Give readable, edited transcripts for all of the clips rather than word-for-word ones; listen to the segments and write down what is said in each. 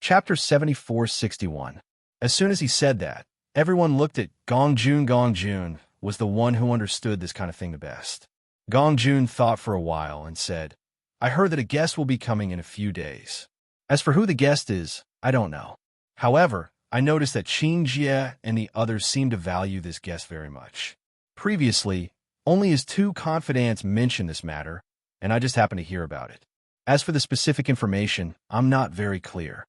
Chapter 7461. As soon as he said that, everyone looked at Gong Jun. Gong Jun was the one who understood this kind of thing the best. Gong Jun thought for a while and said, I heard that a guest will be coming in a few days. As for who the guest is, I don't know. However, I noticed that Qin Jie and the others seem to value this guest very much. Previously, only his two confidants mentioned this matter, and I just happened to hear about it. As for the specific information, I'm not very clear.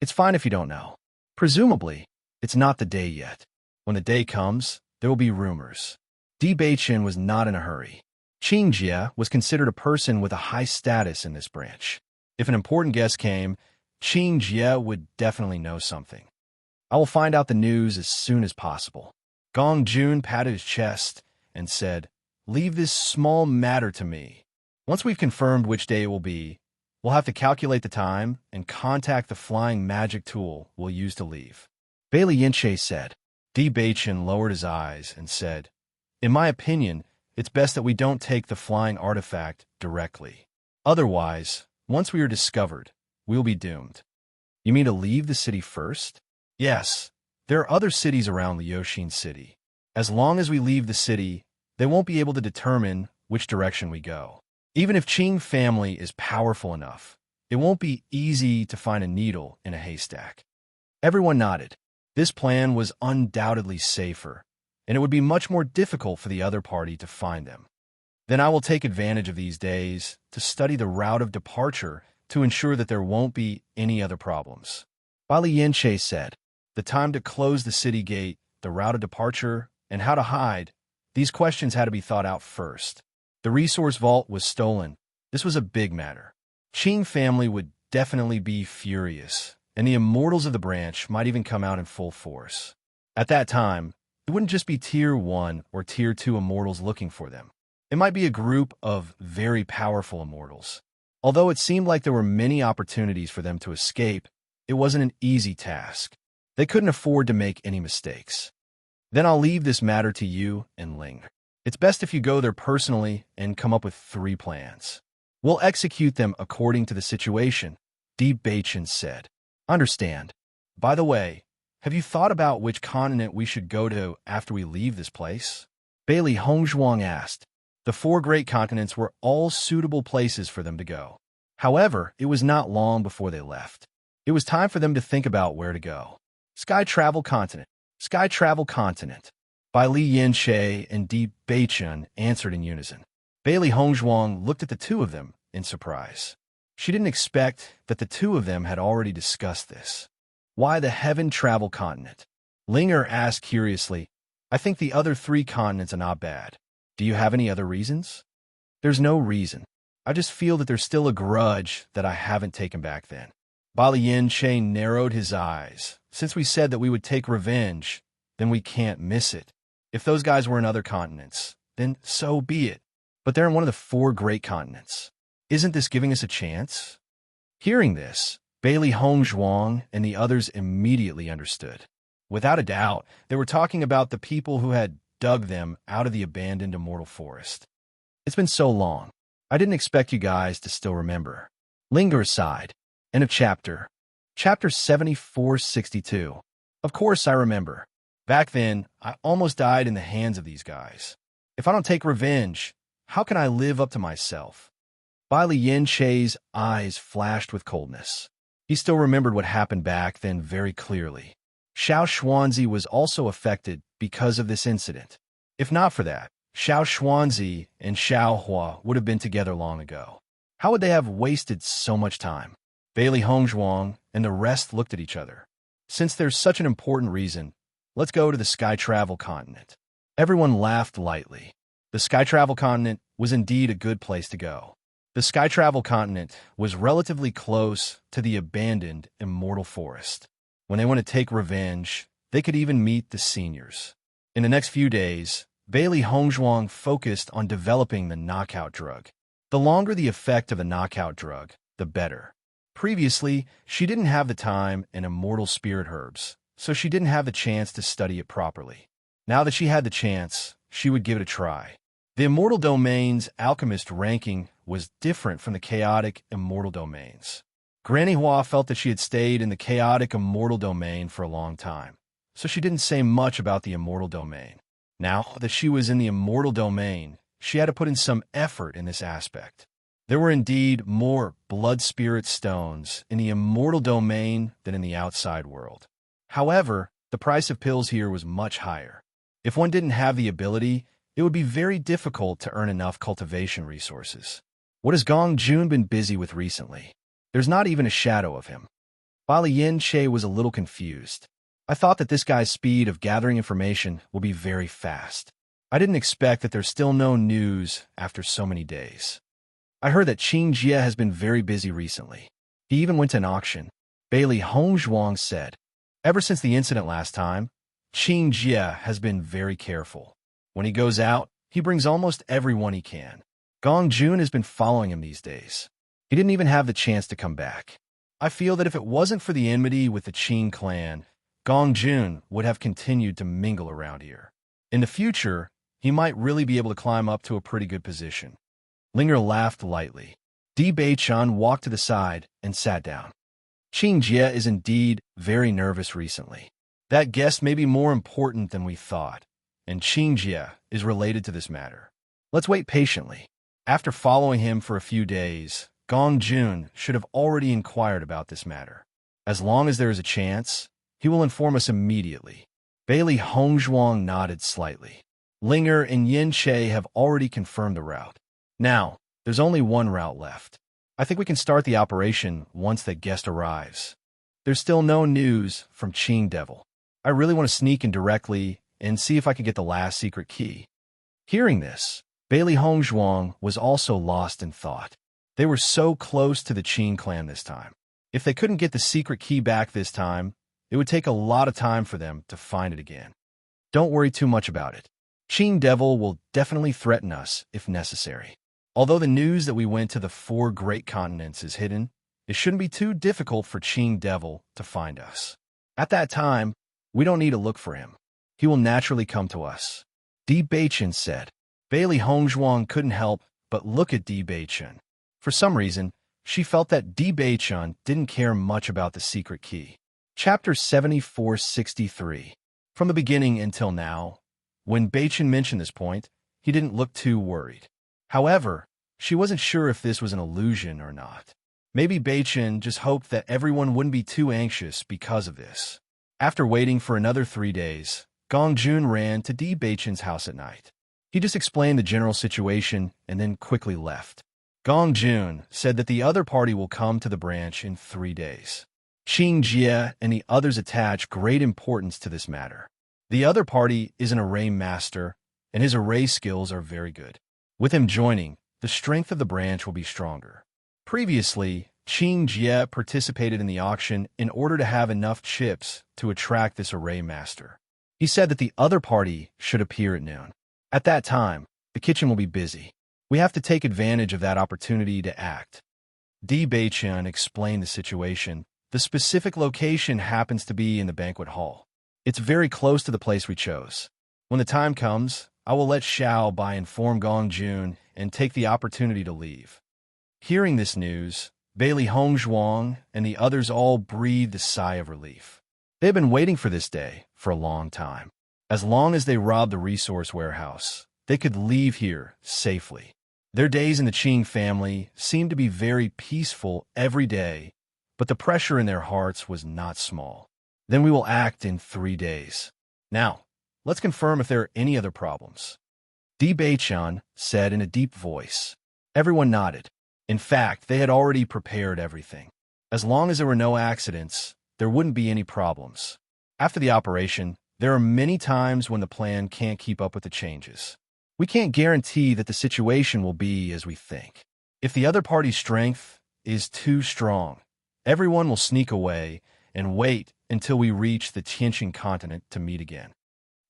It's fine if you don't know. Presumably, it's not the day yet. When the day comes, there will be rumors. Di Beichen was not in a hurry. Qin Jie was considered a person with a high status in this branch. If an important guest came, Qin Jie would definitely know something. I will find out the news as soon as possible. Gong Jun patted his chest and said, Leave this small matter to me. Once we've confirmed which day it will be, we'll have to calculate the time and contact the flying magic tool we'll use to leave. Bailey Yinche said. Di Beichen lowered his eyes and said, In my opinion, it's best that we don't take the flying artifact directly. Otherwise, once we are discovered, we'll be doomed. You mean to leave the city first? Yes, there are other cities around Liuxin City. As long as we leave the city, they won't be able to determine which direction we go. Even if Qing family is powerful enough, it won't be easy to find a needle in a haystack. Everyone nodded. This plan was undoubtedly safer, and it would be much more difficult for the other party to find them. Then I will take advantage of these days to study the route of departure to ensure that there won't be any other problems. Bali Yinche said, The time to close the city gate, the route of departure, and how to hide, these questions had to be thought out first. The resource vault was stolen. This was a big matter. Qing family would definitely be furious, and the immortals of the branch might even come out in full force. At that time, it wouldn't just be Tier 1 or Tier 2 immortals looking for them. It might be a group of very powerful immortals. Although it seemed like there were many opportunities for them to escape, it wasn't an easy task. They couldn't afford to make any mistakes. Then I'll leave this matter to you and Ling. It's best if you go there personally and come up with 3 plans. We'll execute them according to the situation, Di Beichen said. Understand. By the way, have you thought about which continent we should go to after we leave this place? Bailey Hongzhuang asked. The 4 great continents were all suitable places for them to go. However, it was not long before they left. It was time for them to think about where to go. Sky Travel Continent. Sky Travel Continent. Bai Li Yinche and Di Beichen answered in unison. Bailey Hongzhuang looked at the two of them in surprise. She didn't expect that the two of them had already discussed this. Why the Heaven Travel Continent? Linger asked curiously. I think the other 3 continents are not bad. Do you have any other reasons? There's no reason. I just feel that there's still a grudge that I haven't taken back then. Bali Yinche narrowed his eyes. Since we said that we would take revenge, then we can't miss it. If those guys were in other continents, then so be it. But they're in one of the 4 great continents. Isn't this giving us a chance? Hearing this, Bailey Hongzhuang and the others immediately understood. Without a doubt, they were talking about the people who had dug them out of the abandoned immortal forest. It's been so long. I didn't expect you guys to still remember. Linger aside. End of chapter. Chapter 7462. Of course I remember. Back then, I almost died in the hands of these guys. If I don't take revenge, how can I live up to myself? Bai Li Yinche's eyes flashed with coldness. He still remembered what happened back then very clearly. Xiao Xuanzi was also affected because of this incident. If not for that, Xiao Xuanzi and Xiao Hua would have been together long ago. How would they have wasted so much time? Bailey Hongzhuang and the rest looked at each other. Since there's such an important reason, let's go to the Sky Travel Continent. Everyone laughed lightly. The Sky Travel Continent was indeed a good place to go. The Sky Travel Continent was relatively close to the abandoned immortal forest. When they want to take revenge, they could even meet the seniors. In the next few days, Bailey Hongzhuang focused on developing the knockout drug. The longer the effect of the knockout drug, the better. Previously, she didn't have the time and immortal spirit herbs, so she didn't have the chance to study it properly. Now that she had the chance, she would give it a try. The immortal domain's alchemist ranking was different from the chaotic immortal domains. Granny Hua felt that she had stayed in the chaotic immortal domain for a long time, so she didn't say much about the immortal domain. Now that she was in the immortal domain, she had to put in some effort in this aspect. There were indeed more blood spirit stones in the immortal domain than in the outside world. However, the price of pills here was much higher. If one didn't have the ability, it would be very difficult to earn enough cultivation resources. What has Gong Jun been busy with recently? There's not even a shadow of him. Bali Yin Che was a little confused. I thought that this guy's speed of gathering information will be very fast. I didn't expect that there's still no news after so many days. I heard that Qing Jie has been very busy recently. He even went to an auction. Bailey Hongzhuang said. Ever since the incident last time, Qing Jie has been very careful. When he goes out, he brings almost everyone he can. Gong Jun has been following him these days. He didn't even have the chance to come back. I feel that if it wasn't for the enmity with the Qing clan, Gong Jun would have continued to mingle around here. In the future, he might really be able to climb up to a pretty good position. Linger laughed lightly. Di Beichun walked to the side and sat down. Qing Jie is indeed very nervous recently. That guest may be more important than we thought, and Qing Jie is related to this matter. Let's wait patiently. After following him for a few days, Gong Jun should have already inquired about this matter. As long as there is a chance, he will inform us immediately. Bailey Hongzhuang nodded slightly. Linger and Yin Che have already confirmed the route. Now, there's only one route left. I think we can start the operation once that guest arrives. There's still no news from Qing Devil. I really want to sneak in directly and see if I can get the last secret key. Hearing this, Bailey Hongzhuang was also lost in thought. They were so close to the Qing clan this time. If they couldn't get the secret key back this time, it would take a lot of time for them to find it again. Don't worry too much about it. Qing Devil will definitely threaten us if necessary. Although the news that we went to the 4 great continents is hidden, it shouldn't be too difficult for Qing Devil to find us. At that time, we don't need to look for him. He will naturally come to us. Di Beichun said. Bailey Hongzhuang couldn't help but look at Di Beichun. For some reason, she felt that Di Beichun didn't care much about the secret key. Chapter 7463. From the beginning until now, when Beichun mentioned this point, he didn't look too worried. However, she wasn't sure if this was an illusion or not. Maybe Beichun just hoped that everyone wouldn't be too anxious because of this. After waiting for another 3 days, Gong Jun ran to Di Beichun's house at night. He just explained the general situation and then quickly left. Gong Jun said that the other party will come to the branch in 3 days. Qing Jie and the others attach great importance to this matter. The other party is an array master, and his array skills are very good. With him joining, the strength of the branch will be stronger. Previously, Qing Jie participated in the auction in order to have enough chips to attract this array master. He said that the other party should appear at noon. At that time, the kitchen will be busy. We have to take advantage of that opportunity to act. Di Beichun explained the situation. The specific location happens to be in the banquet hall. It's very close to the place we chose. When the time comes, I will let Xiao Bai inform Gong Jun and take the opportunity to leave. Hearing this news, Bailey Hongzhuang and the others all breathed a sigh of relief. They had been waiting for this day for a long time. As long as they robbed the resource warehouse, they could leave here safely. Their days in the Qing family seemed to be very peaceful every day, but the pressure in their hearts was not small. Then we will act in 3 days. Now, let's confirm if there are any other problems. Di Beichun said in a deep voice. Everyone nodded. In fact, they had already prepared everything. As long as there were no accidents, there wouldn't be any problems. After the operation, there are many times when the plan can't keep up with the changes. We can't guarantee that the situation will be as we think. If the other party's strength is too strong, everyone will sneak away and wait until we reach the Tianqing continent to meet again.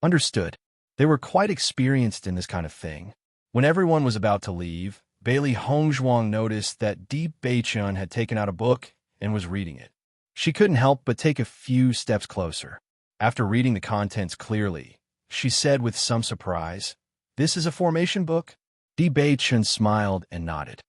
Understood. They were quite experienced in this kind of thing. When everyone was about to leave, Bailey Hongzhuang noticed that Di Beichun had taken out a book and was reading it. She couldn't help but take a few steps closer. After reading the contents clearly, she said with some surprise, "This is a formation book?" Di Beichun smiled and nodded.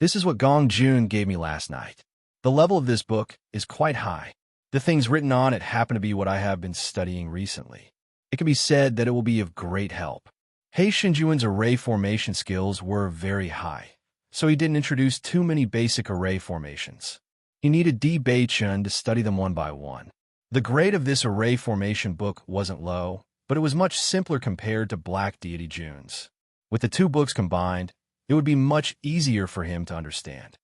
"This is what Gong Jun gave me last night." The level of this book is quite high. The things written on it happen to be what I have been studying recently. It can be said that it will be of great help. He Shinjuan's array formation skills were very high, so he didn't introduce too many basic array formations. He needed D. Bei-chun to study them one by one. The grade of this array formation book wasn't low, but it was much simpler compared to Black Deity Jun's. With the two books combined, it would be much easier for him to understand.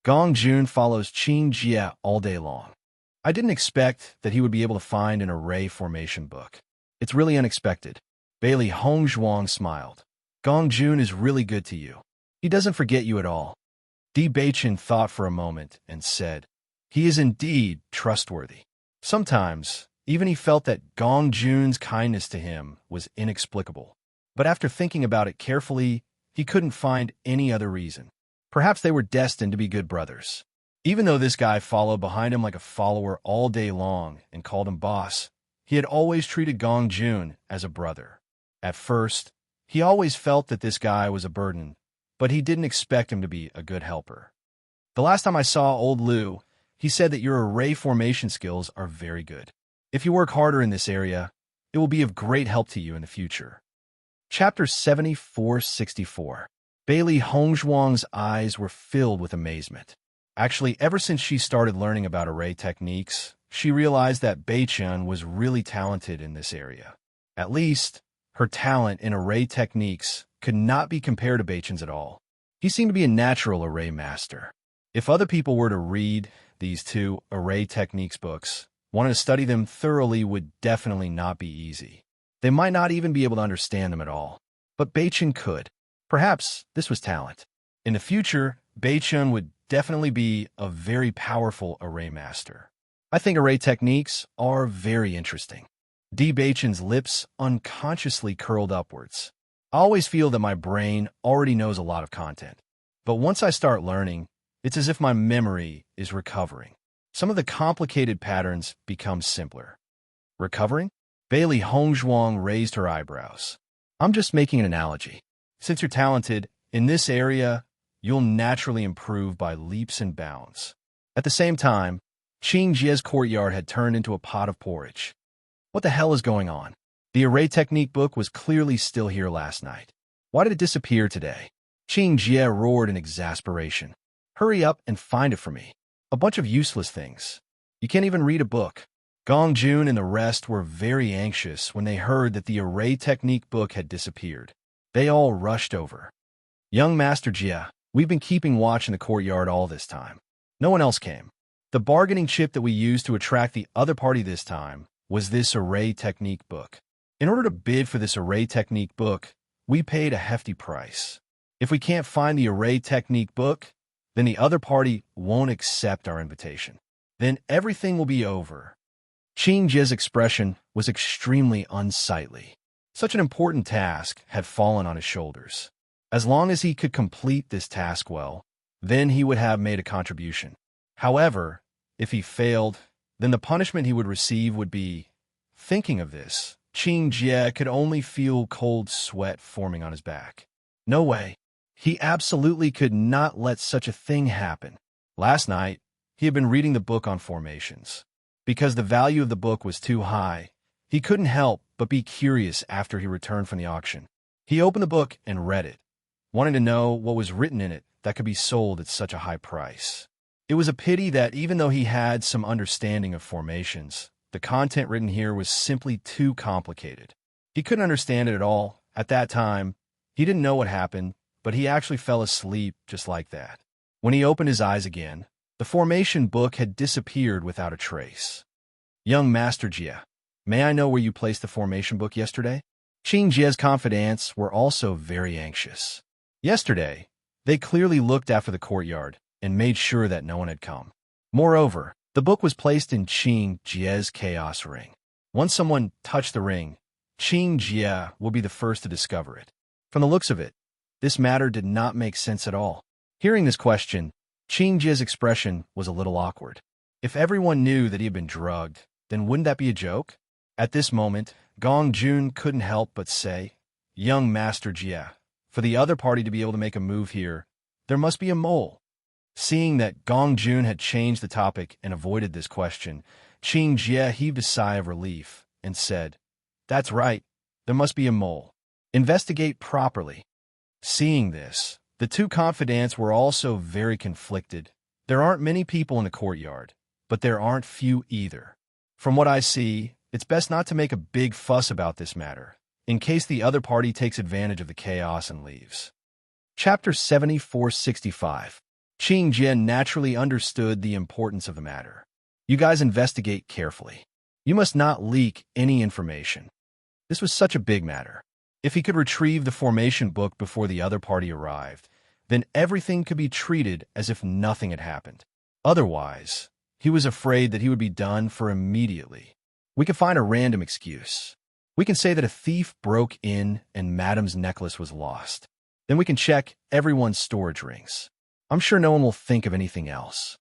Gong Jun follows Qing Jie all day long. I didn't expect that he would be able to find an array formation book. It's really unexpected. Bailey Hongzhuang smiled. Gong Jun is really good to you. He doesn't forget you at all. Di Beichen thought for a moment and said, he is indeed trustworthy. Sometimes, even he felt that Gong Jun's kindness to him was inexplicable. But after thinking about it carefully, he couldn't find any other reason. Perhaps they were destined to be good brothers. Even though this guy followed behind him like a follower all day long and called him boss, he had always treated Gong Jun as a brother. At first, he always felt that this guy was a burden, but he didn't expect him to be a good helper. The last time I saw old Liu, he said that your array formation skills are very good. If you work harder in this area, it will be of great help to you in the future. Chapter 7464. Bailey Hongzhuang's eyes were filled with amazement. Actually, ever since she started learning about array techniques, she realized that Bei-chun was really talented in this area. At least, her talent in array techniques could not be compared to Bei-chun's at all. He seemed to be a natural array master. If other people were to read these two array techniques books, wanting to study them thoroughly would definitely not be easy. They might not even be able to understand them at all. But Bei-chun could. Perhaps this was talent. In the future, Bei-chun would definitely be a very powerful array master. I think array techniques are very interesting. Di Bei-chun's lips unconsciously curled upwards. I always feel that my brain already knows a lot of content. But once I start learning, it's as if my memory is recovering. Some of the complicated patterns become simpler. Recovering? Bailey Hongzhuang raised her eyebrows. I'm just making an analogy. Since you're talented in this area, you'll naturally improve by leaps and bounds. At the same time, Qing Jie's courtyard had turned into a pot of porridge. What the hell is going on? The array technique book was clearly still here last night. Why did it disappear today? Qing Jie roared in exasperation. Hurry up and find it for me. A bunch of useless things. You can't even read a book. Gong Jun and the rest were very anxious when they heard that the array technique book had disappeared. They all rushed over. Young Master Jia, we've been keeping watch in the courtyard all this time. No one else came. The bargaining chip that we used to attract the other party this time was this array technique book. In order to bid for this array technique book, we paid a hefty price. If we can't find the array technique book, then the other party won't accept our invitation. Then everything will be over. Qing Jie's expression was extremely unsightly. Such an important task had fallen on his shoulders. As long as he could complete this task well, then he would have made a contribution. However, if he failed, then the punishment he would receive would be... Thinking of this, Qing Jie could only feel cold sweat forming on his back. No way. He absolutely could not let such a thing happen. Last night, he had been reading the book on formations. Because the value of the book was too high, he couldn't help but be curious after he returned from the auction. He opened the book and read it, wanting to know what was written in it that could be sold at such a high price. It was a pity that even though he had some understanding of formations, the content written here was simply too complicated. He couldn't understand it at all. At that time, he didn't know what happened, but he actually fell asleep just like that. When he opened his eyes again, the formation book had disappeared without a trace. Young Master Jia, may I know where you placed the formation book yesterday? Qing Jie's confidants were also very anxious. Yesterday, they clearly looked after the courtyard and made sure that no one had come. Moreover, the book was placed in Qing Jie's chaos ring. Once someone touched the ring, Qing Jie will be the first to discover it. From the looks of it, this matter did not make sense at all. Hearing this question, Qing Jie's expression was a little awkward. If everyone knew that he had been drugged, then wouldn't that be a joke? At this moment, Gong Jun couldn't help but say, Young Master Jie, for the other party to be able to make a move here, there must be a mole. Seeing that Gong Jun had changed the topic and avoided this question, Qing Jie heaved a sigh of relief and said, "That's right. There must be a mole. Investigate properly." Seeing this, the two confidants were also very conflicted. There aren't many people in the courtyard, but there aren't few either. From what I see, it's best not to make a big fuss about this matter, in case the other party takes advantage of the chaos and leaves. Chapter 7465. Qing Jie naturally understood the importance of the matter. You guys investigate carefully. You must not leak any information. This was such a big matter. If he could retrieve the formation book before the other party arrived, then everything could be treated as if nothing had happened. Otherwise, he was afraid that he would be done for immediately. We could find a random excuse. We can say that a thief broke in and Madam's necklace was lost. Then we can check everyone's storage rings. I'm sure no one will think of anything else.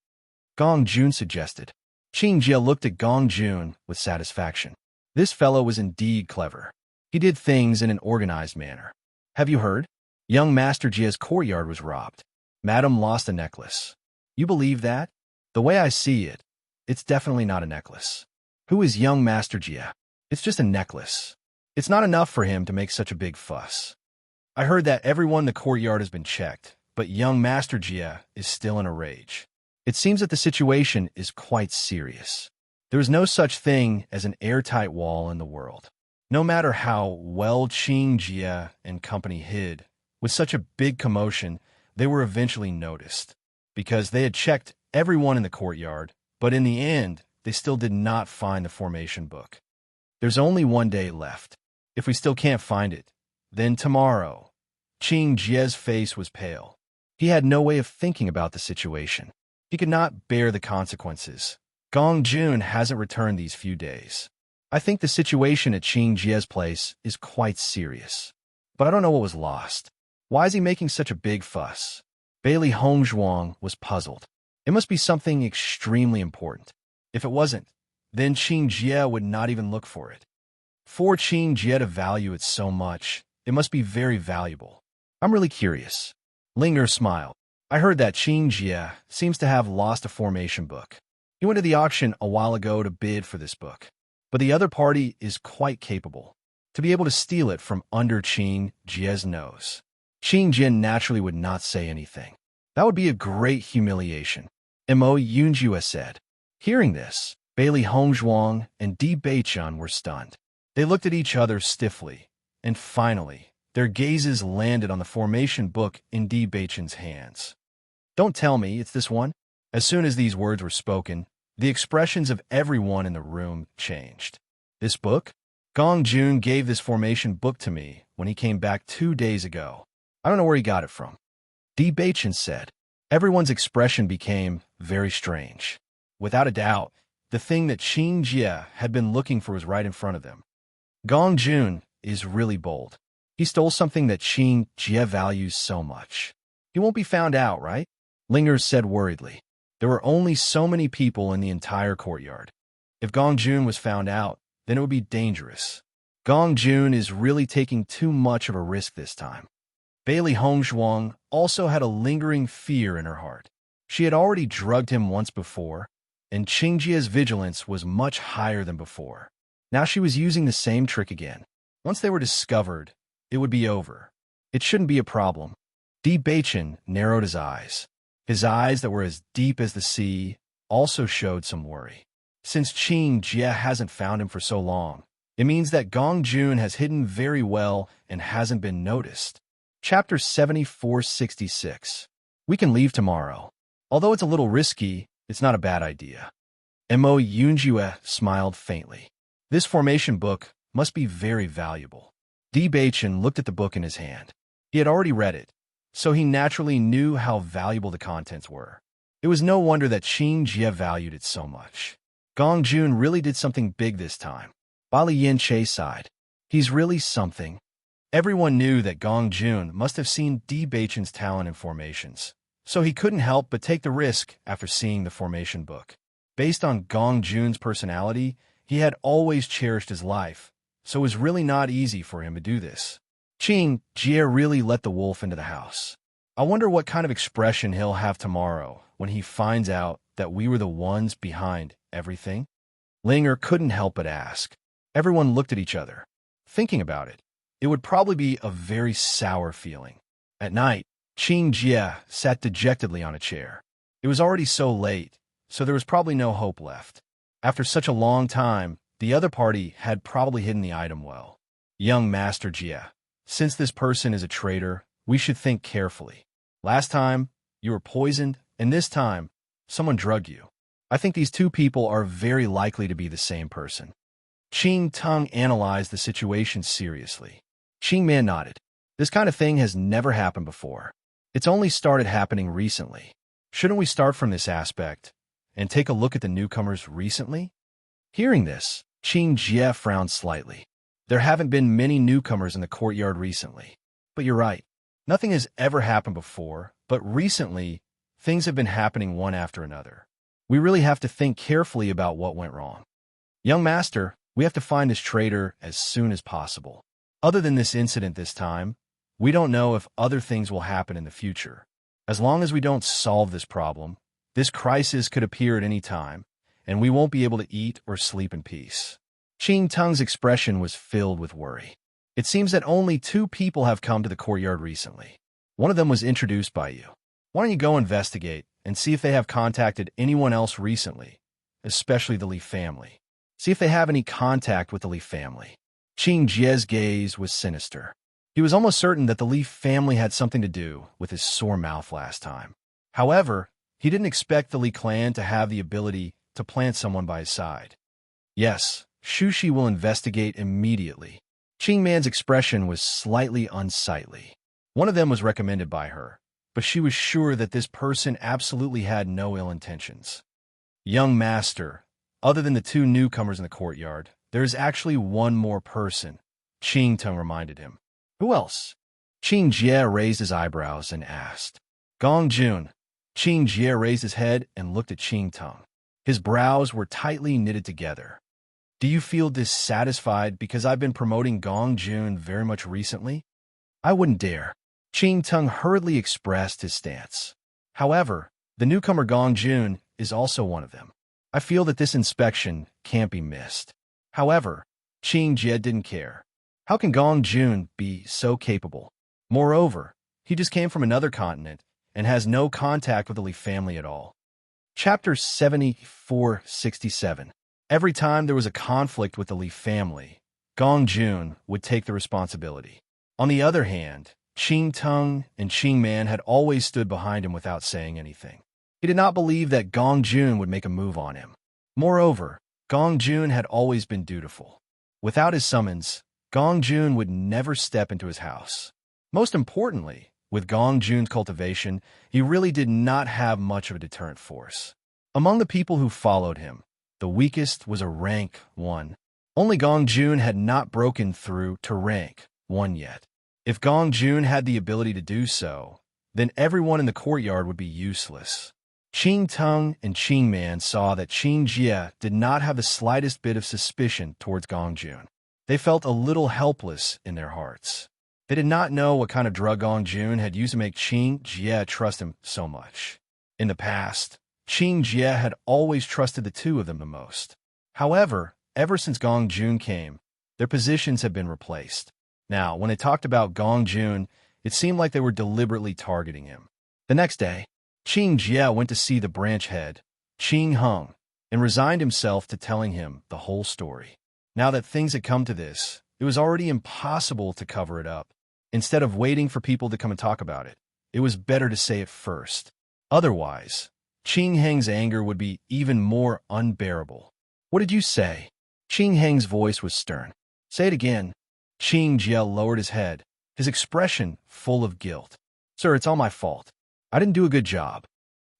Gong Jun suggested. Qing Jie looked at Gong Jun with satisfaction. This fellow was indeed clever. He did things in an organized manner. Have you heard? Young Master Jie's courtyard was robbed. Madam lost a necklace. You believe that? The way I see it, it's definitely not a necklace. Who is young Master Jie? It's just a necklace. It's not enough for him to make such a big fuss. I heard that everyone in the courtyard has been checked, but young Master Jie is still in a rage. It seems that the situation is quite serious. There is no such thing as an airtight wall in the world. No matter how well Qing Jie and company hid, with such a big commotion, they were eventually noticed, because they had checked everyone in the courtyard, but in the end, they still did not find the formation book. There's only one day left. If we still can't find it, then tomorrow. Qing Jie's face was pale. He had no way of thinking about the situation. He could not bear the consequences. Gong Jun hasn't returned these few days. I think the situation at Qing Jie's place is quite serious. But I don't know what was lost. Why is he making such a big fuss? Bailey Hongzhuang was puzzled. It must be something extremely important. If it wasn't, then Qing Jie would not even look for it. For Qing Jie to value it so much, it must be very valuable. I'm really curious. Linger smiled. I heard that Qing Jie seems to have lost a formation book. He went to the auction a while ago to bid for this book. But the other party is quite capable to be able to steal it from under Qing Jie's nose. Qing Jie naturally would not say anything. That would be a great humiliation. Mo Yunjue said. Hearing this, Bailey Hongzhuang and Di Beichun were stunned. They looked at each other stiffly, and finally, their gazes landed on the formation book in Di Beichun's hands. Don't tell me it's this one? As soon as these words were spoken, the expressions of everyone in the room changed. This book? Gong Jun gave this formation book to me when he came back 2 days ago. I don't know where he got it from. Di Beichun said. Everyone's expression became very strange. Without a doubt, the thing that Qing Jie had been looking for was right in front of them. Gong Jun is really bold. He stole something that Qing Jie values so much. He won't be found out, right? Linger said worriedly. There were only so many people in the entire courtyard. If Gong Jun was found out, then it would be dangerous. Gong Jun is really taking too much of a risk this time. Bailey Hongzhuang also had a lingering fear in her heart. She had already drugged him once before, and Qing Jie's vigilance was much higher than before. Now she was using the same trick again. Once they were discovered, it would be over. It shouldn't be a problem. Di Beichun narrowed his eyes. His eyes that were as deep as the sea also showed some worry. Since Qing Jie hasn't found him for so long, it means that Gong Jun has hidden very well and hasn't been noticed. Chapter 7466. We can leave tomorrow. Although it's a little risky, it's not a bad idea. Mo Yunjue smiled faintly. This formation book must be very valuable. Di Beichun looked at the book in his hand. He had already read it, so he naturally knew how valuable the contents were. It was no wonder that Qing Jie valued it so much. Gong Jun really did something big this time. Bali Yin Che sighed. He's really something. Everyone knew that Gong Jun must have seen Di Beichun's talent in formations, so he couldn't help but take the risk after seeing the formation book. Based on Gong Jun's personality, he had always cherished his life, so it was really not easy for him to do this. Qing Jie really let the wolf into the house. I wonder what kind of expression he'll have tomorrow when he finds out that we were the ones behind everything. Linger couldn't help but ask. Everyone looked at each other. Thinking about it, it would probably be a very sour feeling. At night, Qing Jie sat dejectedly on a chair. It was already so late, so there was probably no hope left. After such a long time, the other party had probably hidden the item well. Young Master Jie, since this person is a traitor, we should think carefully. Last time, you were poisoned, and this time, someone drugged you. I think these two people are very likely to be the same person. Qing Tung analyzed the situation seriously. Qing Man nodded. This kind of thing has never happened before. It's only started happening recently. Shouldn't we start from this aspect and take a look at the newcomers recently? Hearing this, Qing Jie frowned slightly. There haven't been many newcomers in the courtyard recently. But you're right. Nothing has ever happened before, but recently, things have been happening one after another. We really have to think carefully about what went wrong. Young Master, we have to find this traitor as soon as possible. Other than this incident this time, we don't know if other things will happen in the future. As long as we don't solve this problem, this crisis could appear at any time, and we won't be able to eat or sleep in peace. Qing Tung's expression was filled with worry. It seems that only 2 people have come to the courtyard recently. One of them was introduced by you. Why don't you go investigate and see if they have contacted anyone else recently, especially the Li family. See if they have any contact with the Li family. Qing Jie's gaze was sinister. He was almost certain that the Li family had something to do with his sore mouth last time. However, he didn't expect the Li clan to have the ability to plant someone by his side. Yes, Shushi will investigate immediately. Qing Man's expression was slightly unsightly. One of them was recommended by her, but she was sure that this person absolutely had no ill intentions. Young Master, other than the 2 newcomers in the courtyard, there is actually one more person, Qing Tung reminded him. Who else? Qing Jie raised his eyebrows and asked. Gong Jun. Qing Jie raised his head and looked at Qing Tung. His brows were tightly knitted together. Do you feel dissatisfied because I've been promoting Gong Jun very much recently? I wouldn't dare. Qing Tung hurriedly expressed his stance. However, the newcomer Gong Jun is also one of them. I feel that this inspection can't be missed. However, Qing Jie didn't care. How can Gong Jun be so capable? Moreover, he just came from another continent and has no contact with the Li family at all. Chapter 7467. Every time there was a conflict with the Li family, Gong Jun would take the responsibility. On the other hand, Qing Tung and Qing Man had always stood behind him without saying anything. He did not believe that Gong Jun would make a move on him. Moreover, Gong Jun had always been dutiful. Without his summons, Gong Jun would never step into his house. Most importantly, with Gong Jun's cultivation, he really did not have much of a deterrent force. Among the people who followed him, the weakest was a rank 1. Only Gong Jun had not broken through to rank 1 yet. If Gong Jun had the ability to do so, then everyone in the courtyard would be useless. Qing Tung and Qing Man saw that Qing Jie did not have the slightest bit of suspicion towards Gong Jun. They felt a little helpless in their hearts. They did not know what kind of drug Gong Jun had used to make Qing Jie trust him so much. In the past, Qing Jie had always trusted the 2 of them the most. However, ever since Gong Jun came, their positions have been replaced. Now, when they talked about Gong Jun, it seemed like they were deliberately targeting him. The next day, Qing Jie went to see the branch head, Qing Hung, and resigned himself to telling him the whole story. Now that things had come to this, it was already impossible to cover it up. Instead of waiting for people to come and talk about it, it was better to say it first. Otherwise, Qing Heng's anger would be even more unbearable. What did you say? Qing Heng's voice was stern. Say it again. Qing Jie lowered his head, his expression full of guilt. Sir, it's all my fault. I didn't do a good job.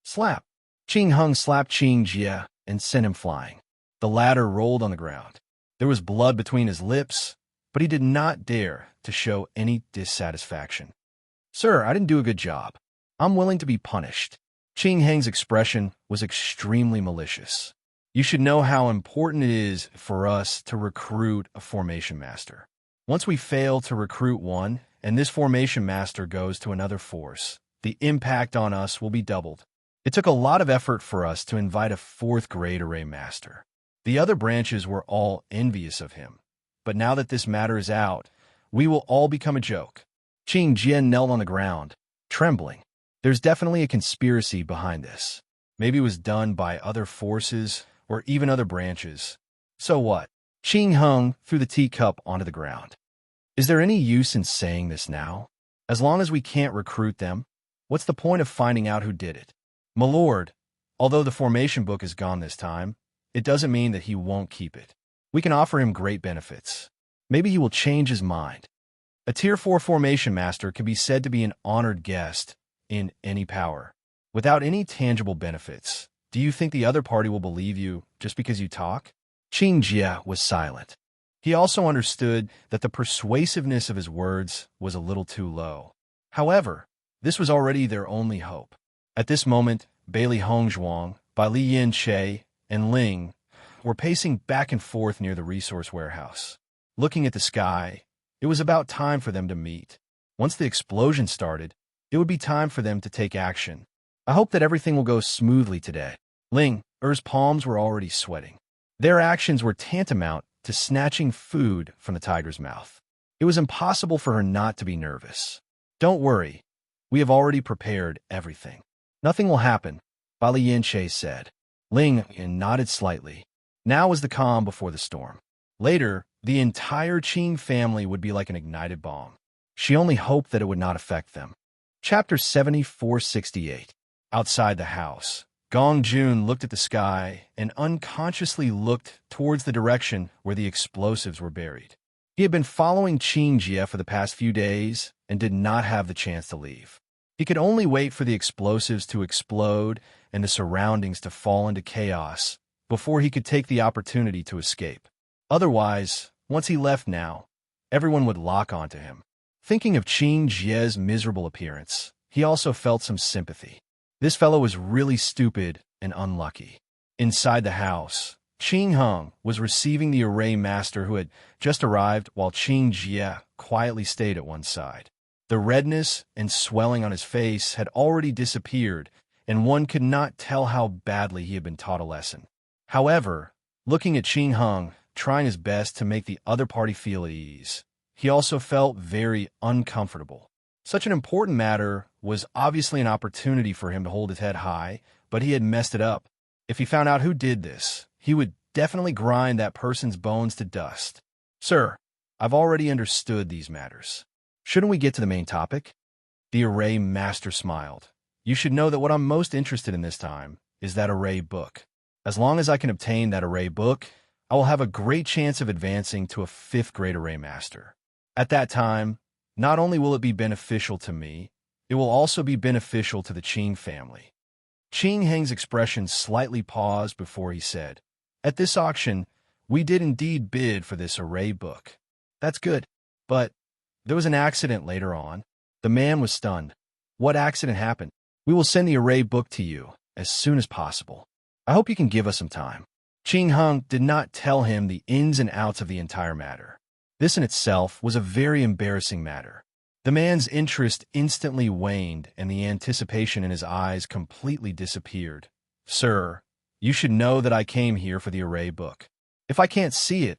Slap. Qing Hung slapped Qing Jie and sent him flying. The latter rolled on the ground. There was blood between his lips, but he did not dare to show any dissatisfaction. Sir, I didn't do a good job. I'm willing to be punished. Qing Heng's expression was extremely malicious. You should know how important it is for us to recruit a formation master. Once we fail to recruit one, and this formation master goes to another force, the impact on us will be doubled. It took a lot of effort for us to invite a fourth-grade array master. The other branches were all envious of him. But now that this matter is out, we will all become a joke. Qing Jian knelt on the ground, trembling. There's definitely a conspiracy behind this. Maybe it was done by other forces or even other branches. So what? Qing Hung threw the teacup onto the ground. Is there any use in saying this now? As long as we can't recruit them, what's the point of finding out who did it? My lord, although the formation book is gone this time, it doesn't mean that he won't keep it. We can offer him great benefits. Maybe he will change his mind. A Tier 4 formation master can be said to be an honored guest in any power. Without any tangible benefits, do you think the other party will believe you just because you talk? Qing Jie was silent. He also understood that the persuasiveness of his words was a little too low. However, this was already their only hope. At this moment, Bailey Hongzhuang, Bai Li Yin Che, and Ling were pacing back and forth near the resource warehouse. Looking at the sky, it was about time for them to meet. Once the explosion started, it would be time for them to take action. I hope that everything will go smoothly today. Ling Er's palms were already sweating. Their actions were tantamount to snatching food from the tiger's mouth. It was impossible for her not to be nervous. Don't worry, we have already prepared everything. Nothing will happen, Bai Li Yin Che said. Ling nodded slightly. Now was the calm before the storm. Later, the entire Qing family would be like an ignited bomb. She only hoped that it would not affect them. Chapter 7468. Outside the house, Gong Jun looked at the sky and unconsciously looked towards the direction where the explosives were buried. He had been following Qing Jie for the past few days and did not have the chance to leave. He could only wait for the explosives to explode and the surroundings to fall into chaos before he could take the opportunity to escape. Otherwise, once he left now, everyone would lock onto him. Thinking of Qing Jie's miserable appearance, he also felt some sympathy. This fellow was really stupid and unlucky. Inside the house, Qing Hung was receiving the array master who had just arrived while Qing Jie quietly stayed at one side. The redness and swelling on his face had already disappeared, and one could not tell how badly he had been taught a lesson. However, looking at Qing Hung, trying his best to make the other party feel at ease, he also felt very uncomfortable. Such an important matter was obviously an opportunity for him to hold his head high, but he had messed it up. If he found out who did this, he would definitely grind that person's bones to dust. Sir, I've already understood these matters. Shouldn't we get to the main topic? The array master smiled. You should know that what I'm most interested in this time is that array book. As long as I can obtain that array book, I will have a great chance of advancing to a 5th grade array master. At that time, not only will it be beneficial to me, it will also be beneficial to the Qing family. Qing Heng's expression slightly paused before he said, At this auction, we did indeed bid for this array book. That's good, but there was an accident later on. The man was stunned. What accident happened? We will send the array book to you as soon as possible. I hope you can give us some time. Qing Hung did not tell him the ins and outs of the entire matter. This in itself was a very embarrassing matter. The man's interest instantly waned and the anticipation in his eyes completely disappeared. Sir, you should know that I came here for the array book. If I can't see it,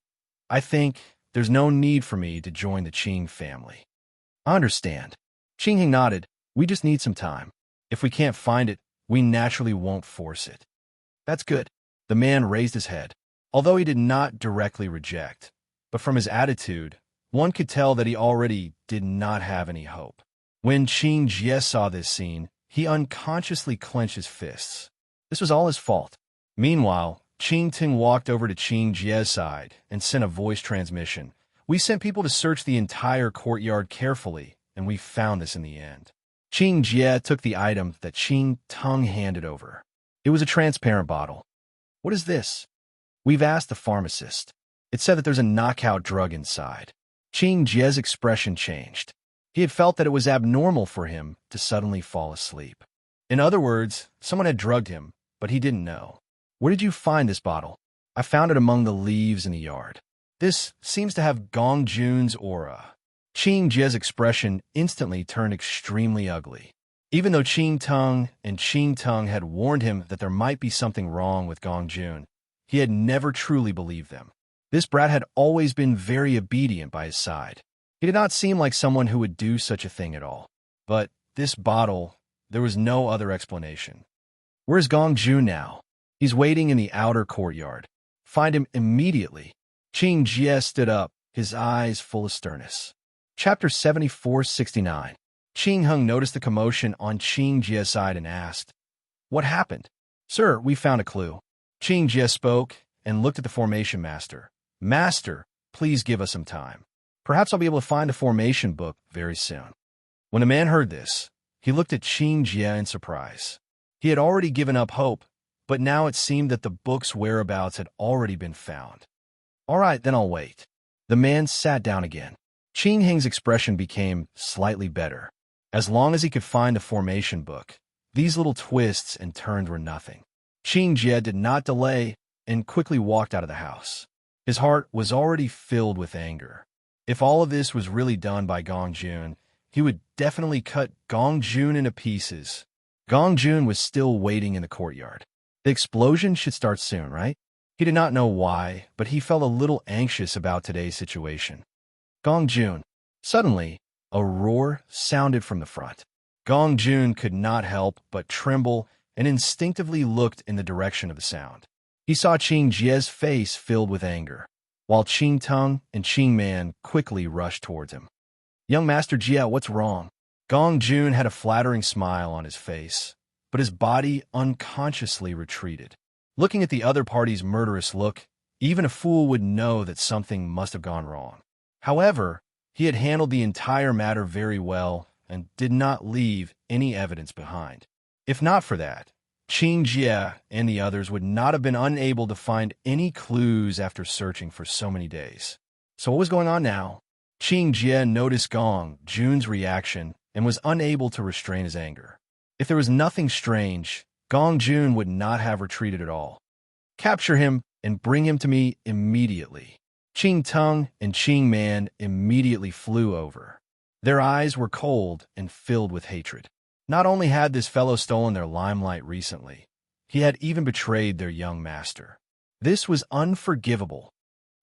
I think there's no need for me to join the Qing family. I understand. Qing Heng nodded. We just need some time. If we can't find it, we naturally won't force it. That's good. The man raised his head. Although he did not directly reject, but from his attitude, one could tell that he already did not have any hope. When Qing Jie saw this scene, he unconsciously clenched his fists. This was all his fault. Meanwhile, Qing Ting walked over to Qing Jie's side and sent a voice transmission. We sent people to search the entire courtyard carefully, and we found this in the end. Qing Jie took the item that Qing Tung handed over. It was a transparent bottle. What is this? We've asked the pharmacist. It said that there's a knockout drug inside. Qing Jie's expression changed. He had felt that it was abnormal for him to suddenly fall asleep. In other words, someone had drugged him, but he didn't know. Where did you find this bottle? I found it among the leaves in the yard. This seems to have Gong Jun's aura. Qing Jie's expression instantly turned extremely ugly. Even though Qing Tung and Qing Tung had warned him that there might be something wrong with Gong Jun, he had never truly believed them. This brat had always been very obedient by his side. He did not seem like someone who would do such a thing at all. But this bottle, there was no other explanation. Where's Gong Jun now? He's waiting in the outer courtyard. Find him immediately. Qing Jie stood up, his eyes full of sternness. Chapter 74-69. Qing Hung noticed the commotion on Qing Jie's side and asked, "What happened?" "Sir, we found a clue." Qing Jie spoke and looked at the formation master. "Master, please give us some time. Perhaps I'll be able to find a formation book very soon." When the man heard this, he looked at Qing Jie in surprise. He had already given up hope, but now it seemed that the book's whereabouts had already been found. "All right, then I'll wait." The man sat down again. Qing Heng's expression became slightly better. As long as he could find the formation book, these little twists and turns were nothing. Qing Jie did not delay and quickly walked out of the house. His heart was already filled with anger. If all of this was really done by Gong Jun, he would definitely cut Gong Jun into pieces. Gong Jun was still waiting in the courtyard. The explosion should start soon, right? He did not know why, but he felt a little anxious about today's situation. Gong Jun. Suddenly, a roar sounded from the front. Gong Jun could not help but tremble and instinctively looked in the direction of the sound. He saw Qing Jie's face filled with anger, while Qing Tung and Qing Man quickly rushed towards him. "Young Master Jie, what's wrong?" Gong Jun had a flattering smile on his face, but his body unconsciously retreated. Looking at the other party's murderous look, even a fool would know that something must have gone wrong. However, he had handled the entire matter very well and did not leave any evidence behind. If not for that, Qing Jie and the others would not have been unable to find any clues after searching for so many days. So what was going on now? Qing Jie noticed Gong Jun's reaction and was unable to restrain his anger. If there was nothing strange, Gong Jun would not have retreated at all. "Capture him and bring him to me immediately." Qing Tung and Qing Man immediately flew over. Their eyes were cold and filled with hatred. Not only had this fellow stolen their limelight recently, he had even betrayed their young master. This was unforgivable.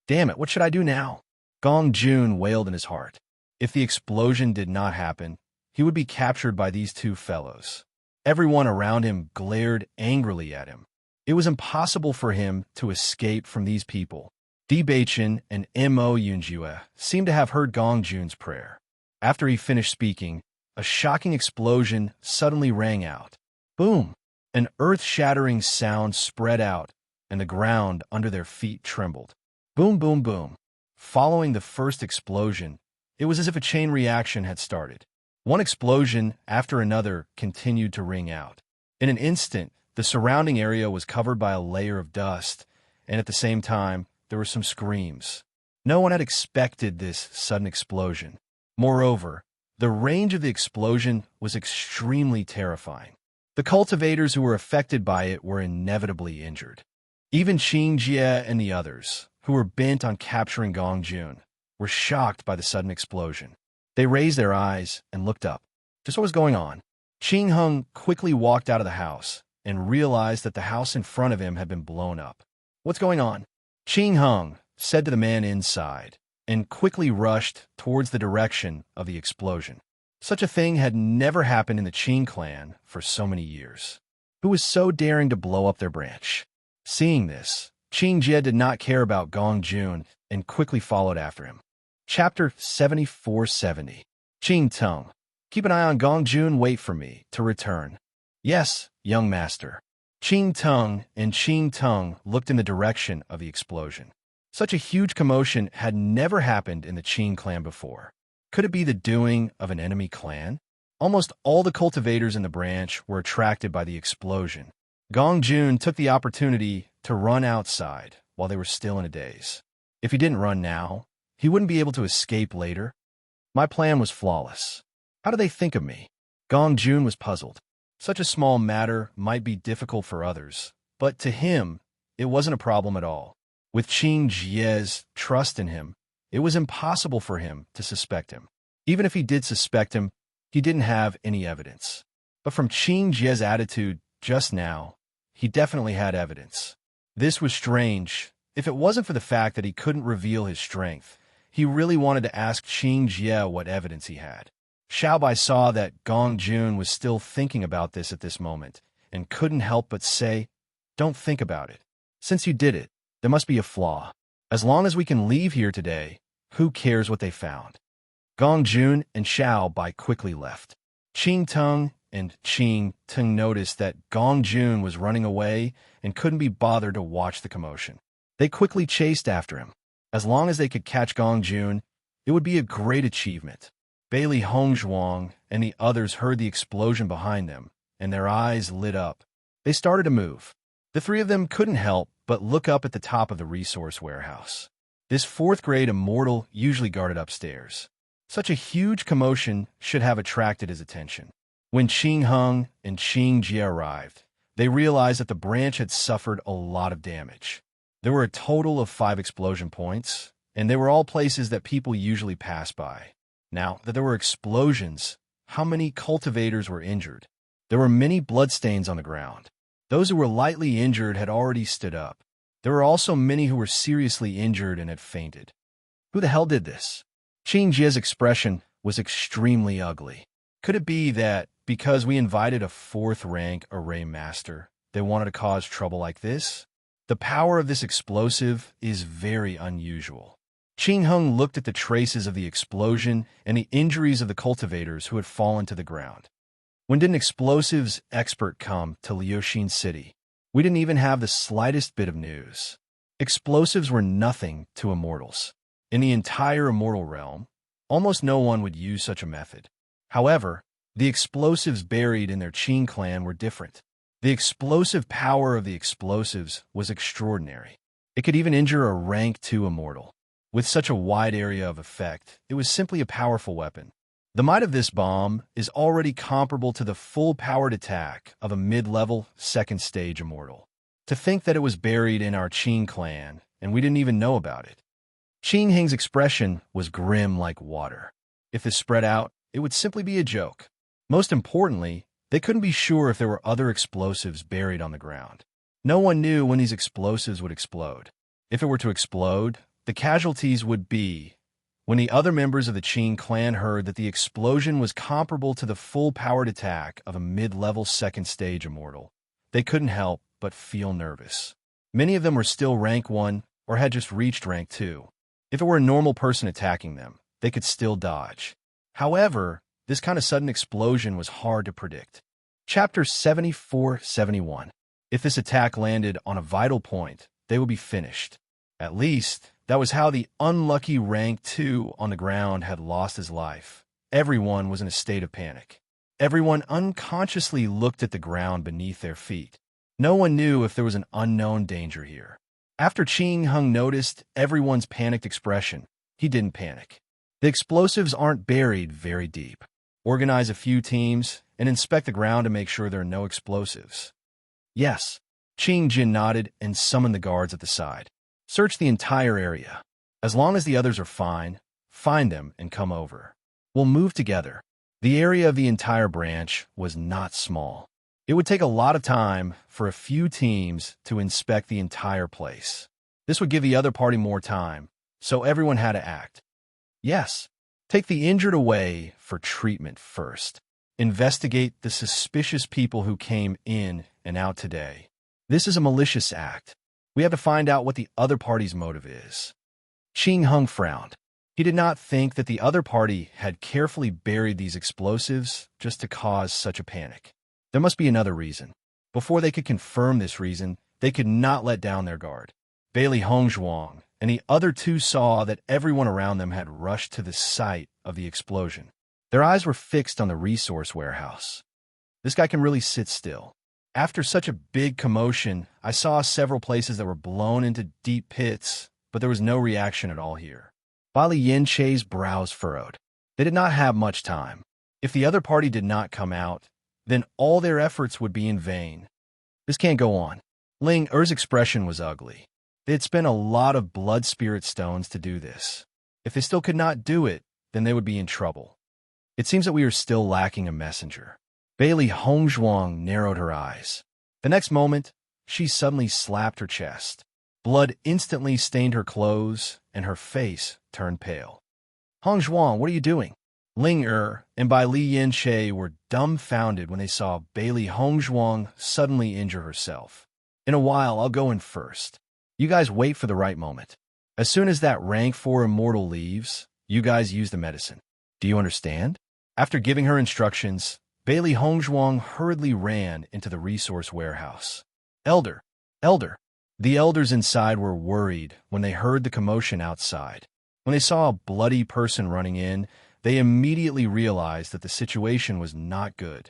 "Damn it, what should I do now?" Gong Jun wailed in his heart. If the explosion did not happen, he would be captured by these two fellows. Everyone around him glared angrily at him. It was impossible for him to escape from these people. Di Baichen and Mo Yunjue seemed to have heard Gong Jun's prayer. After he finished speaking, a shocking explosion suddenly rang out. Boom! An earth-shattering sound spread out, and the ground under their feet trembled. Boom, boom, boom. Following the first explosion, it was as if a chain reaction had started. One explosion after another continued to ring out. In an instant, the surrounding area was covered by a layer of dust, and at the same time, there were some screams. No one had expected this sudden explosion. Moreover, the range of the explosion was extremely terrifying. The cultivators who were affected by it were inevitably injured. Even Qing Jie and the others, who were bent on capturing Gong Jun, were shocked by the sudden explosion. They raised their eyes and looked up. Just what was going on? Qing Hung quickly walked out of the house and realized that the house in front of him had been blown up. "What's going on?" Qing Hung said to the man inside, and quickly rushed towards the direction of the explosion. Such a thing had never happened in the Qing clan for so many years. Who was so daring to blow up their branch? Seeing this, Qing Jie did not care about Gong Jun and quickly followed after him. Chapter 74-70. Qing Tung. Keep an eye on Gong Jun, wait for me to return. Yes, young master. Qing Tung and Qing Tung looked in the direction of the explosion. Such a huge commotion had never happened in the Qing clan before. Could it be the doing of an enemy clan? Almost all the cultivators in the branch were attracted by the explosion. Gong Jun took the opportunity to run outside while they were still in a daze. If he didn't run now, he wouldn't be able to escape later. My plan was flawless. How do they think of me? Gong Jun was puzzled. Such a small matter might be difficult for others, but to him, it wasn't a problem at all. With Qing Jie's trust in him, it was impossible for him to suspect him. Even if he did suspect him, he didn't have any evidence. But from Qing Jie's attitude just now, he definitely had evidence. This was strange. If it wasn't for the fact that he couldn't reveal his strength, he really wanted to ask Qing Jie what evidence he had. Xiaobai saw that Gong Jun was still thinking about this at this moment, and couldn't help but say, "Don't think about it. Since you did it, there must be a flaw. As long as we can leave here today, who cares what they found?" Gong Jun and Xiaobai quickly left. Qing Tung and Qing Tung noticed that Gong Jun was running away and couldn't be bothered to watch the commotion. They quickly chased after him. As long as they could catch Gong Jun, it would be a great achievement. Bailey Hongzhuang and the others heard the explosion behind them, and their eyes lit up. They started to move. The three of them couldn't help but look up at the top of the resource warehouse. This fourth-grade immortal usually guarded upstairs. Such a huge commotion should have attracted his attention. When Qing Heng and Qing Jie arrived, they realized that the branch had suffered a lot of damage. There were a total of 5 explosion points, and they were all places that people usually pass by. Now that there were explosions, how many cultivators were injured? There were many bloodstains on the ground. Those who were lightly injured had already stood up. There were also many who were seriously injured and had fainted. Who the hell did this? Qing Jie's expression was extremely ugly. Could it be that, because we invited a 4th-rank array master, they wanted to cause trouble like this? The power of this explosive is very unusual. Qing Heng looked at the traces of the explosion and the injuries of the cultivators who had fallen to the ground. When did an explosives expert come to Liuxin City? We didn't even have the slightest bit of news. Explosives were nothing to immortals. In the entire immortal realm, almost no one would use such a method. However, the explosives buried in their Qing clan were different. The explosive power of the explosives was extraordinary. It could even injure a rank 2 immortal. With such a wide area of effect, it was simply a powerful weapon. The might of this bomb is already comparable to the full-powered attack of a mid-level 2nd stage immortal. To think that it was buried in our Qing clan, and we didn't even know about it. Qing Heng's expression was grim like water. If this spread out, it would simply be a joke. Most importantly, they couldn't be sure if there were other explosives buried on the ground. No one knew when these explosives would explode. If it were to explode, the casualties would be. When the other members of the Qing clan heard that the explosion was comparable to the full-powered attack of a mid-level 2nd stage immortal, they couldn't help but feel nervous. Many of them were still rank 1 or had just reached rank 2. If it were a normal person attacking them, they could still dodge. However, this kind of sudden explosion was hard to predict. Chapter 74-71. If this attack landed on a vital point, they would be finished. At least, that was how the unlucky rank 2 on the ground had lost his life. Everyone was in a state of panic. Everyone unconsciously looked at the ground beneath their feet. No one knew if there was an unknown danger here. After Qing Heng noticed everyone's panicked expression, he didn't panic. The explosives aren't buried very deep. Organize a few teams and inspect the ground to make sure there are no explosives. Yes. Qing Jin nodded and summoned the guards at the side. Search the entire area. As long as the others are fine, find them and come over. We'll move together. The area of the entire branch was not small. It would take a lot of time for a few teams to inspect the entire place. This would give the other party more time, so everyone had to act. Yes, take the injured away for treatment first. Investigate the suspicious people who came in and out today. This is a malicious act. We have to find out what the other party's motive is. Qing Heng frowned. He did not think that the other party had carefully buried these explosives just to cause such a panic. There must be another reason. Before they could confirm this reason, they could not let down their guard. Bailey Hongzhuang and the other two saw that everyone around them had rushed to the site of the explosion. Their eyes were fixed on the resource warehouse. This guy can really sit still. After such a big commotion, I saw several places that were blown into deep pits, but there was no reaction at all here. Bali Yin-Che's brows furrowed. They did not have much time. If the other party did not come out, then all their efforts would be in vain. This can't go on. Ling Er's expression was ugly. They had spent a lot of blood spirit stones to do this. If they still could not do it, then they would be in trouble. It seems that we are still lacking a messenger. Bailey Hongzhuang narrowed her eyes. The next moment, she suddenly slapped her chest. Blood instantly stained her clothes, and her face turned pale. Hongzhuang, what are you doing? Ling and Bai Li Yinshe were dumbfounded when they saw Bailey Hongzhuang suddenly injure herself. In a while, I'll go in first. You guys wait for the right moment. As soon as that rank 4 immortal leaves, you guys use the medicine. Do you understand? After giving her instructions, Bailey Hongzhuang hurriedly ran into the resource warehouse. Elder! Elder! The elders inside were worried when they heard the commotion outside. When they saw a bloody person running in, they immediately realized that the situation was not good.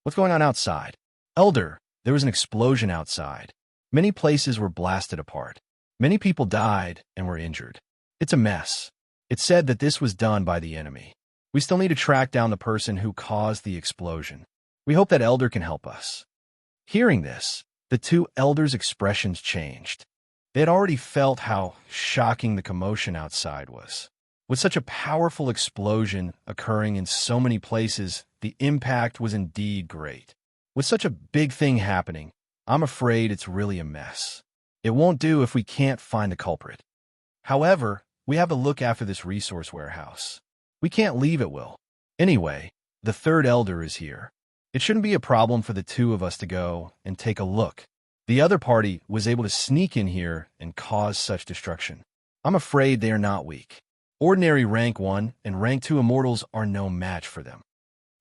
What's going on outside? Elder, there was an explosion outside. Many places were blasted apart. Many people died and were injured. It's a mess. It's said that this was done by the enemy. We still need to track down the person who caused the explosion. We hope that Elder can help us. Hearing this, the two elders' expressions changed. They had already felt how shocking the commotion outside was. With such a powerful explosion occurring in so many places, the impact was indeed great. With such a big thing happening, I'm afraid it's really a mess. It won't do if we can't find the culprit. However, we have to look after this resource warehouse. We can't leave it, Will. Anyway, the third elder is here. It shouldn't be a problem for the two of us to go and take a look. The other party was able to sneak in here and cause such destruction. I'm afraid they are not weak. Ordinary rank 1 and rank 2 immortals are no match for them.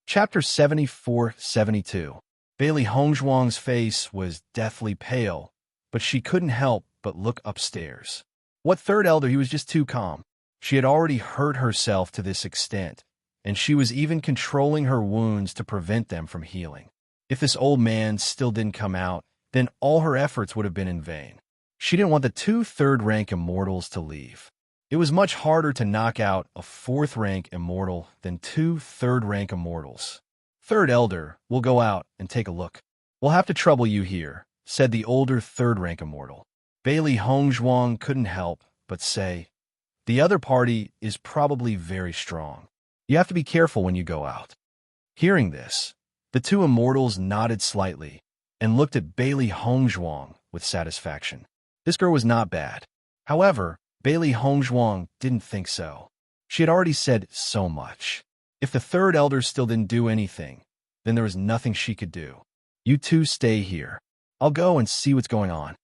Chapter 74-72. Bailey Hongzhuang's face was deathly pale, but she couldn't help but look upstairs. What third elder? He was just too calm. She had already hurt herself to this extent, and she was even controlling her wounds to prevent them from healing. If this old man still didn't come out, then all her efforts would have been in vain. She didn't want the two third-rank immortals to leave. It was much harder to knock out a fourth-rank immortal than two third-rank immortals. Third elder, we'll go out and take a look. We'll have to trouble you here, said the older third-rank immortal. Bailey Hongzhuang couldn't help but say, the other party is probably very strong. You have to be careful when you go out. Hearing this, the two immortals nodded slightly and looked at Bailey Hongzhuang with satisfaction. This girl was not bad. However, Bailey Hongzhuang didn't think so. She had already said so much. If the third elder still didn't do anything, then there was nothing she could do. You two stay here. I'll go and see what's going on.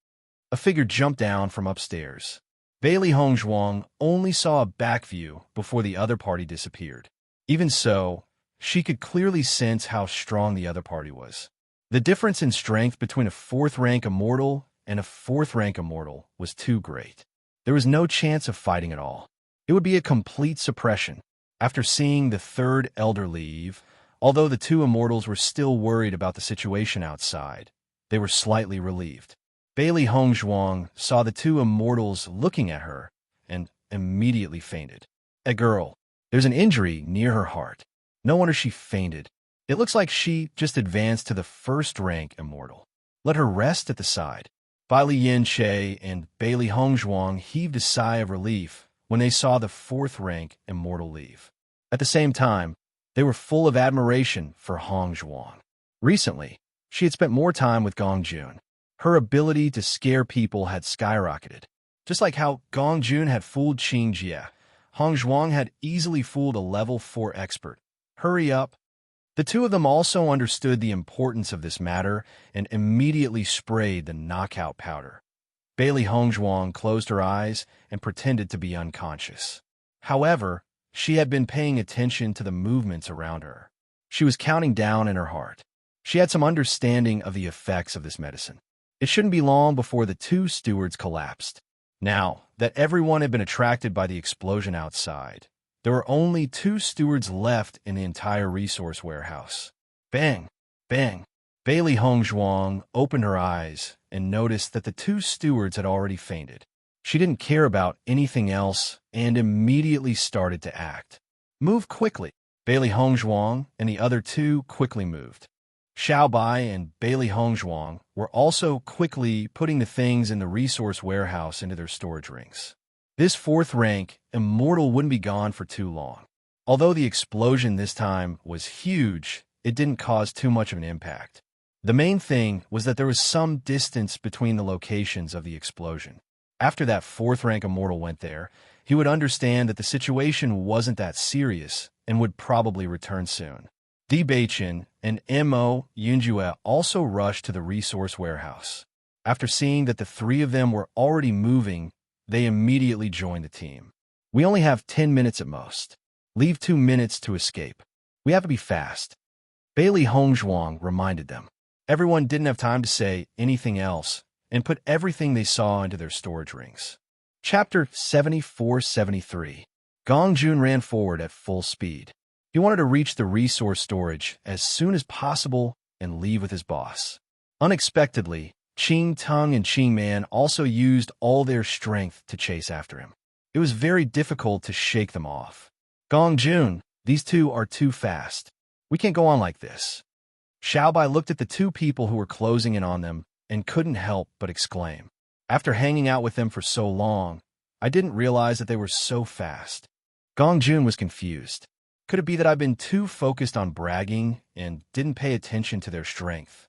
A figure jumped down from upstairs. Bailey Hongzhuang only saw a back view before the other party disappeared. Even so, she could clearly sense how strong the other party was. The difference in strength between a fourth-rank immortal and a fourth-rank immortal was too great. There was no chance of fighting at all. It would be a complete suppression. After seeing the third elder leave, although the two immortals were still worried about the situation outside, they were slightly relieved. Bailey Hongzhuang saw the two immortals looking at her and immediately fainted. A girl. There's an injury near her heart. No wonder she fainted. It looks like she just advanced to the first-rank immortal. Let her rest at the side. Bai Li Yinshe and Bailey Hongzhuang heaved a sigh of relief when they saw the fourth-rank immortal leave. At the same time, they were full of admiration for Hongzhuang. Recently, she had spent more time with Gongjun. Her ability to scare people had skyrocketed. Just like how Gongjun had fooled Qingjie, Hongzhuang had easily fooled a level 4 expert. Hurry up. The two of them also understood the importance of this matter and immediately sprayed the knockout powder. Bailey Hongzhuang closed her eyes and pretended to be unconscious. However, she had been paying attention to the movements around her. She was counting down in her heart. She had some understanding of the effects of this medicine. It shouldn't be long before the two stewards collapsed. Now that everyone had been attracted by the explosion outside, there were only two stewards left in the entire resource warehouse. Bang! Bang! Bailey Hongzhuang opened her eyes and noticed that the two stewards had already fainted. She didn't care about anything else and immediately started to act. Move quickly! Bailey Hongzhuang and the other two quickly moved. Xiao Bai and Bailey Hongzhuang were also quickly putting the things in the resource warehouse into their storage rings. This fourth-rank immortal wouldn't be gone for too long. Although the explosion this time was huge, it didn't cause too much of an impact. The main thing was that there was some distance between the locations of the explosion. After that fourth-rank immortal went there, he would understand that the situation wasn't that serious and would probably return soon. Di Baichen and Mo Yunjue also rushed to the resource warehouse. After seeing that the three of them were already moving, they immediately joined the team. We only have 10 minutes at most. Leave 2 minutes to escape. We have to be fast. Bailey Hongzhuang reminded them. Everyone didn't have time to say anything else and put everything they saw into their storage rings. Chapter 74-73. Gong Jun ran forward at full speed. He wanted to reach the resource storage as soon as possible and leave with his boss. Unexpectedly, Qing Tung and Qing Man also used all their strength to chase after him. It was very difficult to shake them off. Gong Jun, these two are too fast. We can't go on like this. Xiaobai looked at the two people who were closing in on them and couldn't help but exclaim. After hanging out with them for so long, I didn't realize that they were so fast. Gong Jun was confused. Could it be that I've been too focused on bragging and didn't pay attention to their strength?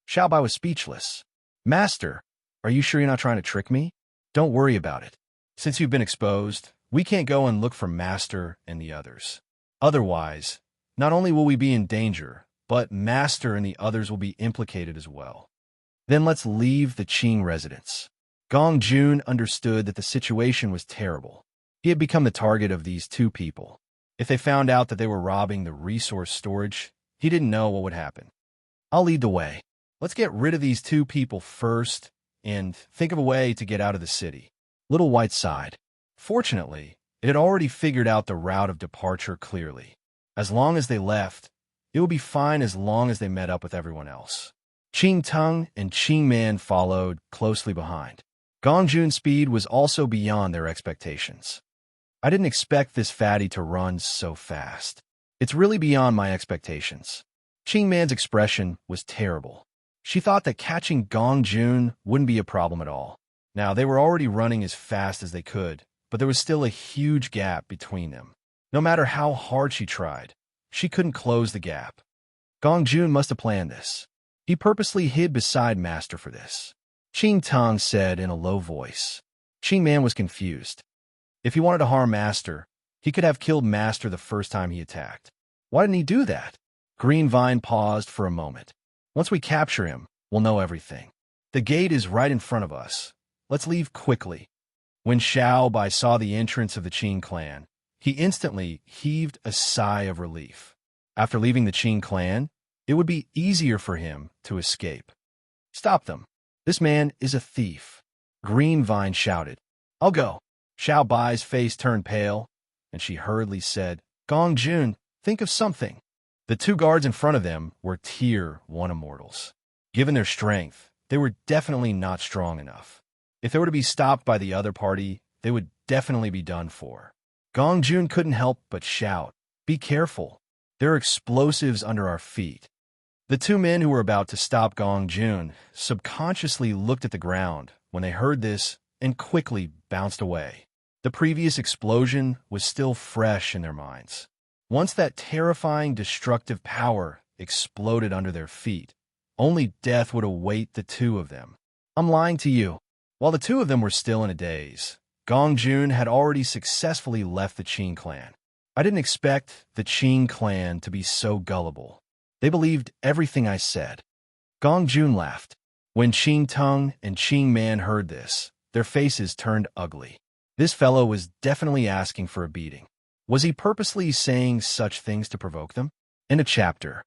Xiaobai was speechless. Master, are you sure you're not trying to trick me? Don't worry about it. Since you've been exposed, we can't go and look for Master and the others. Otherwise, not only will we be in danger, but Master and the others will be implicated as well. Then let's leave the Qing residence. Gong Jun understood that the situation was terrible. He had become the target of these two people. If they found out that they were robbing the resource storage, he didn't know what would happen. I'll lead the way. Let's get rid of these two people first and think of a way to get out of the city. Little White sighed. Fortunately, it had already figured out the route of departure clearly. As long as they left, it would be fine as long as they met up with everyone else. Qing Tung and Qing Man followed closely behind. Gong Jun's speed was also beyond their expectations. I didn't expect this fatty to run so fast. It's really beyond my expectations. Qing Man's expression was terrible. She thought that catching Gong Jun wouldn't be a problem at all. Now, they were already running as fast as they could, but there was still a huge gap between them. No matter how hard she tried, she couldn't close the gap. Gong Jun must have planned this. He purposely hid beside Master for this. Qing Tong said in a low voice. Qing Man was confused. If he wanted to harm Master, he could have killed Master the first time he attacked. Why didn't he do that? Green Vine paused for a moment. Once we capture him, we'll know everything. The gate is right in front of us. Let's leave quickly. When Xiao Bai saw the entrance of the Qing clan, he instantly heaved a sigh of relief. After leaving the Qing clan, it would be easier for him to escape. Stop them. This man is a thief. Green Vine shouted. I'll go. Xiao Bai's face turned pale, and she hurriedly said, Gong Jun, think of something. The two guards in front of them were Tier 1 immortals. Given their strength, they were definitely not strong enough. If they were to be stopped by the other party, they would definitely be done for. Gong Jun couldn't help but shout, Be careful. There are explosives under our feet. The two men who were about to stop Gong Jun subconsciously looked at the ground when they heard this and quickly bounced away. The previous explosion was still fresh in their minds. Once that terrifying, destructive power exploded under their feet, only death would await the two of them. I'm lying to you. While the two of them were still in a daze, Gong Jun had already successfully left the Qing clan. I didn't expect the Qing clan to be so gullible. They believed everything I said. Gong Jun laughed. When Qing Tung and Qing Man heard this, their faces turned ugly. This fellow was definitely asking for a beating. Was he purposely saying such things to provoke them? End of chapter.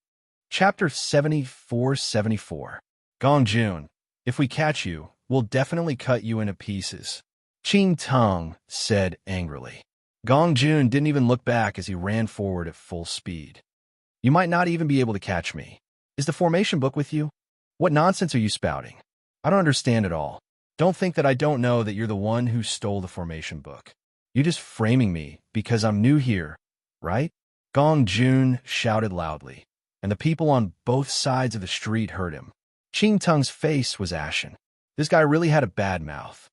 Chapter 74-74. Gong Jun, if we catch you, we'll definitely cut you into pieces. Qing Tung said angrily. Gong Jun didn't even look back as he ran forward at full speed. You might not even be able to catch me. Is the formation book with you? What nonsense are you spouting? I don't understand at all. Don't think that I don't know that you're the one who stole the formation book. You're just framing me because I'm new here, right? Gong Jun shouted loudly, and the people on both sides of the street heard him. Qing Tung's face was ashen. This guy really had a bad mouth.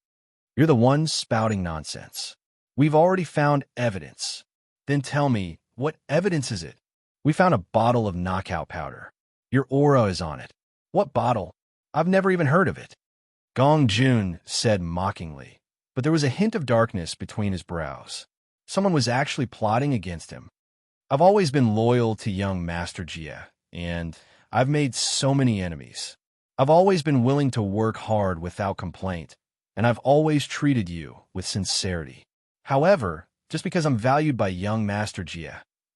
You're the one spouting nonsense. We've already found evidence. Then tell me, what evidence is it? We found a bottle of knockout powder. Your aura is on it. What bottle? I've never even heard of it. Gong Jun said mockingly, but there was a hint of darkness between his brows. Someone was actually plotting against him. I've always been loyal to young Master Jie, and I've made so many enemies. I've always been willing to work hard without complaint, and I've always treated you with sincerity. However, just because I'm valued by young Master Jie,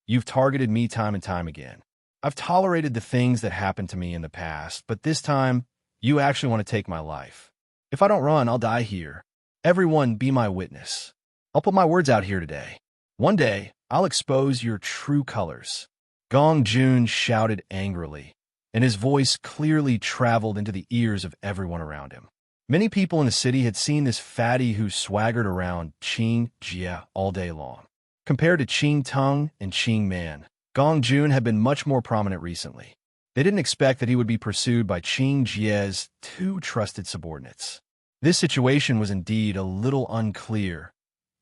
you've targeted me time and time again. I've tolerated the things that happened to me in the past, but this time, you actually want to take my life. If I don't run, I'll die here. Everyone be my witness. I'll put my words out here today. One day, I'll expose your true colors. Gong Jun shouted angrily, and his voice clearly traveled into the ears of everyone around him. Many people in the city had seen this fatty who swaggered around Qing Jie all day long. Compared to Qing Teng and Qing Man, Gong Jun had been much more prominent recently. They didn't expect that he would be pursued by Qing Jie's two trusted subordinates. This situation was indeed a little unclear.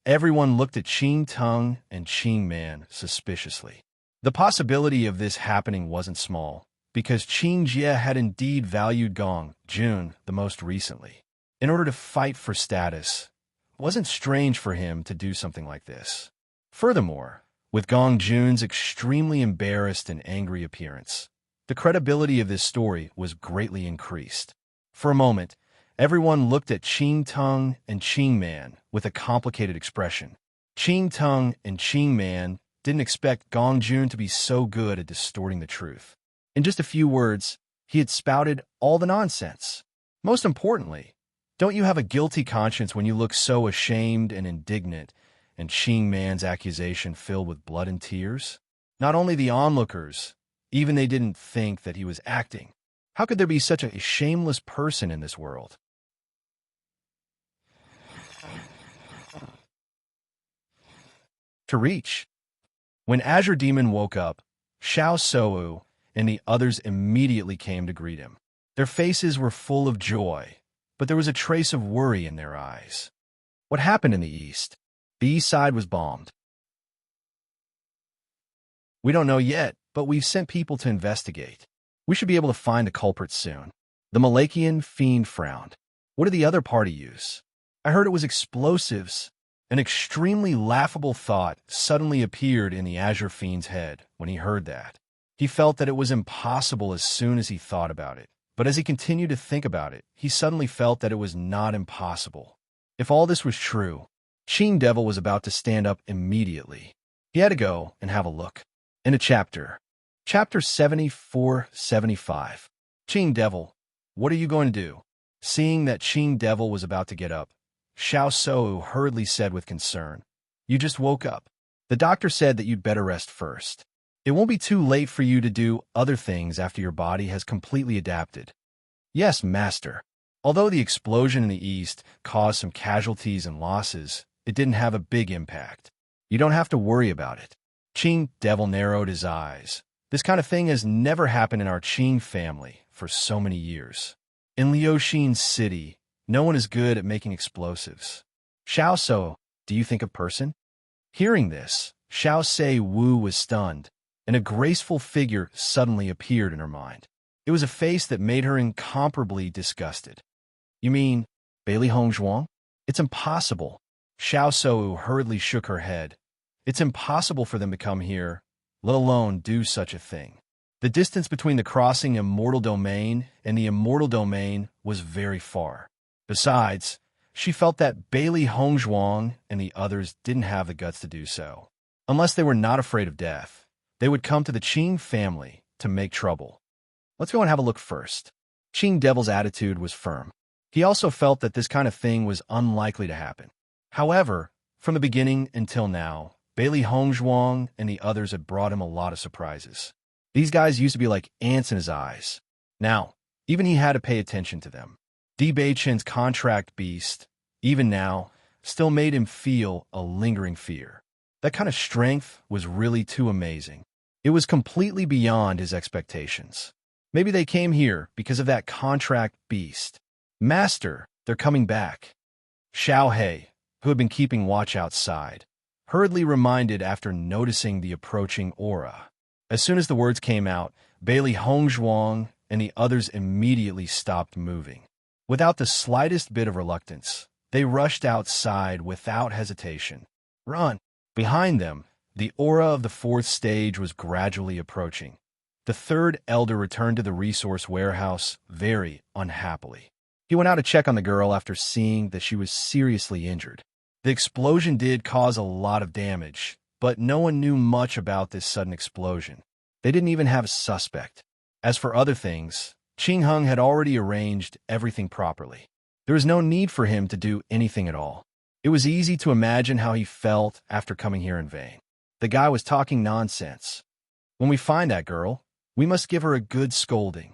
Everyone looked at Qing Teng and Qing Man suspiciously. The possibility of this happening wasn't small, because Qing Jie had indeed valued Gong Jun the most recently. In order to fight for status, it wasn't strange for him to do something like this. Furthermore, with Gong Jun's extremely embarrassed and angry appearance, the credibility of this story was greatly increased. For a moment, everyone looked at Qing Teng and Qing Man with a complicated expression. Qing Teng and Qing Man didn't expect Gong Jun to be so good at distorting the truth. In just a few words, he had spouted all the nonsense. Most importantly, don't you have a guilty conscience when you look so ashamed and indignant, and Qing Man's accusation filled with blood and tears? Not only the onlookers, even they didn't think that he was acting. How could there be such a shameless person in this world? To reach. When Azure Demon woke up, Xiao Sou and the others immediately came to greet him. Their faces were full of joy, but there was a trace of worry in their eyes. What happened in the east? The east side was bombed. We don't know yet, but we've sent people to investigate. We should be able to find the culprit soon. The Malakian fiend frowned. What did the other party use? I heard it was explosives. An extremely laughable thought suddenly appeared in the Azure Fiend's head when he heard that. He felt that it was impossible as soon as he thought about it. But as he continued to think about it, he suddenly felt that it was not impossible. If all this was true, Qing Devil was about to stand up immediately. He had to go and have a look. In a chapter 74-75. Qing Devil, what are you going to do? Seeing that Qing Devil was about to get up, Xiao Sou hurriedly said with concern, You just woke up. The doctor said that you'd better rest first. It won't be too late for you to do other things after your body has completely adapted. Yes, Master. Although the explosion in the east caused some casualties and losses, it didn't have a big impact. You don't have to worry about it. Qing Devil narrowed his eyes. This kind of thing has never happened in our Qing family for so many years. In Liuxin City, no one is good at making explosives. Xiao Sou, do you think a person? Hearing this, Xiao Se Wu was stunned, and a graceful figure suddenly appeared in her mind. It was a face that made her incomparably disgusted. You mean Bailey Hongzhuang? It's impossible. Xiao Sou hurriedly shook her head. It's impossible for them to come here, let alone do such a thing. The distance between the crossing immortal domain and the immortal domain was very far. Besides, she felt that Bailey Hongzhuang and the others didn't have the guts to do so. Unless they were not afraid of death, they would come to the Qing family to make trouble. Let's go and have a look first. Qing Devil's attitude was firm. He also felt that this kind of thing was unlikely to happen. However, from the beginning until now, Bailey Hongzhuang and the others had brought him a lot of surprises. These guys used to be like ants in his eyes. Now, even he had to pay attention to them. Di Beichen's contract beast, even now, still made him feel a lingering fear. That kind of strength was really too amazing. It was completely beyond his expectations. Maybe they came here because of that contract beast. Master, they're coming back. Xiao He, who had been keeping watch outside, hurriedly reminded after noticing the approaching aura. As soon as the words came out, Bailey Hongzhuang and the others immediately stopped moving. Without the slightest bit of reluctance, they rushed outside without hesitation. Run! Behind them, the aura of the fourth stage was gradually approaching. The third elder returned to the resource warehouse very unhappily. He went out to check on the girl after seeing that she was seriously injured. The explosion did cause a lot of damage, but no one knew much about this sudden explosion. They didn't even have a suspect. As for other things, Qing Hung had already arranged everything properly. There was no need for him to do anything at all. It was easy to imagine how he felt after coming here in vain. The guy was talking nonsense. When we find that girl, we must give her a good scolding.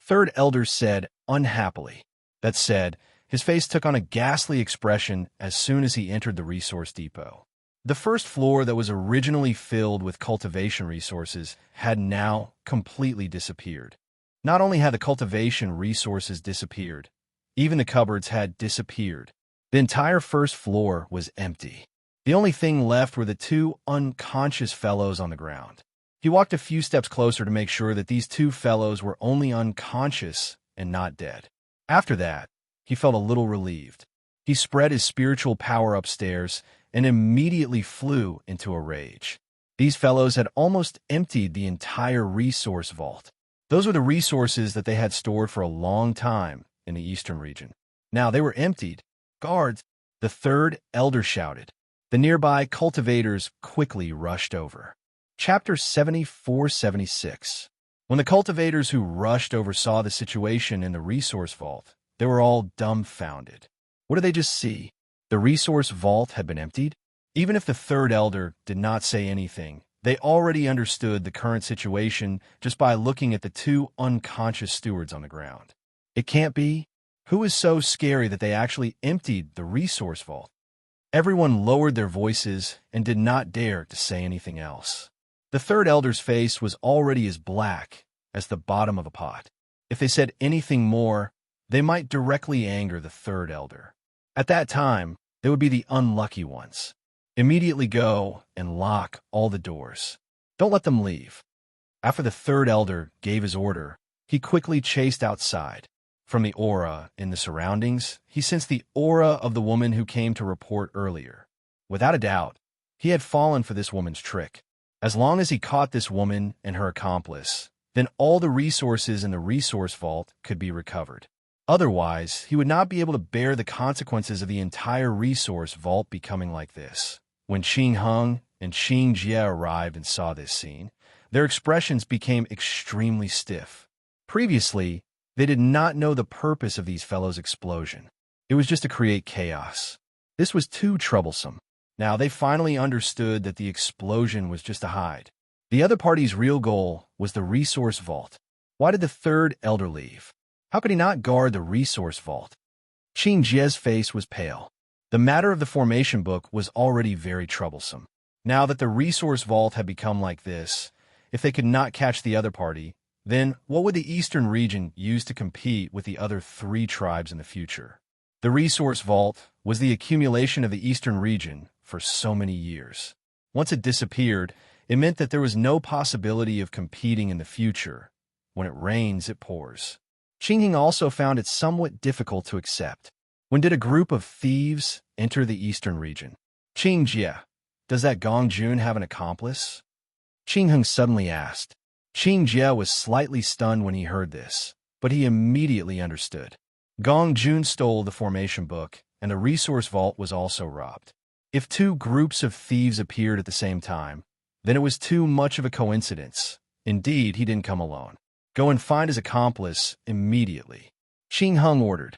Third elder said unhappily. That said, his face took on a ghastly expression as soon as he entered the resource depot. The first floor that was originally filled with cultivation resources had now completely disappeared. Not only had the cultivation resources disappeared, even the cupboards had disappeared. The entire first floor was empty. The only thing left were the two unconscious fellows on the ground. He walked a few steps closer to make sure that these two fellows were only unconscious and not dead. After that, he felt a little relieved. He spread his spiritual power upstairs and immediately flew into a rage. These fellows had almost emptied the entire resource vault. Those were the resources that they had stored for a long time in the eastern region. Now they were emptied. Guards! The third elder shouted. The nearby cultivators quickly rushed over. Chapter 74-76. When the cultivators who rushed over saw the situation in the resource vault, they were all dumbfounded. What did they just see? The resource vault had been emptied? Even if the third elder did not say anything, they already understood the current situation just by looking at the two unconscious stewards on the ground. It can't be. Who is so scary that they actually emptied the resource vault? Everyone lowered their voices and did not dare to say anything else. The third elder's face was already as black as the bottom of a pot. If they said anything more, they might directly anger the third elder. At that time, they would be the unlucky ones. Immediately go and lock all the doors. Don't let them leave. After the third elder gave his order, he quickly chased outside. From the aura in the surroundings, he sensed the aura of the woman who came to report earlier. Without a doubt, he had fallen for this woman's trick. As long as he caught this woman and her accomplice, then all the resources in the resource vault could be recovered. Otherwise, he would not be able to bear the consequences of the entire resource vault becoming like this. When Qing Hung and Qing Jie arrived and saw this scene, their expressions became extremely stiff. Previously, they did not know the purpose of these fellows' explosion. It was just to create chaos. This was too troublesome. Now they finally understood that the explosion was just a hide. The other party's real goal was the resource vault. Why did the third elder leave? How could he not guard the resource vault? Qing Jie's face was pale. The matter of the formation book was already very troublesome. Now that the resource vault had become like this, if they could not catch the other party, then what would the eastern region use to compete with the other three tribes in the future? The resource vault was the accumulation of the eastern region for so many years. Once it disappeared, it meant that there was no possibility of competing in the future. When it rains, it pours. Qinghing also found it somewhat difficult to accept. When did a group of thieves enter the eastern region? Qing Jie, does that Gong Jun have an accomplice? Qingheng suddenly asked. Qing Jie was slightly stunned when he heard this, but he immediately understood. Gong Jun stole the formation book, and the resource vault was also robbed. If two groups of thieves appeared at the same time, then it was too much of a coincidence. Indeed, he didn't come alone. Go and find his accomplice immediately. Qing Hung ordered.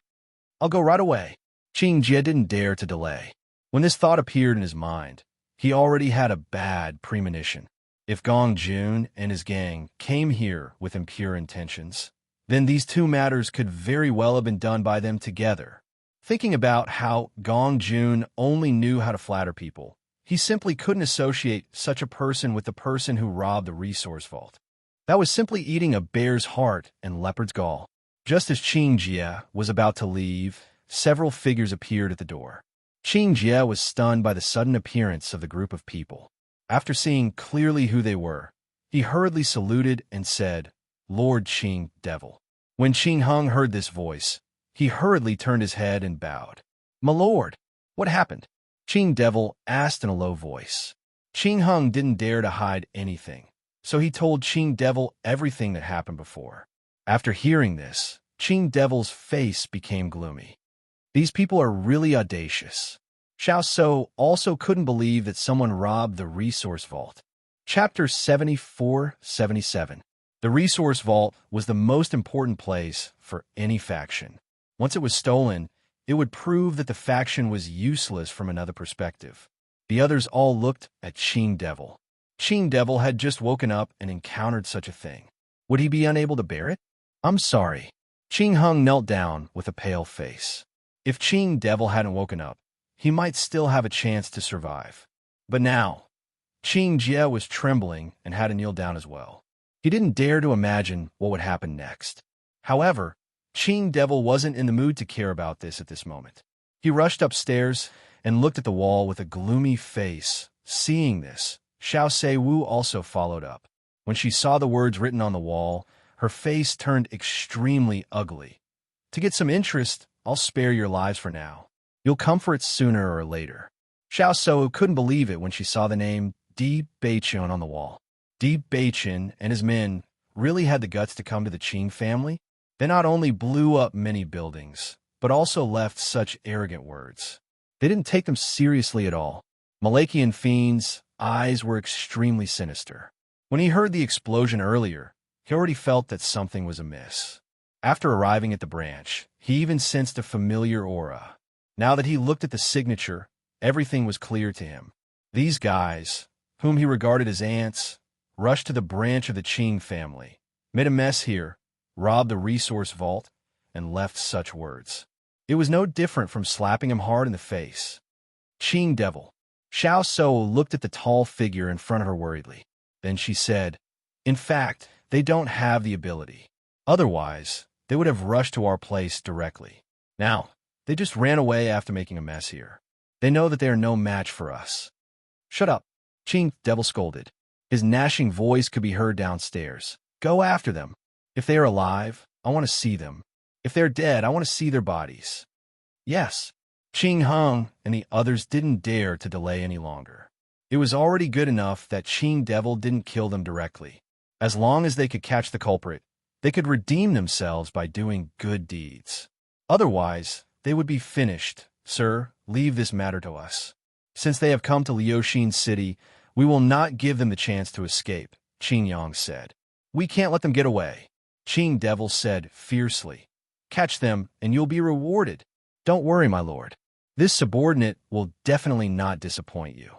I'll go right away. Qing Jie didn't dare to delay. When this thought appeared in his mind, he already had a bad premonition. If Gong Jun and his gang came here with impure intentions, then these two matters could very well have been done by them together. Thinking about how Gong Jun only knew how to flatter people, he simply couldn't associate such a person with the person who robbed the resource vault. That was simply eating a bear's heart and leopard's gall. Just as Qing Jie was about to leave, several figures appeared at the door. Qing Jie was stunned by the sudden appearance of the group of people. After seeing clearly who they were, He hurriedly saluted and said, "Lord Qing Devil." When Qing Hung heard this voice, he hurriedly turned his head and bowed. "My lord, what happened?" Qing Devil asked in a low voice. Qing Hung didn't dare to hide anything, so he told Qing Devil everything that happened before. After hearing this, Qing Devil's face became gloomy. These people are really audacious. Xiao So also couldn't believe that someone robbed the resource vault. Chapter 74-77. The resource vault was the most important place for any faction. Once it was stolen, it would prove that the faction was useless from another perspective. The others all looked at Qing Devil. Qing Devil had just woken up and encountered such a thing. Would he be unable to bear it? "I'm sorry." Qing Hung knelt down with a pale face. If Qing Devil hadn't woken up, he might still have a chance to survive. But now, Qing Jie was trembling and had to kneel down as well. He didn't dare to imagine what would happen next. However, Qing Devil wasn't in the mood to care about this at this moment. He rushed upstairs and looked at the wall with a gloomy face. Seeing this, Xiao Seiwu also followed up. When she saw the words written on the wall, her face turned extremely ugly. "To get some interest, I'll spare your lives for now. You'll come for it sooner or later." Xiao Sou couldn't believe it when she saw the name Di Beichun on the wall. Di Beichun and his men really had the guts to come to the Qing family. They not only blew up many buildings, but also left such arrogant words. They didn't take them seriously at all. Malakian Fiend's eyes were extremely sinister. When he heard the explosion earlier, he already felt that something was amiss. After arriving at the branch, he even sensed a familiar aura. Now that he looked at the signature, everything was clear to him. These guys, whom he regarded as ants, rushed to the branch of the Qing family, made a mess here, robbed the resource vault, and left such words. It was no different from slapping him hard in the face. "Qing Devil." Xiao So looked at the tall figure in front of her worriedly. Then she said, "In fact, they don't have the ability. Otherwise, they would have rushed to our place directly. Now, they just ran away after making a mess here. They know that they are no match for us." "Shut up," Qing Devil scolded. His gnashing voice could be heard downstairs. "Go after them. If they are alive, I want to see them. If they're dead, I want to see their bodies." "Yes." Qing Hung and the others didn't dare to delay any longer. It was already good enough that Qing Devil didn't kill them directly. As long as they could catch the culprit, they could redeem themselves by doing good deeds. Otherwise, they would be finished. "Sir, leave this matter to us. Since they have come to Liuxin City, we will not give them the chance to escape," Qing Yang said. "We can't let them get away," Qing Devil said fiercely. "Catch them, and you'll be rewarded. Don't worry, my lord. This subordinate will definitely not disappoint you.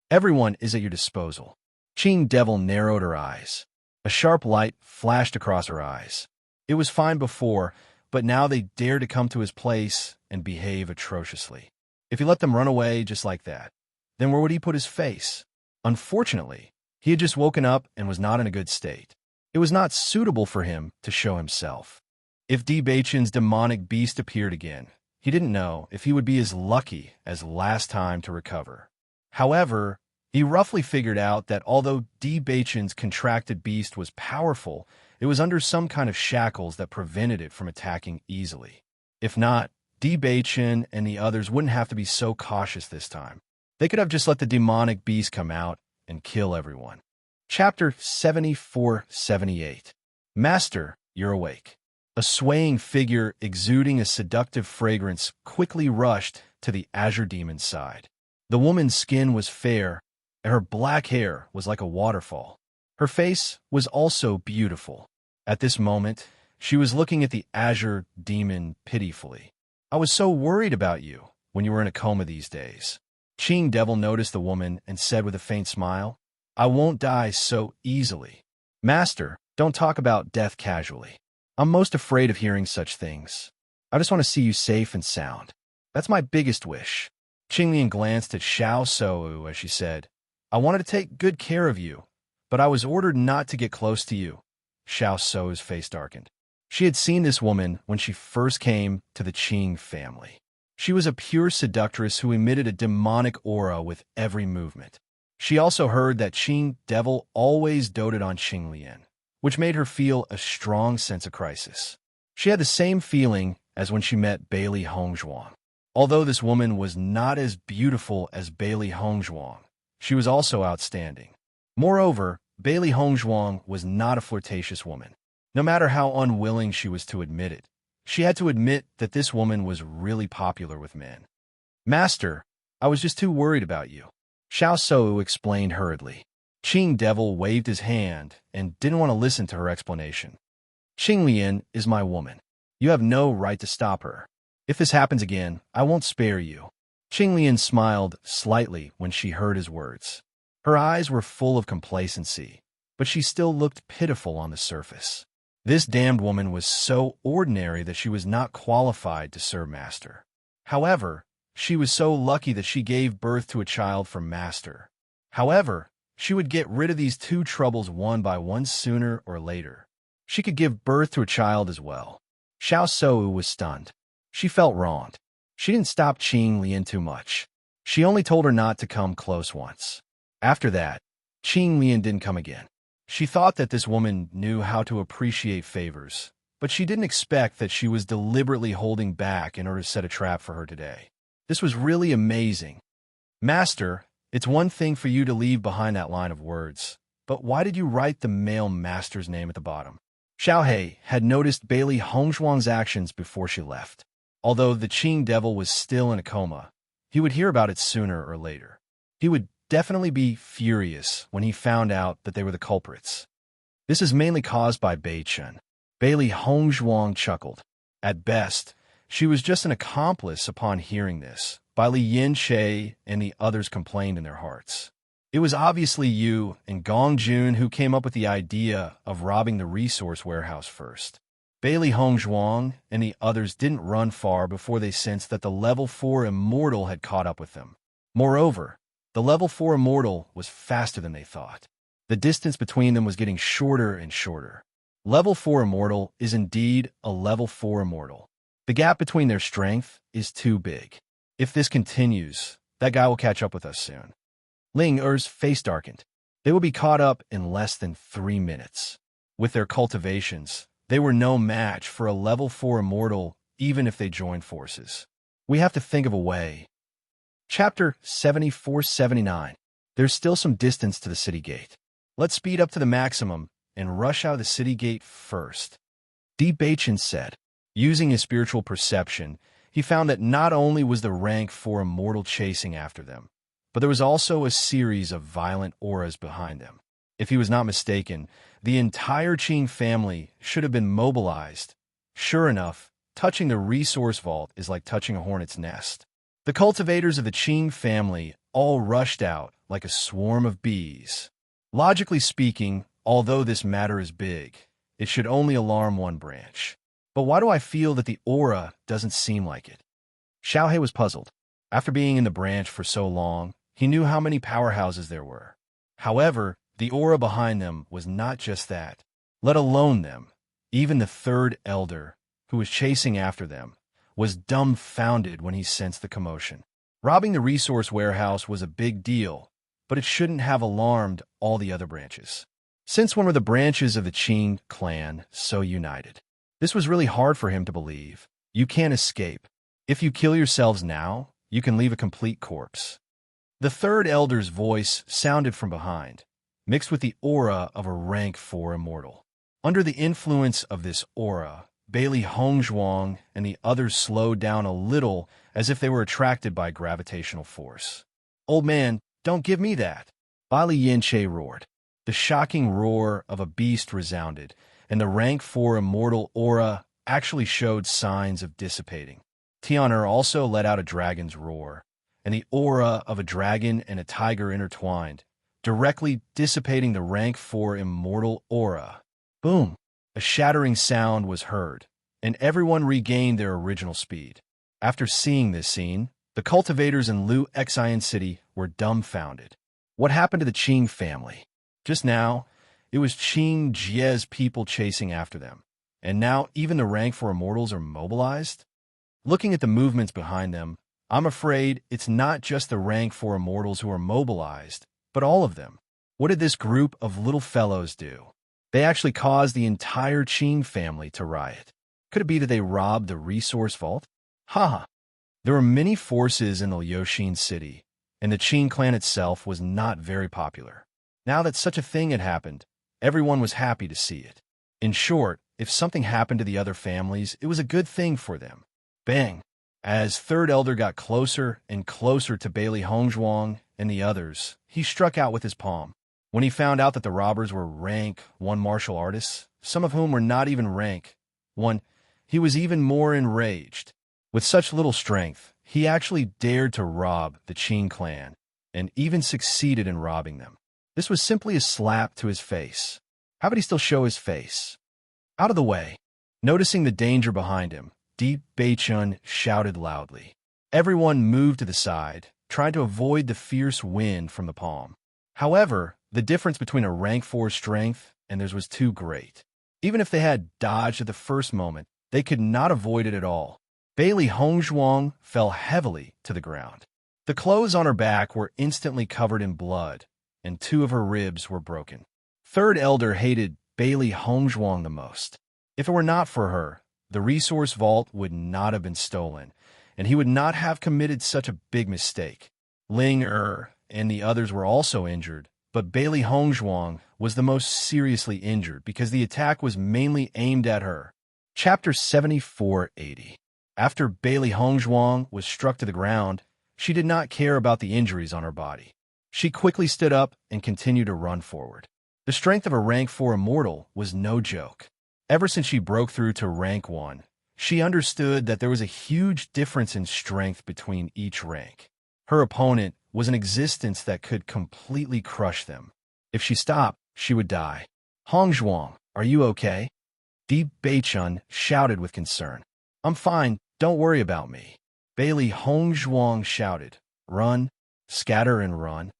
Everyone is at your disposal." Qing Devil narrowed her eyes. A sharp light flashed across her eyes. It was fine before, but now they dared to come to his place and behave atrociously. If he let them run away just like that, then where would he put his face? Unfortunately, he had just woken up and was not in a good state. It was not suitable for him to show himself. If Di Beichun's demonic beast appeared again, he didn't know if he would be as lucky as last time to recover. However, he roughly figured out that although Di Beichun's contracted beast was powerful, it was under some kind of shackles that prevented it from attacking easily. If not, Di Beichun and the others wouldn't have to be so cautious this time. They could have just let the demonic beast come out and kill everyone. Chapter 74-78. Master, you're awake. A swaying figure exuding a seductive fragrance quickly rushed to the Azure Demon's side. The woman's skin was fair, and her black hair was like a waterfall. Her face was also beautiful. At this moment, she was looking at the Azure Demon pitifully. "I was so worried about you when you were in a coma these days." Qing Devil noticed the woman and said with a faint smile, "I won't die so easily." "Master, don't talk about death casually. I'm most afraid of hearing such things. I just want to see you safe and sound. That's my biggest wish." Qinglian glanced at Xiao Sou as she said, "I wanted to take good care of you, but I was ordered not to get close to you." Xiao Sou's face darkened. She had seen this woman when she first came to the Qing family. She was a pure seductress who emitted a demonic aura with every movement. She also heard that Qing Devil always doted on Qing Lian, which made her feel a strong sense of crisis. She had the same feeling as when she met Bailey Hongzhuang. Although this woman was not as beautiful as Bailey Hongzhuang, she was also outstanding. Moreover, Bailey Hongzhuang was not a flirtatious woman. No matter how unwilling she was to admit it, she had to admit that this woman was really popular with men. "Master, I was just too worried about you," Xiao Shou explained hurriedly. Qing Devil waved his hand and didn't want to listen to her explanation. "Qing Lian is my woman. You have no right to stop her. If this happens again, I won't spare you." Qing Lian smiled slightly when she heard his words. Her eyes were full of complacency, but she still looked pitiful on the surface. This damned woman was so ordinary that she was not qualified to serve Master. However, she was so lucky that she gave birth to a child for Master. However, she would get rid of these two troubles one by one sooner or later. She could give birth to a child as well. Xiao Shou was stunned. She felt wronged. She didn't stop Qing Lian too much. She only told her not to come close once. After that, Qing Lian didn't come again. She thought that this woman knew how to appreciate favors, but she didn't expect that she was deliberately holding back in order to set a trap for her today. This was really amazing. "Master, it's one thing for you to leave behind that line of words, but why did you write the male master's name at the bottom?" Xiao He had noticed Bailey Hongzhuang's actions before she left. Although the Qing Devil was still in a coma, he would hear about it sooner or later. He would definitely be furious when he found out that they were the culprits. "This is mainly caused by Bei Chen." Bailey Hongzhuang chuckled. At best, she was just an accomplice upon hearing this. Bailey Yin Che and the others complained in their hearts. "It was obviously you and Gong Jun who came up with the idea of robbing the resource warehouse first." Bailey Hongzhuang and the others didn't run far before they sensed that the level 4 immortal had caught up with them. Moreover, the level 4 immortal was faster than they thought. The distance between them was getting shorter and shorter. Level 4 immortal is indeed a level 4 immortal. The gap between their strength is too big. If this continues, that guy will catch up with us soon. Ling Er's face darkened. They will be caught up in less than 3 minutes. With their cultivations, they were no match for a level 4 immortal, even if they joined forces. We have to think of a way. Chapter 74-79. There's still some distance to the city gate. Let's speed up to the maximum and rush out of the city gate first. Di Beichen said. Using his spiritual perception, he found that not only was the rank 4 immortal chasing after them, but there was also a series of violent auras behind them. If he was not mistaken, the entire Qing family should have been mobilized. Sure enough, touching the resource vault is like touching a hornet's nest. The cultivators of the Qing family all rushed out like a swarm of bees. Logically speaking, although this matter is big, it should only alarm one branch. But why do I feel that the aura doesn't seem like it? Xiao He was puzzled. After being in the branch for so long, he knew how many powerhouses there were. However, the aura behind them was not just that, let alone them. Even the third elder, who was chasing after them, was dumbfounded when he sensed the commotion. Robbing the resource warehouse was a big deal, but it shouldn't have alarmed all the other branches. Since when were the branches of the Qing clan so united? This was really hard for him to believe. You can't escape. If you kill yourselves now, you can leave a complete corpse. The third elder's voice sounded from behind, mixed with the aura of a rank 4 immortal. Under the influence of this aura, Bailey Hongzhuang and the others slowed down a little as if they were attracted by gravitational force. "Old man, don't give me that!" Bailey Yin-che roared. The shocking roar of a beast resounded, and the rank 4 immortal aura actually showed signs of dissipating. Tianer also let out a dragon's roar, and the aura of a dragon and a tiger intertwined, directly dissipating the rank 4 immortal aura. Boom! A shattering sound was heard, and everyone regained their original speed. After seeing this scene, the cultivators in Lu Xian City were dumbfounded. What happened to the Qing family? Just now, it was Qing Jie's people chasing after them, and now even the rank 4 immortals are mobilized? Looking at the movements behind them, I'm afraid it's not just the rank 4 immortals who are mobilized, but all of them. What did this group of little fellows do? They actually caused the entire Qing family to riot. Could it be that they robbed the resource vault? Haha. There were many forces in the Liuxin city, and the Qing clan itself was not very popular. Now that such a thing had happened, everyone was happy to see it. In short, if something happened to the other families, it was a good thing for them. Bang! As Third Elder got closer and closer to Bailey Hongzhuang and the others, he struck out with his palm. When he found out that the robbers were rank 1 martial artists, some of whom were not even rank 1, he was even more enraged. With such little strength, he actually dared to rob the Qing clan, and even succeeded in robbing them. This was simply a slap to his face. How would he still show his face? Out of the way. Noticing the danger behind him, Di Beichun shouted loudly. Everyone moved to the side, trying to avoid the fierce wind from the palm. However, the difference between a rank 4 strength and theirs was too great. Even if they had dodged at the first moment, they could not avoid it at all. Bailey Hongzhuang fell heavily to the ground. The clothes on her back were instantly covered in blood, and 2 of her ribs were broken. Third Elder hated Bailey Hongzhuang the most. If it were not for her, the resource vault would not have been stolen, and he would not have committed such a big mistake. Ling and the others were also injured, but Bailey Hongzhuang was the most seriously injured because the attack was mainly aimed at her. Chapter 7480. After Bailey Hongzhuang was struck to the ground, she did not care about the injuries on her body. She quickly stood up and continued to run forward. The strength of a rank 4 immortal was no joke. Ever since she broke through to rank 1, she understood that there was a huge difference in strength between each rank. Her opponent was an existence that could completely crush them. If she stopped, she would die. Hongzhuang, are you okay? Di Beichun shouted with concern. I'm fine, don't worry about me. Bailey Hongzhuang shouted. Run, scatter and run.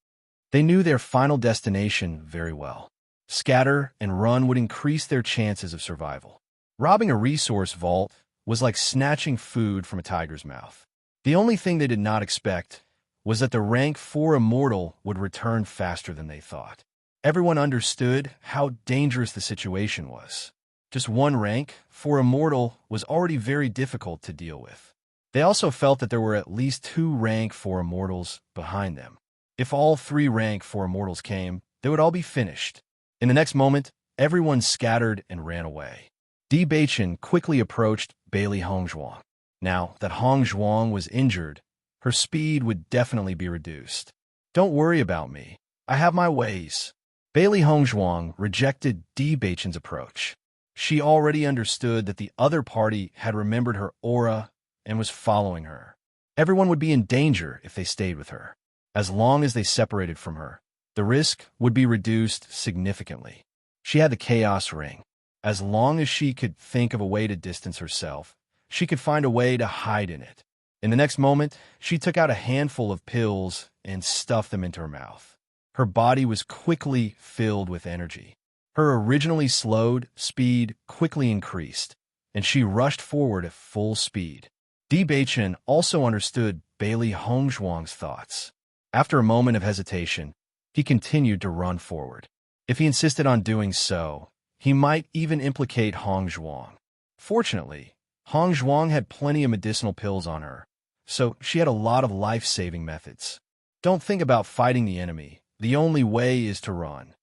They knew their final destination very well. Scatter and run would increase their chances of survival. Robbing a resource vault was like snatching food from a tiger's mouth. The only thing they did not expect was that the rank 4 immortal would return faster than they thought. Everyone understood how dangerous the situation was. Just 1 rank 4 immortal was already very difficult to deal with. They also felt that there were at least 2 rank 4 immortals behind them. If all 3 rank 4 immortals came, they would all be finished. In the next moment, everyone scattered and ran away. Di Beichun quickly approached Bailey Hongzhuang. Now that Hongzhuang was injured, her speed would definitely be reduced. Don't worry about me. I have my ways. Bailey Hongzhuang rejected Di Beichun's approach. She already understood that the other party had remembered her aura and was following her. Everyone would be in danger if they stayed with her. As long as they separated from her, the risk would be reduced significantly. She had the Chaos Ring. As long as she could think of a way to distance herself, she could find a way to hide in it. In the next moment, she took out a handful of pills and stuffed them into her mouth. Her body was quickly filled with energy. Her originally slowed speed quickly increased, and she rushed forward at full speed. Di Beichun also understood Bailey Hongzhuang's thoughts. After a moment of hesitation, he continued to run forward. If he insisted on doing so, he might even implicate Hongzhuang. Fortunately, Hongzhuang had plenty of medicinal pills on her, so she had a lot of life-saving methods. Don't think about fighting the enemy. The only way is to run.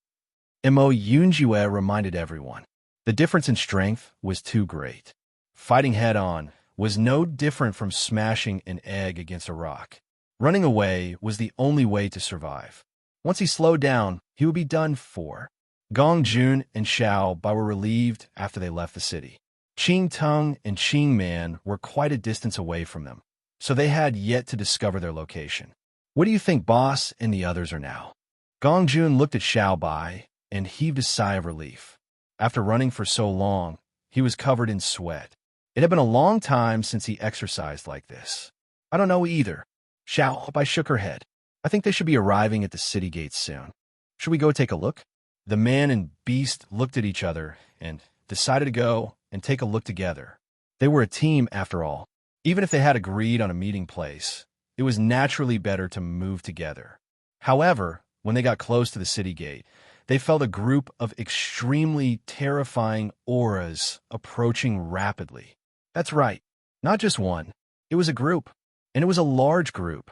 Mo Yunjue reminded everyone. The difference in strength was too great. Fighting head-on was no different from smashing an egg against a rock. Running away was the only way to survive. Once he slowed down, he would be done for. Gong Jun and Xiao Bai were relieved after they left the city. Qing Tung and Qing Man were quite a distance away from them, so they had yet to discover their location. What do you think Boss and the others are now? Gong Jun looked at Xiao Bai and heaved a sigh of relief. After running for so long, he was covered in sweat. It had been a long time since he exercised like this. I don't know either. Xiao Bai shook her head. I think they should be arriving at the city gates soon. Should we go take a look? The man and beast looked at each other and decided to go and take a look together. They were a team after all. Even if they had agreed on a meeting place, it was naturally better to move together. However, When they got close to the city gate, they felt a group of extremely terrifying auras approaching rapidly. That's right, not just one. It was a group, and it was a large group.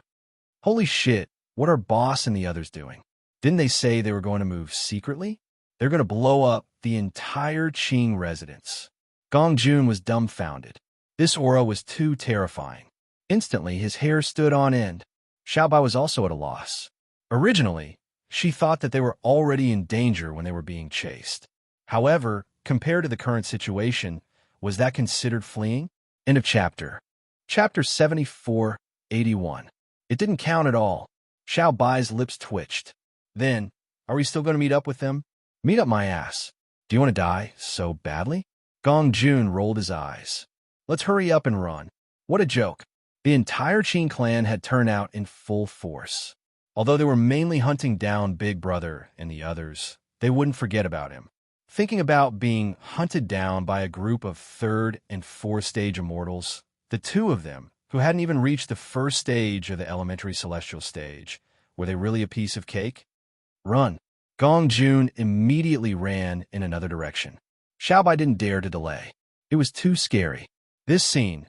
Holy shit, what are Boss and the others doing? Didn't they say they were going to move secretly? They're going to blow up the entire Qing residence. Gong Jun was dumbfounded. This aura was too terrifying. Instantly, his hair stood on end. Xiaobai was also at a loss. Originally, she thought that they were already in danger when they were being chased. However, compared to the current situation, was that considered fleeing? End of chapter. Chapter 7481. It didn't count at all. Xiaobai's lips twitched. Then, are we still going to meet up with them? Meet up my ass. Do you want to die so badly? Gong Jun rolled his eyes. Let's hurry up and run. What a joke. The entire Qing clan had turned out in full force. Although they were mainly hunting down Big Brother and the others, they wouldn't forget about him. Thinking about being hunted down by a group of 3rd and 4th stage immortals, the two of them, who hadn't even reached the 1st stage of the elementary celestial stage, were they really a piece of cake? Run. Gong Jun immediately ran in another direction. Xiaobai didn't dare to delay. It was too scary. This scene,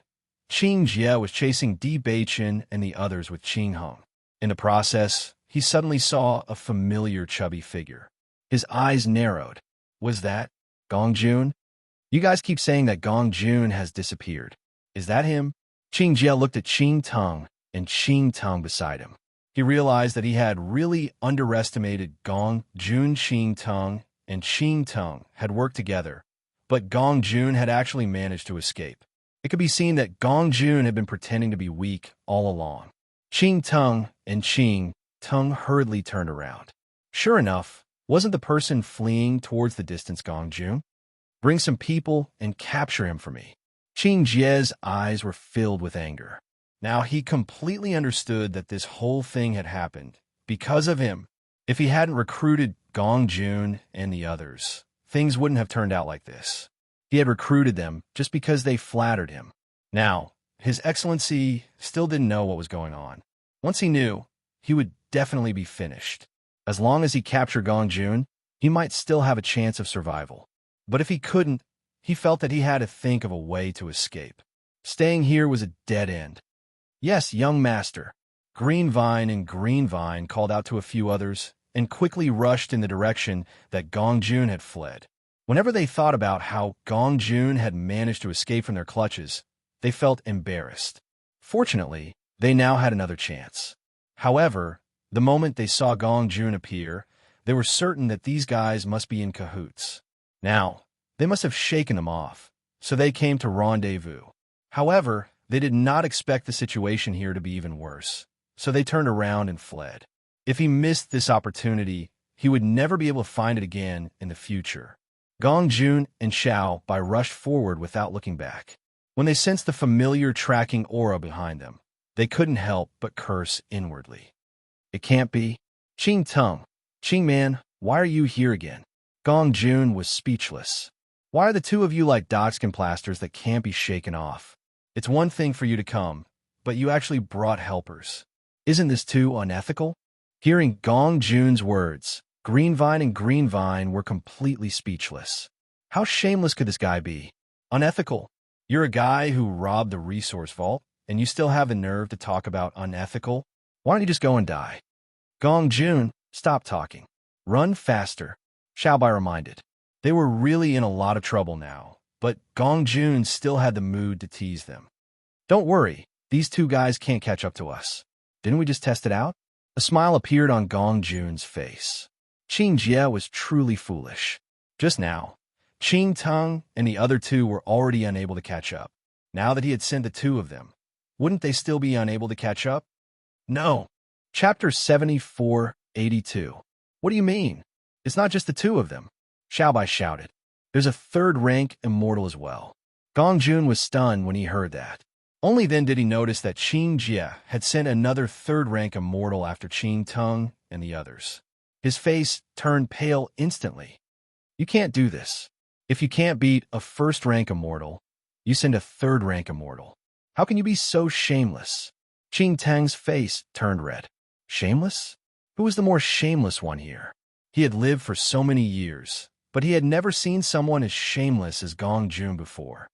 Qing Jie was chasing Di Beichen and the others with Qing Hong. In the process, he suddenly saw a familiar chubby figure. His eyes narrowed. Was that Gong Jun? You guys keep saying that Gong Jun has disappeared. Is that him? Qing Jie looked at Qing Tong and Qing Tong beside him. He realized that he had really underestimated Gong Jun. Qing Tong and Qing Tong had worked together, but Gong Jun had actually managed to escape. It could be seen that Gong Jun had been pretending to be weak all along. Qing Tong and Qing Tong hurriedly turned around. Sure enough, wasn't the person fleeing towards the distance Gong Jun? Bring some people and capture him for me. Qing Jie's eyes were filled with anger. Now he completely understood that this whole thing had happened because of him. If he hadn't recruited Gong Jun and the others, things wouldn't have turned out like this. He had recruited them just because they flattered him. Now, His Excellency still didn't know what was going on. Once he knew, he would definitely be finished. As long as he captured Gong Jun, he might still have a chance of survival. But if he couldn't, he felt that he had to think of a way to escape. Staying here was a dead end. Yes, young master. Greenvine and Greenvine called out to a few others and quickly rushed in the direction that Gong Jun had fled. Whenever they thought about how Gong Jun had managed to escape from their clutches, they felt embarrassed. Fortunately, they now had another chance. However, the moment they saw Gong Jun appear, they were certain that these guys must be in cahoots. Now, they must have shaken them off, so they came to rendezvous. However, they did not expect the situation here to be even worse, so they turned around and fled. If he missed this opportunity, he would never be able to find it again in the future. Gong Jun and Xiaobai rushed forward without looking back. When they sensed the familiar tracking aura behind them, they couldn't help but curse inwardly. It can't be. Qing Tong, Qing man, why are you here again? Gong Jun was speechless. Why are the two of you like dogskin plasters that can't be shaken off? It's one thing for you to come, but you actually brought helpers. Isn't this too unethical? Hearing Gong Jun's words, Greenvine and Greenvine were completely speechless. How shameless could this guy be? Unethical? You're a guy who robbed the resource vault, and you still have the nerve to talk about unethical? Why don't you just go and die? Gong Jun, stop talking. Run faster, Xiaobai reminded. They were really in a lot of trouble now, but Gong Jun still had the mood to tease them. Don't worry, these two guys can't catch up to us. Didn't we just test it out? A smile appeared on Gong Jun's face. Qing Jie was truly foolish. Just now, Qing Tong and the other two were already unable to catch up. Now that he had sent the two of them, wouldn't they still be unable to catch up? No. Chapter 7482. What do you mean? It's not just the two of them. Xiaobai shouted. There's a third-rank immortal as well. Gong Jun was stunned when he heard that. Only then did he notice that Qing Jie had sent another third-rank immortal after Qing Tong and the others. His face turned pale instantly. You can't do this. If you can't beat a first-rank immortal, you send a third-rank immortal. How can you be so shameless? Qing Tang's face turned red. Shameless? Who was the more shameless one here? He had lived for so many years, but he had never seen someone as shameless as Gong Jun before.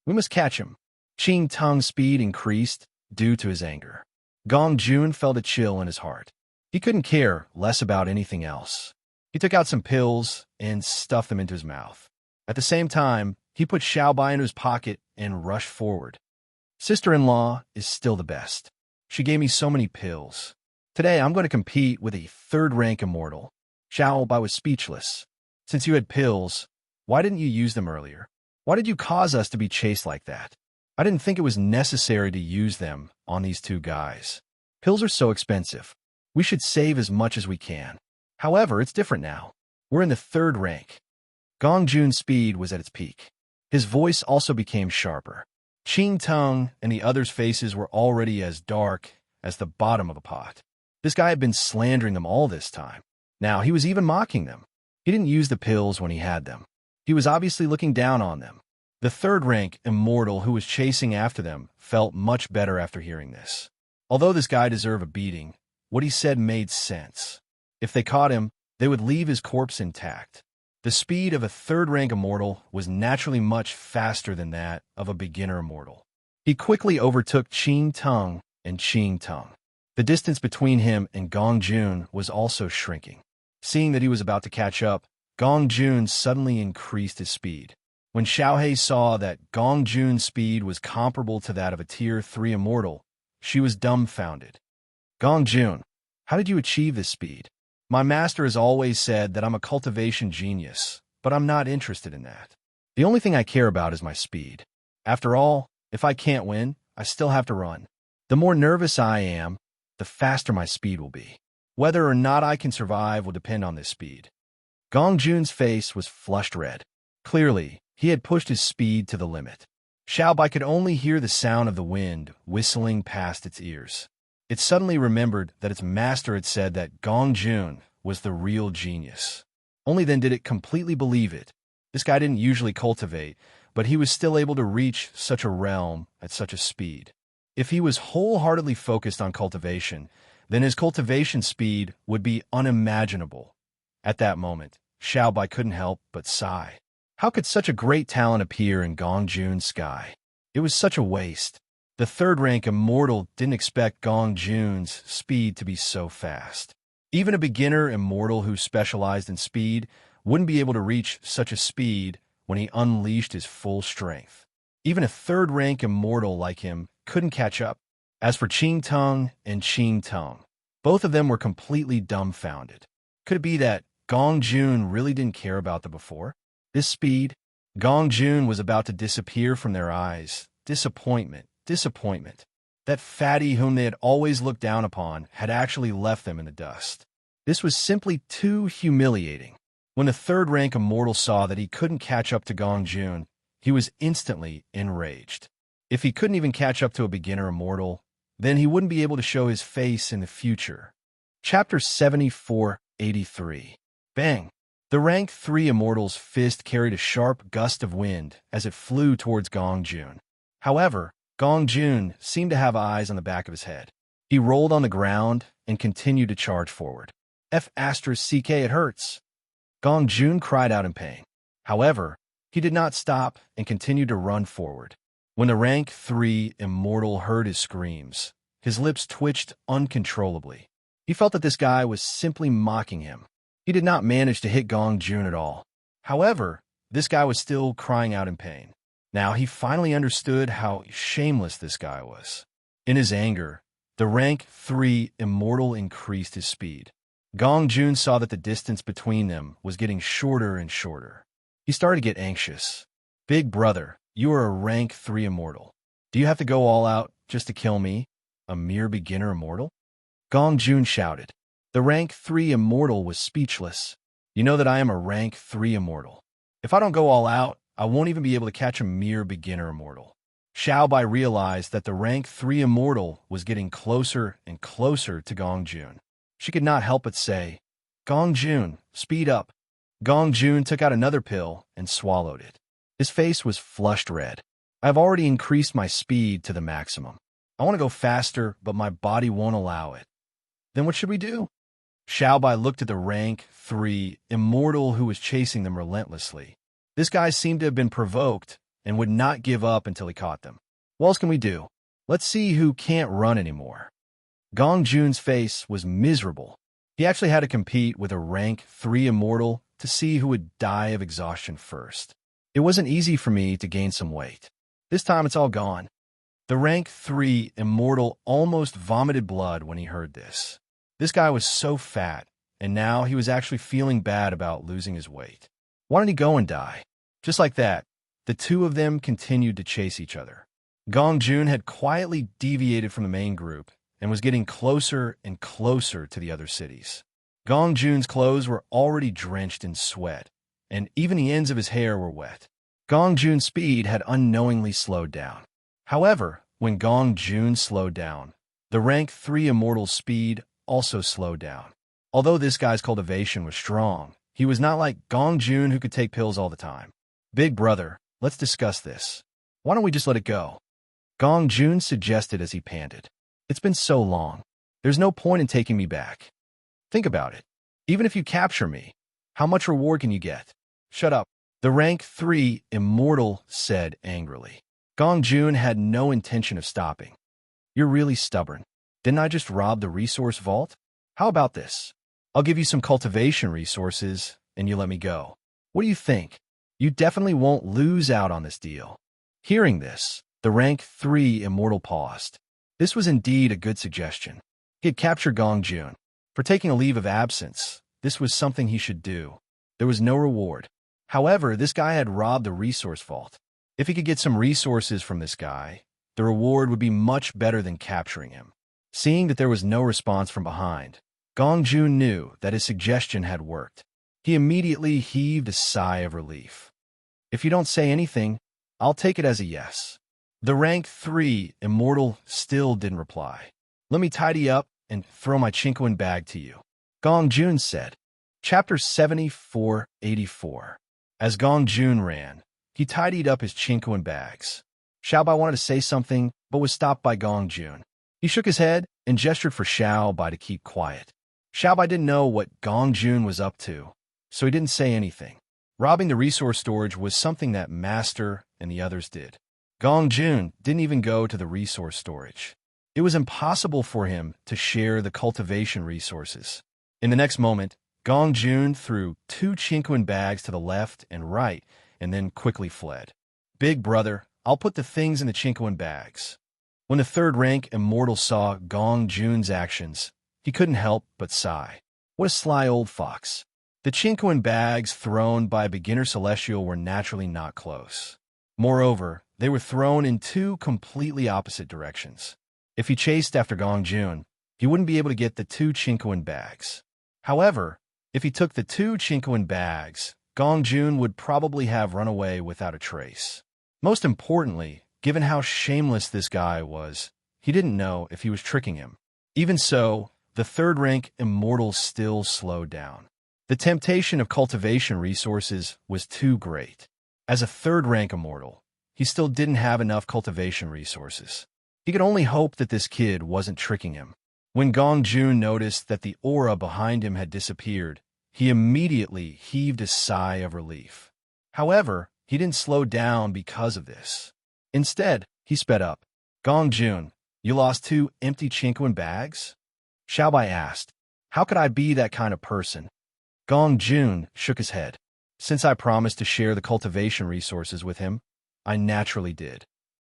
We must catch him. Ching Tung's speed increased due to his anger. Gong Jun felt a chill in his heart. He couldn't care less about anything else. He took out some pills and stuffed them into his mouth. At the same time, he put Xiaobai into his pocket and rushed forward. Sister-in-law is still the best. She gave me so many pills. Today I'm going to compete with a third-rank immortal. Xiaobai was speechless. Since you had pills, why didn't you use them earlier? Why did you cause us to be chased like that? I didn't think it was necessary to use them on these two guys. Pills are so expensive. We should save as much as we can. However, it's different now. We're in the third rank. Gong Jun's speed was at its peak. His voice also became sharper. Ching Tung and the others' faces were already as dark as the bottom of a pot. This guy had been slandering them all this time. Now he was even mocking them. He didn't use the pills when he had them. He was obviously looking down on them. The third-rank immortal who was chasing after them felt much better after hearing this. Although this guy deserved a beating, what he said made sense. If they caught him, they would leave his corpse intact. The speed of a third-rank immortal was naturally much faster than that of a beginner immortal. He quickly overtook Ching Tung and Ching Tung. The distance between him and Gong Jun was also shrinking. Seeing that he was about to catch up, Gong Jun suddenly increased his speed. When Xiaohei saw that Gong Jun's speed was comparable to that of a Tier 3 immortal, she was dumbfounded. Gong Jun, how did you achieve this speed? My master has always said that I'm a cultivation genius, but I'm not interested in that. The only thing I care about is my speed. After all, if I can't win, I still have to run. The more nervous I am, the faster my speed will be. Whether or not I can survive will depend on this speed. Gong Jun's face was flushed red. Clearly, he had pushed his speed to the limit. Xiaobai could only hear the sound of the wind whistling past its ears. It suddenly remembered that its master had said that Gong Jun was the real genius. Only then did it completely believe it. This guy didn't usually cultivate, but he was still able to reach such a realm at such a speed. If he was wholeheartedly focused on cultivation, then his cultivation speed would be unimaginable. At that moment, Xiaobai couldn't help but sigh. How could such a great talent appear in Gong Jun's sky? It was such a waste. The third-rank immortal didn't expect Gong Jun's speed to be so fast. Even a beginner immortal who specialized in speed wouldn't be able to reach such a speed when he unleashed his full strength. Even a third-rank immortal like him couldn't catch up. As for Ching Tung and Ching Tung, both of them were completely dumbfounded. Could it be that Gong Jun really didn't care about them before? This speed? Gong Jun was about to disappear from their eyes. Disappointment. That fatty whom they had always looked down upon had actually left them in the dust. This was simply too humiliating. When the third-rank immortal saw that he couldn't catch up to Gong Jun, he was instantly enraged. If he couldn't even catch up to a beginner immortal, then he wouldn't be able to show his face in the future. Chapter 7483. Bang! The rank 3 immortal's fist carried a sharp gust of wind as it flew towards Gong Jun. However, Gong Jun seemed to have eyes on the back of his head. He rolled on the ground and continued to charge forward. F***, it hurts. Gong Jun cried out in pain. However, he did not stop and continued to run forward. When the rank 3 immortal heard his screams, his lips twitched uncontrollably. He felt that this guy was simply mocking him. He did not manage to hit Gong Jun at all. However, this guy was still crying out in pain. Now he finally understood how shameless this guy was. In his anger, the rank 3 immortal increased his speed. Gong Jun saw that the distance between them was getting shorter and shorter. He started to get anxious. Big brother, you are a rank 3 immortal. Do you have to go all out just to kill me, a mere beginner immortal? Gong Jun shouted. The rank 3 immortal was speechless. You know that I am a rank 3 immortal. If I don't go all out, I won't even be able to catch a mere beginner immortal. Xiaobai realized that the rank 3 immortal was getting closer and closer to Gong Jun. She could not help but say, Gong Jun, speed up. Gong Jun took out another pill and swallowed it. His face was flushed red. I've already increased my speed to the maximum. I want to go faster, but my body won't allow it. Then what should we do? Xiaobai looked at the rank 3 immortal who was chasing them relentlessly. This guy seemed to have been provoked and would not give up until he caught them. What else can we do? Let's see who can't run anymore. Gong Jun's face was miserable. He actually had to compete with a rank 3 immortal to see who would die of exhaustion first. It wasn't easy for me to gain some weight. This time it's all gone. The rank 3 immortal almost vomited blood when he heard this. This guy was so fat, and now he was actually feeling bad about losing his weight. Why don't he go and die? Just like that, the two of them continued to chase each other. Gong Jun had quietly deviated from the main group and was getting closer and closer to the other cities. Gong Jun's clothes were already drenched in sweat, and even the ends of his hair were wet. Gong Jun's speed had unknowingly slowed down. However, when Gong Jun slowed down, the rank 3 immortal's speed also slowed down. Although this guy's cultivation was strong, he was not like Gong Jun who could take pills all the time. Big brother, let's discuss this. Why don't we just let it go? Gong Jun suggested as he panted. It's been so long. There's no point in taking me back. Think about it. Even if you capture me, how much reward can you get? Shut up. The rank 3 immortal said angrily. Gong Jun had no intention of stopping. You're really stubborn. Didn't I just rob the resource vault? How about this? I'll give you some cultivation resources, and you let me go. What do you think? You definitely won't lose out on this deal. Hearing this, the rank 3 immortal paused. This was indeed a good suggestion. He had captured Gong Jun. For taking a leave of absence, this was something he should do. There was no reward. However, this guy had robbed the resource vault. If he could get some resources from this guy, the reward would be much better than capturing him. Seeing that there was no response from behind, Gong Jun knew that his suggestion had worked. He immediately heaved a sigh of relief. If you don't say anything, I'll take it as a yes. The rank 3 immortal still didn't reply. Let me tidy up and throw my Chinquin bag to you. Gong Jun said. Chapter 7484. As Gong Jun ran, he tidied up his Chinquin bags. Xiaobai wanted to say something, but was stopped by Gong Jun. He shook his head and gestured for Xiaobai to keep quiet. Xiaobai didn't know what Gong Jun was up to, so he didn't say anything. Robbing the resource storage was something that Master and the others did. Gong Jun didn't even go to the resource storage. It was impossible for him to share the cultivation resources. In the next moment, Gong Jun threw 2 Chinquin bags to the left and right, and then quickly fled. Big brother, I'll put the things in the Chinquin bags. When the third rank immortal saw Gong Jun's actions, he couldn't help but sigh. What a sly old fox. The Chinquin bags thrown by a beginner celestial were naturally not close. Moreover, they were thrown in 2 completely opposite directions. If he chased after Gong Jun, he wouldn't be able to get the 2 Chinquin bags. However, if he took the 2 Chinquin bags, Gong Jun would probably have run away without a trace. Most importantly, given how shameless this guy was, he didn't know if he was tricking him. Even so, the third rank immortal still slowed down. The temptation of cultivation resources was too great. As a third rank immortal, he still didn't have enough cultivation resources. He could only hope that this kid wasn't tricking him. When Gong Jun noticed that the aura behind him had disappeared, he immediately heaved a sigh of relief. However, he didn't slow down because of this. Instead, he sped up. Gong Jun, you lost 2 empty Chinquin bags? Xiaobai asked. How could I be that kind of person? Gong Jun shook his head. Since I promised to share the cultivation resources with him, I naturally did.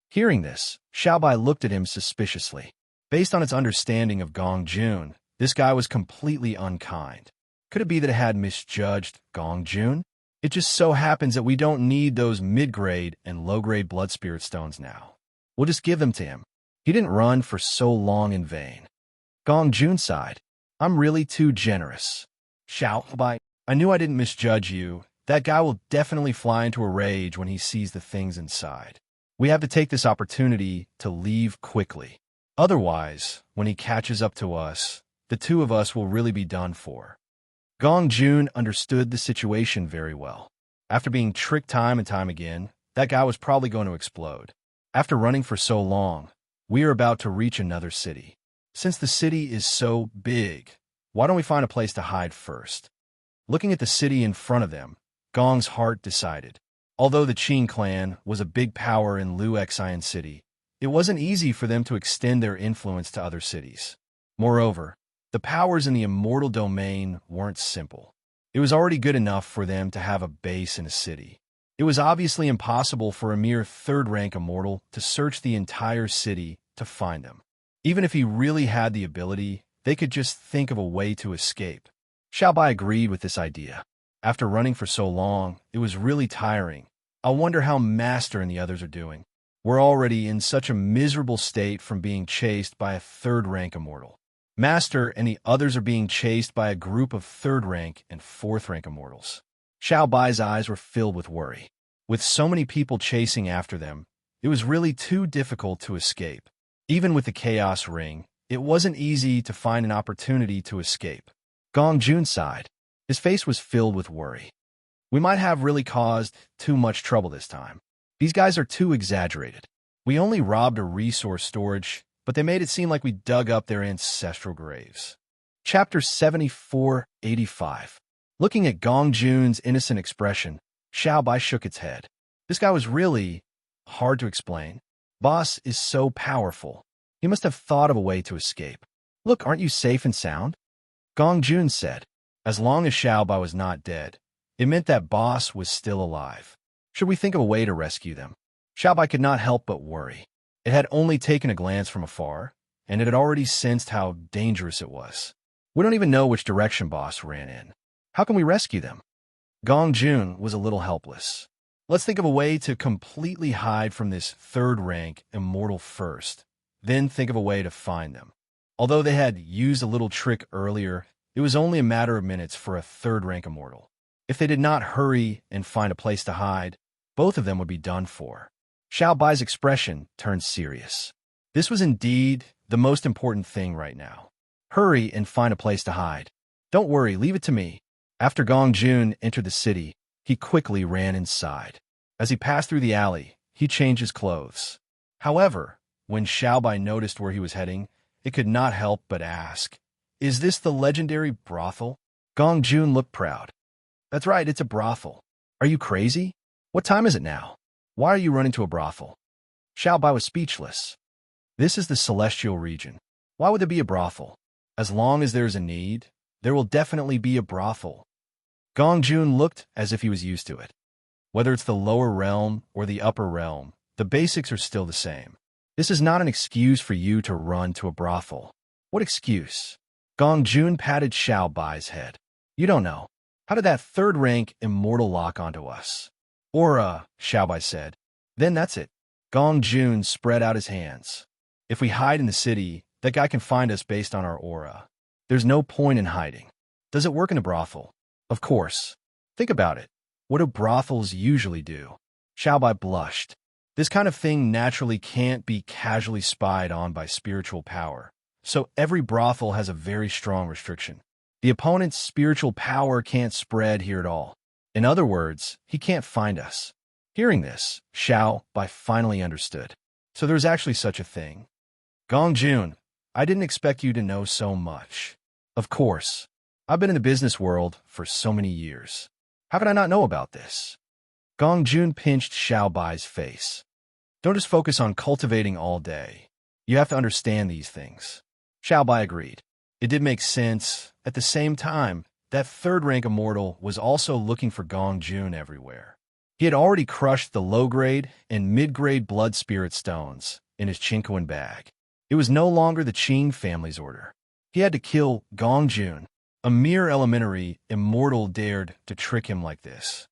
Hearing this, Xiaobai looked at him suspiciously. Based on its understanding of Gong Jun, this guy was completely unkind. Could it be that it had misjudged Gong Jun? It just so happens that we don't need those mid-grade and low-grade blood spirit stones now. We'll just give them to him. He didn't run for so long in vain. Gong Jun sighed. I'm really too generous. Xiaobai, I knew I didn't misjudge you. That guy will definitely fly into a rage when he sees the things inside. We have to take this opportunity to leave quickly. Otherwise, when he catches up to us, the 2 of us will really be done for. Gong Jun understood the situation very well. After being tricked time and time again, that guy was probably going to explode. After running for so long, we are about to reach another city. Since the city is so big, Why don't we find a place to hide first? Looking at the city in front of them, Gong's heart decided. Although the Qing clan was a big power in Luoxian City, it wasn't easy for them to extend their influence to other cities. Moreover, the powers in the immortal domain weren't simple. It was already good enough for them to have a base in a city. It was obviously impossible for a mere third-rank immortal to search the entire city to find them. Even if he really had the ability, they could just think of a way to escape. Xiaobai agreed with this idea. After running for so long, it was really tiring. I wonder how Master and the others are doing. We're already in such a miserable state from being chased by a third-rank immortal. Master and the others are being chased by a group of third-rank and fourth-rank immortals. Xiaobai's eyes were filled with worry. With so many people chasing after them, it was really too difficult to escape. Even with the Chaos Ring, it wasn't easy to find an opportunity to escape. Gong Jun sighed. His face was filled with worry. We might have really caused too much trouble this time. These guys are too exaggerated. We only robbed a resource storage, but they made it seem like we dug up their ancestral graves. Chapter 7485. Looking at Gong Jun's innocent expression, Xiaobai shook its head. This guy was really hard to explain. Boss is so powerful. He must have thought of a way to escape. Look, aren't you safe and sound? Gong Jun said. As long as Xiaobai was not dead, it meant that Boss was still alive. Should we think of a way to rescue them? Xiaobai could not help but worry. It had only taken a glance from afar, and it had already sensed how dangerous it was. We don't even know which direction Boss ran in. How can we rescue them? Gong Jun was a little helpless. Let's think of a way to completely hide from this third-rank immortal first, then think of a way to find them. Although they had used a little trick earlier, it was only a matter of minutes for a third-rank immortal. If they did not hurry and find a place to hide, both of them would be done for. Xiaobai's expression turned serious. This was indeed the most important thing right now. Hurry and find a place to hide. Don't worry, leave it to me. After Gong Jun entered the city, he quickly ran inside. As he passed through the alley, he changed his clothes. However, when Xiaobai noticed where he was heading, it could not help but ask, "Is this the legendary brothel?" Gong Jun looked proud. "That's right, it's a brothel. Are you crazy? What time is it now? Why are you running to a brothel?" Xiaobai was speechless. This is the celestial region. Why would there be a brothel? As long as there is a need, there will definitely be a brothel. Gong Jun looked as if he was used to it. Whether it's the lower realm or the upper realm, the basics are still the same. This is not an excuse for you to run to a brothel. What excuse? Gong Jun patted Xiaobai's head. You don't know. How did that third-rank immortal lock onto us? Aura, Xiaobai said. Then that's it. Gong Jun spread out his hands. If we hide in the city, that guy can find us based on our aura. There's no point in hiding. Does it work in a brothel? Of course. Think about it. What do brothels usually do? Xiaobai blushed. This kind of thing naturally can't be casually spied on by spiritual power, so every brothel has a very strong restriction. The opponent's spiritual power can't spread here at all. In other words, he can't find us. Hearing this, Xiaobai finally understood. So there's actually such a thing. Gong Jun, I didn't expect you to know so much. Of course. I've been in the business world for so many years. How could I not know about this? Gong Jun pinched Xiaobai's face. Don't just focus on cultivating all day. You have to understand these things. Xiaobai agreed. It did make sense. At the same time, that third-rank immortal was also looking for Gong Jun everywhere. He had already crushed the low-grade and mid-grade blood spirit stones in his Qingquan bag. It was no longer the Qing family's order. He had to kill Gong Jun. A mere elementary immortal dared to trick him like this.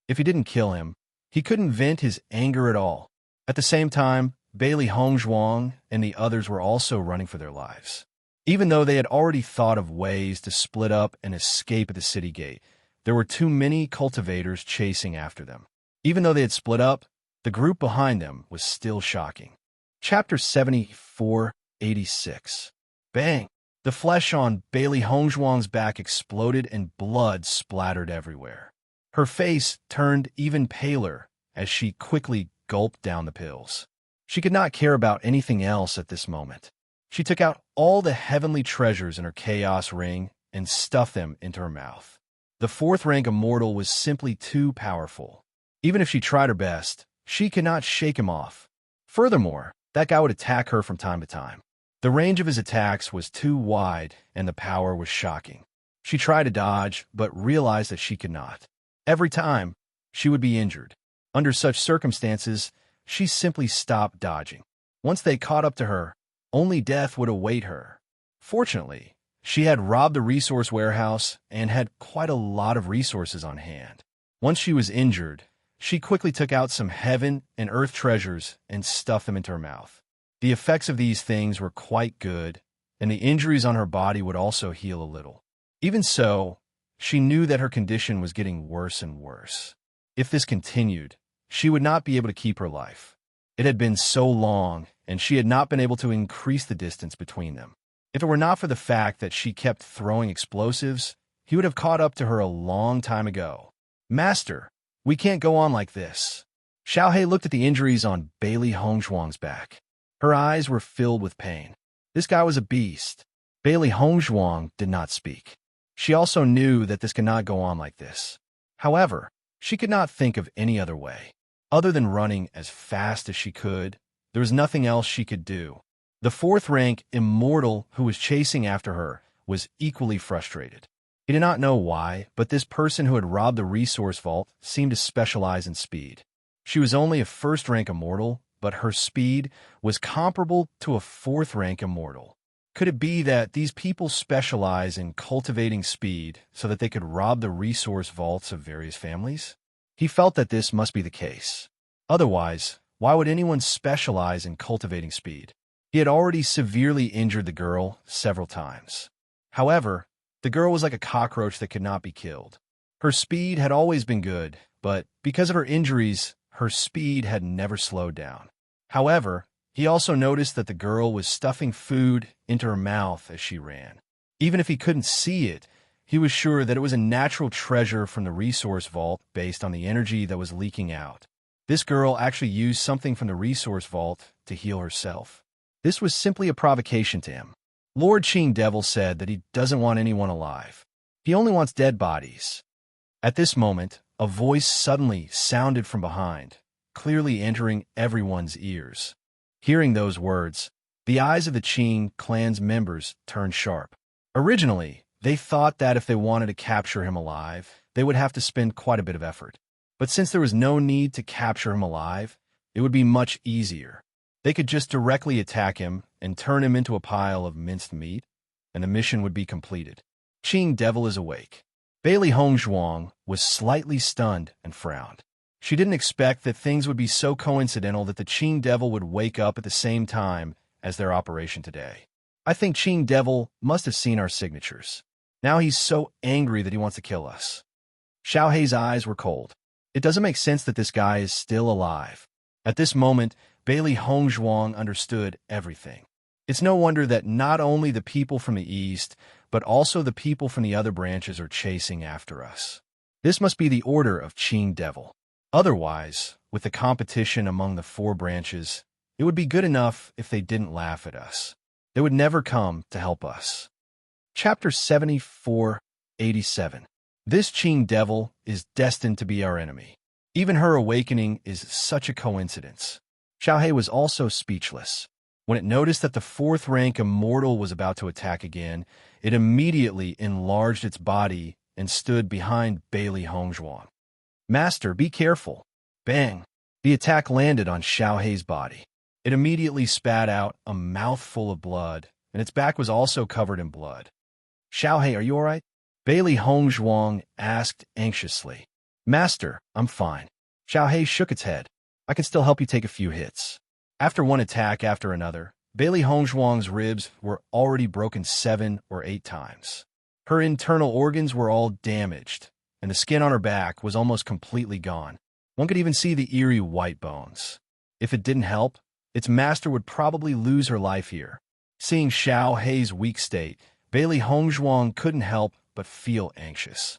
If he didn't kill him, he couldn't vent his anger at all. At the same time, Bailey Hongzhuang and the others were also running for their lives. Even though they had already thought of ways to split up and escape at the city gate, there were too many cultivators chasing after them. Even though they had split up, the group behind them was still shocking. Chapter 7486. Bang! The flesh on Bailey Hongzhuang's back exploded and blood splattered everywhere. Her face turned even paler as she quickly gulped down the pills. She could not care about anything else at this moment. She took out all the heavenly treasures in her chaos ring and stuffed them into her mouth. The fourth-rank immortal was simply too powerful. Even if she tried her best, she could not shake him off. Furthermore, that guy would attack her from time to time. The range of his attacks was too wide, and the power was shocking. She tried to dodge, but realized that she could not. Every time, she would be injured. Under such circumstances, she simply stopped dodging. Once they caught up to her, only death would await her. Fortunately, she had robbed the resource warehouse and had quite a lot of resources on hand. Once she was injured, she quickly took out some heaven and earth treasures and stuffed them into her mouth. The effects of these things were quite good, and the injuries on her body would also heal a little. Even so, she knew that her condition was getting worse and worse. If this continued, she would not be able to keep her life. It had been so long, and she had not been able to increase the distance between them. If it were not for the fact that she kept throwing explosives, he would have caught up to her a long time ago. "Master, we can't go on like this." Xiaohei looked at the injuries on Bailey Hongzhuang's back. Her eyes were filled with pain. This guy was a beast. Bailey Hongzhuang did not speak. She also knew that this could not go on like this. However, she could not think of any other way. Other than running as fast as she could, there was nothing else she could do. The fourth-rank immortal who was chasing after her was equally frustrated. He did not know why, but this person who had robbed the resource vault seemed to specialize in speed. She was only a first-rank immortal, but her speed was comparable to a fourth-rank immortal. Could it be that these people specialize in cultivating speed so that they could rob the resource vaults of various families? He felt that this must be the case. Otherwise, why would anyone specialize in cultivating speed? He had already severely injured the girl several times. However, the girl was like a cockroach that could not be killed. Her speed had always been good, but because of her injuries, her speed had never slowed down. However, he also noticed that the girl was stuffing food into her mouth as she ran. Even if he couldn't see it, he was sure that it was a natural treasure from the resource vault based on the energy that was leaking out. This girl actually used something from the resource vault to heal herself. This was simply a provocation to him. Lord Qing Devil said that he doesn't want anyone alive. He only wants dead bodies. At this moment, a voice suddenly sounded from behind, clearly entering everyone's ears. Hearing those words, the eyes of the Qing clan's members turned sharp. Originally, they thought that if they wanted to capture him alive, they would have to spend quite a bit of effort. But since there was no need to capture him alive, it would be much easier. They could just directly attack him and turn him into a pile of minced meat, and the mission would be completed. Qing Devil is awake. Bailey Hongzhuang was slightly stunned and frowned. She didn't expect that things would be so coincidental that the Qing Devil would wake up at the same time as their operation today. I think Qing Devil must have seen our signatures. Now he's so angry that he wants to kill us. Xiaohei's eyes were cold. It doesn't make sense that this guy is still alive. At this moment, Bailey Hongzhuang understood everything. It's no wonder that not only the people from the east, but also the people from the other branches are chasing after us. This must be the order of Qing Devil. Otherwise, with the competition among the four branches, it would be good enough if they didn't laugh at us. They would never come to help us. Chapter 7487. This Qing Devil is destined to be our enemy. Even her awakening is such a coincidence. Xiaohei was also speechless. When it noticed that the fourth-rank immortal was about to attack again, it immediately enlarged its body and stood behind Bailey Hongzhuang. "Master, be careful." Bang! The attack landed on Xiaohei's body. It immediately spat out a mouthful of blood, and its back was also covered in blood. "Xiaohei, are you all right?" Bailey Hongzhuang asked anxiously. "Master, I'm fine." Xiaohei shook its head. "I can still help you take a few hits." After one attack after another, Bailey Hongzhuang's ribs were already broken 7 or 8 times. Her internal organs were all damaged, and the skin on her back was almost completely gone. One could even see the eerie white bones. If it didn't help, its master would probably lose her life here. Seeing Xiaohei's weak state, Bailey Hongzhuang couldn't help but feel anxious.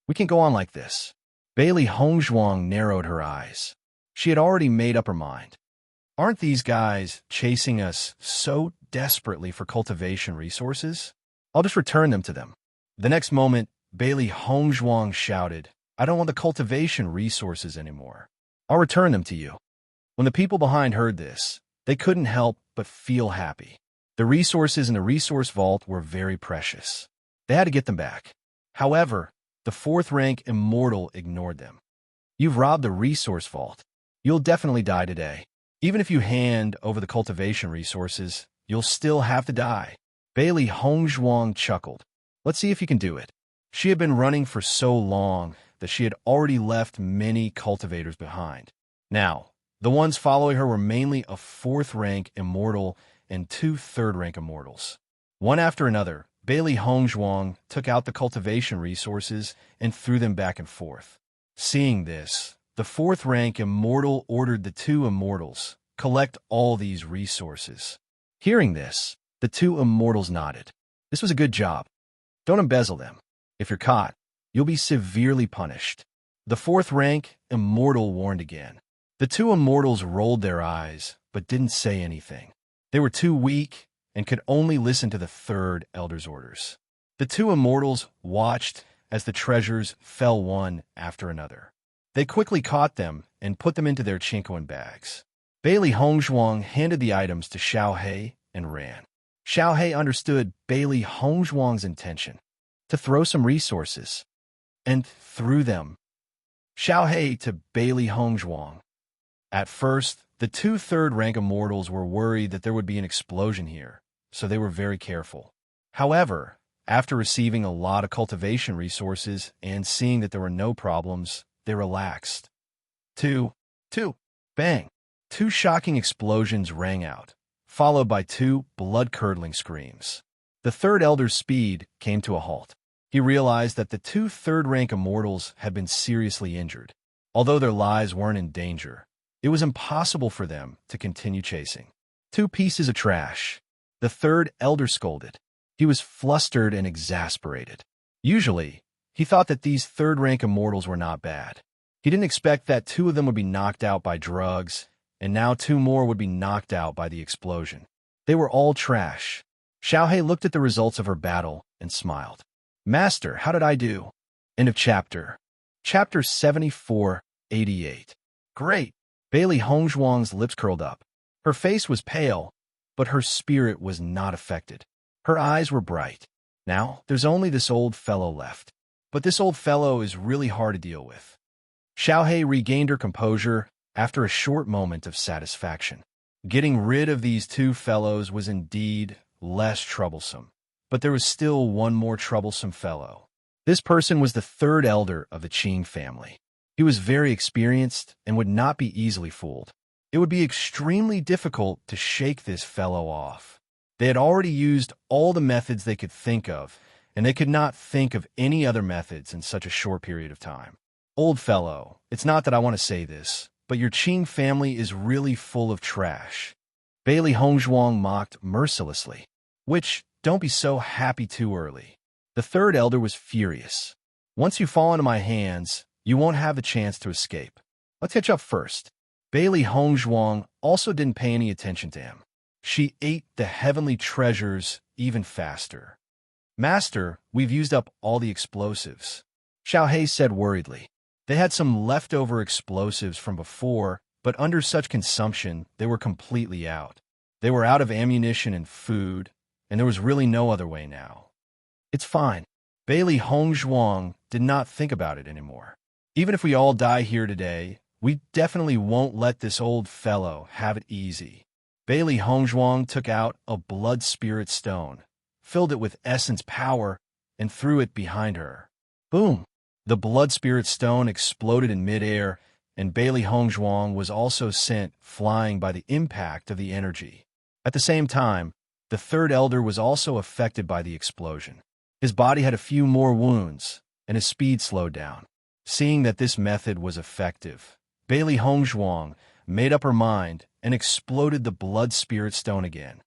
"We can't go on like this." Bailey Hongzhuang narrowed her eyes. She had already made up her mind. Aren't these guys chasing us so desperately for cultivation resources? I'll just return them to them. The next moment, Bailey Hongzhuang shouted, "I don't want the cultivation resources anymore. I'll return them to you." When the people behind heard this, they couldn't help but feel happy. The resources in the resource vault were very precious. They had to get them back. However, the fourth-rank immortal ignored them. "You've robbed the resource vault. You'll definitely die today. Even if you hand over the cultivation resources, you'll still have to die." Bailey Hongzhuang chuckled. "Let's see if you can do it." She had been running for so long that she had already left many cultivators behind. Now, the ones following her were mainly a fourth-rank immortal and two third-rank immortals. One after another, Bailey Hongzhuang took out the cultivation resources and threw them back and forth. Seeing this, the fourth-rank immortal ordered the two immortals, "Collect all these resources." Hearing this, the two immortals nodded. "This was a good job. Don't embezzle them. If you're caught, you'll be severely punished." The fourth-rank immortal warned again. The two immortals rolled their eyes, but didn't say anything. They were too weak and could only listen to the third elder's orders. The two immortals watched as the treasures fell one after another. They quickly caught them and put them into their chinkoan bags. Bailey Hongzhuang handed the items to Xiaohe and ran. Xiaohe understood Bailey Hongzhuang's intention, to throw some resources, and threw them. Xiaohe to Bailey Hongzhuang. At first, the two third-rank immortals were worried that there would be an explosion here, so they were very careful. However, after receiving a lot of cultivation resources and seeing that there were no problems, they relaxed. Two, bang! Two shocking explosions rang out, followed by two blood-curdling screams. The third elder's speed came to a halt. He realized that the two third-rank immortals had been seriously injured. Although their lives weren't in danger, it was impossible for them to continue chasing. "Two pieces of trash," the third elder scolded. He was flustered and exasperated. Usually, he thought that these third-rank immortals were not bad. He didn't expect that two of them would be knocked out by drugs, and now two more would be knocked out by the explosion. They were all trash. Xiaohe looked at the results of her battle and smiled. "Master, how did I do?" End of chapter. Chapter 74-88. Great! Bailey Hongzhuang's lips curled up. Her face was pale, but her spirit was not affected. Her eyes were bright. "Now, there's only this old fellow left. But this old fellow is really hard to deal with." Xiaohe regained her composure after a short moment of satisfaction. Getting rid of these two fellows was indeed less troublesome, but there was still one more troublesome fellow. This person was the third elder of the Qing family. He was very experienced and would not be easily fooled. It would be extremely difficult to shake this fellow off. They had already used all the methods they could think of, and they could not think of any other methods in such a short period of time. "Old fellow, it's not that I want to say this, but your Qing family is really full of trash." Bailey Hongzhuang mocked mercilessly. "Which, don't be so happy too early." The third elder was furious. "Once you fall into my hands, you won't have the chance to escape. Let's hitch up first." Bailey Hongzhuang also didn't pay any attention to him. She ate the heavenly treasures even faster. "Master, we've used up all the explosives," Xiaohe said worriedly. They had some leftover explosives from before, but under such consumption, they were completely out. They were out of ammunition and food, and there was really no other way now. "It's fine." Bailey Hongzhuang did not think about it anymore. "Even if we all die here today, we definitely won't let this old fellow have it easy." Bailey Hongzhuang took out a blood spirit stone, filled it with essence power, and threw it behind her. Boom! The blood spirit stone exploded in midair, and Bailey Hongzhuang was also sent flying by the impact of the energy. At the same time, the third elder was also affected by the explosion. His body had a few more wounds, and his speed slowed down. Seeing that this method was effective, Bailey Hongzhuang made up her mind and exploded the blood spirit stone again.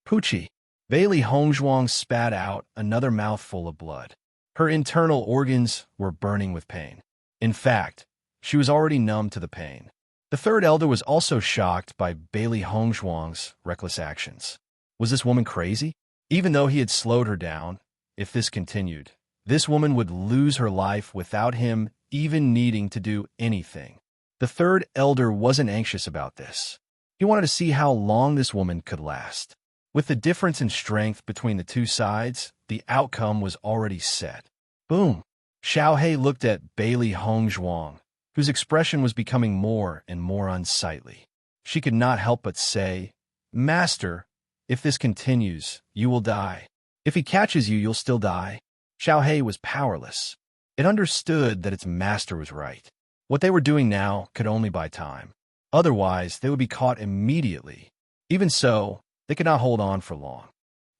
Poochie! Bailey Hongzhuang spat out another mouthful of blood. Her internal organs were burning with pain. In fact, she was already numb to the pain. The third elder was also shocked by Bailey Hongzhuang's reckless actions. Was this woman crazy? Even though he had slowed her down, if this continued, This woman would lose her life without him even needing to do anything. The third elder wasn't anxious about this. He wanted to see how long this woman could last. With the difference in strength between the two sides, the outcome was already set. Boom! Xiao He looked at Bailey Hongzhuang, whose expression was becoming more and more unsightly. She could not help but say, "Master, if this continues, you will die. If he catches you, you'll still die." Xiao He was powerless. It understood that its master was right. What they were doing now could only buy time. Otherwise, they would be caught immediately. Even so, they could not hold on for long.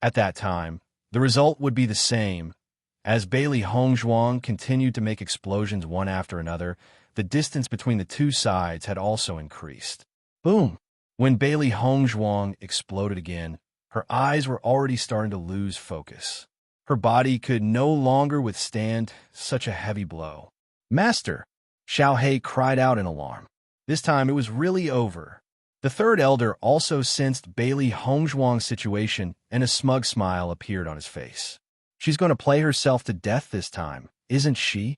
At that time, the result would be the same. As Bailey Hongzhuang continued to make explosions one after another, the distance between the two sides had also increased. Boom! When Bailey Hongzhuang exploded again, her eyes were already starting to lose focus. Her body could no longer withstand such a heavy blow. "Master!" Xiao He cried out in alarm. This time it was really over. The third elder also sensed Bailey Hongzhuang's situation, and a smug smile appeared on his face. "She's going to play herself to death this time, isn't she?"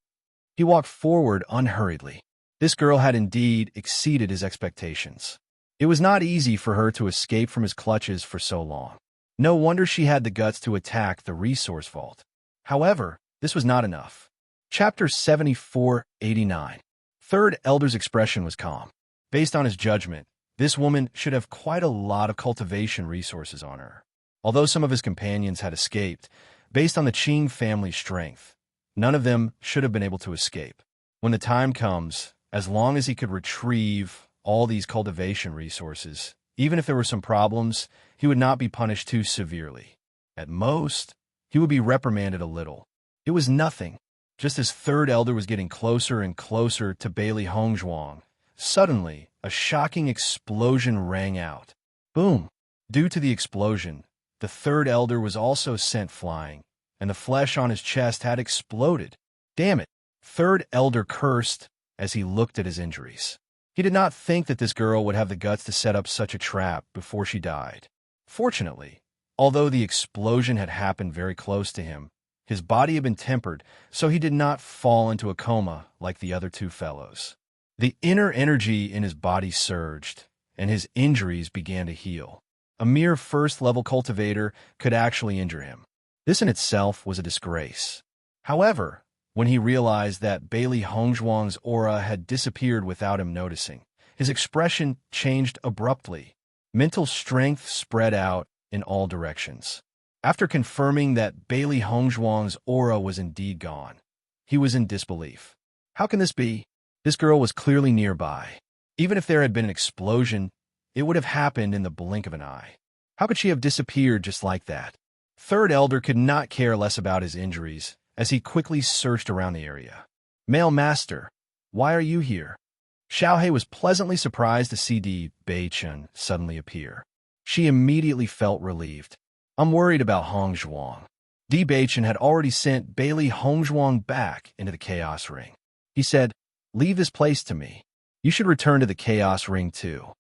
He walked forward unhurriedly. This girl had indeed exceeded his expectations. It was not easy for her to escape from his clutches for so long. No wonder she had the guts to attack the resource vault. However, this was not enough. Chapter 74-89. Third Elder's expression was calm. Based on his judgment, this woman should have quite a lot of cultivation resources on her. Although some of his companions had escaped, based on the Qing family's strength, none of them should have been able to escape. When the time comes, as long as he could retrieve all these cultivation resources, even if there were some problems, he would not be punished too severely. At most, he would be reprimanded a little. It was nothing. Just as Third Elder was getting closer and closer to Bailey Hongzhuang, suddenly, a shocking explosion rang out. Boom! Due to the explosion, the Third Elder was also sent flying, and the flesh on his chest had exploded. Damn it! Third Elder cursed as he looked at his injuries. He did not think that this girl would have the guts to set up such a trap before she died. Fortunately, although the explosion had happened very close to him, his body had been tempered, so he did not fall into a coma like the other two fellows. The inner energy in his body surged, and his injuries began to heal. A mere first-level cultivator could actually injure him. This in itself was a disgrace. However, when he realized that Bailey Hongzhuang's aura had disappeared without him noticing, his expression changed abruptly. Mental strength spread out in all directions. After confirming that Bailey Hongzhuang's aura was indeed gone, he was in disbelief. How can this be? This girl was clearly nearby. Even if there had been an explosion, it would have happened in the blink of an eye. How could she have disappeared just like that? Third Elder could not care less about his injuries, as he quickly searched around the area. "Male Master, why are you here?" Xiao He was pleasantly surprised to see Di Beichen suddenly appear. She immediately felt relieved. "I'm worried about Hongzhuang." Di Beichen had already sent Bailey Hongzhuang back into the Chaos Ring. He said, "Leave this place to me. You should return to the Chaos Ring too."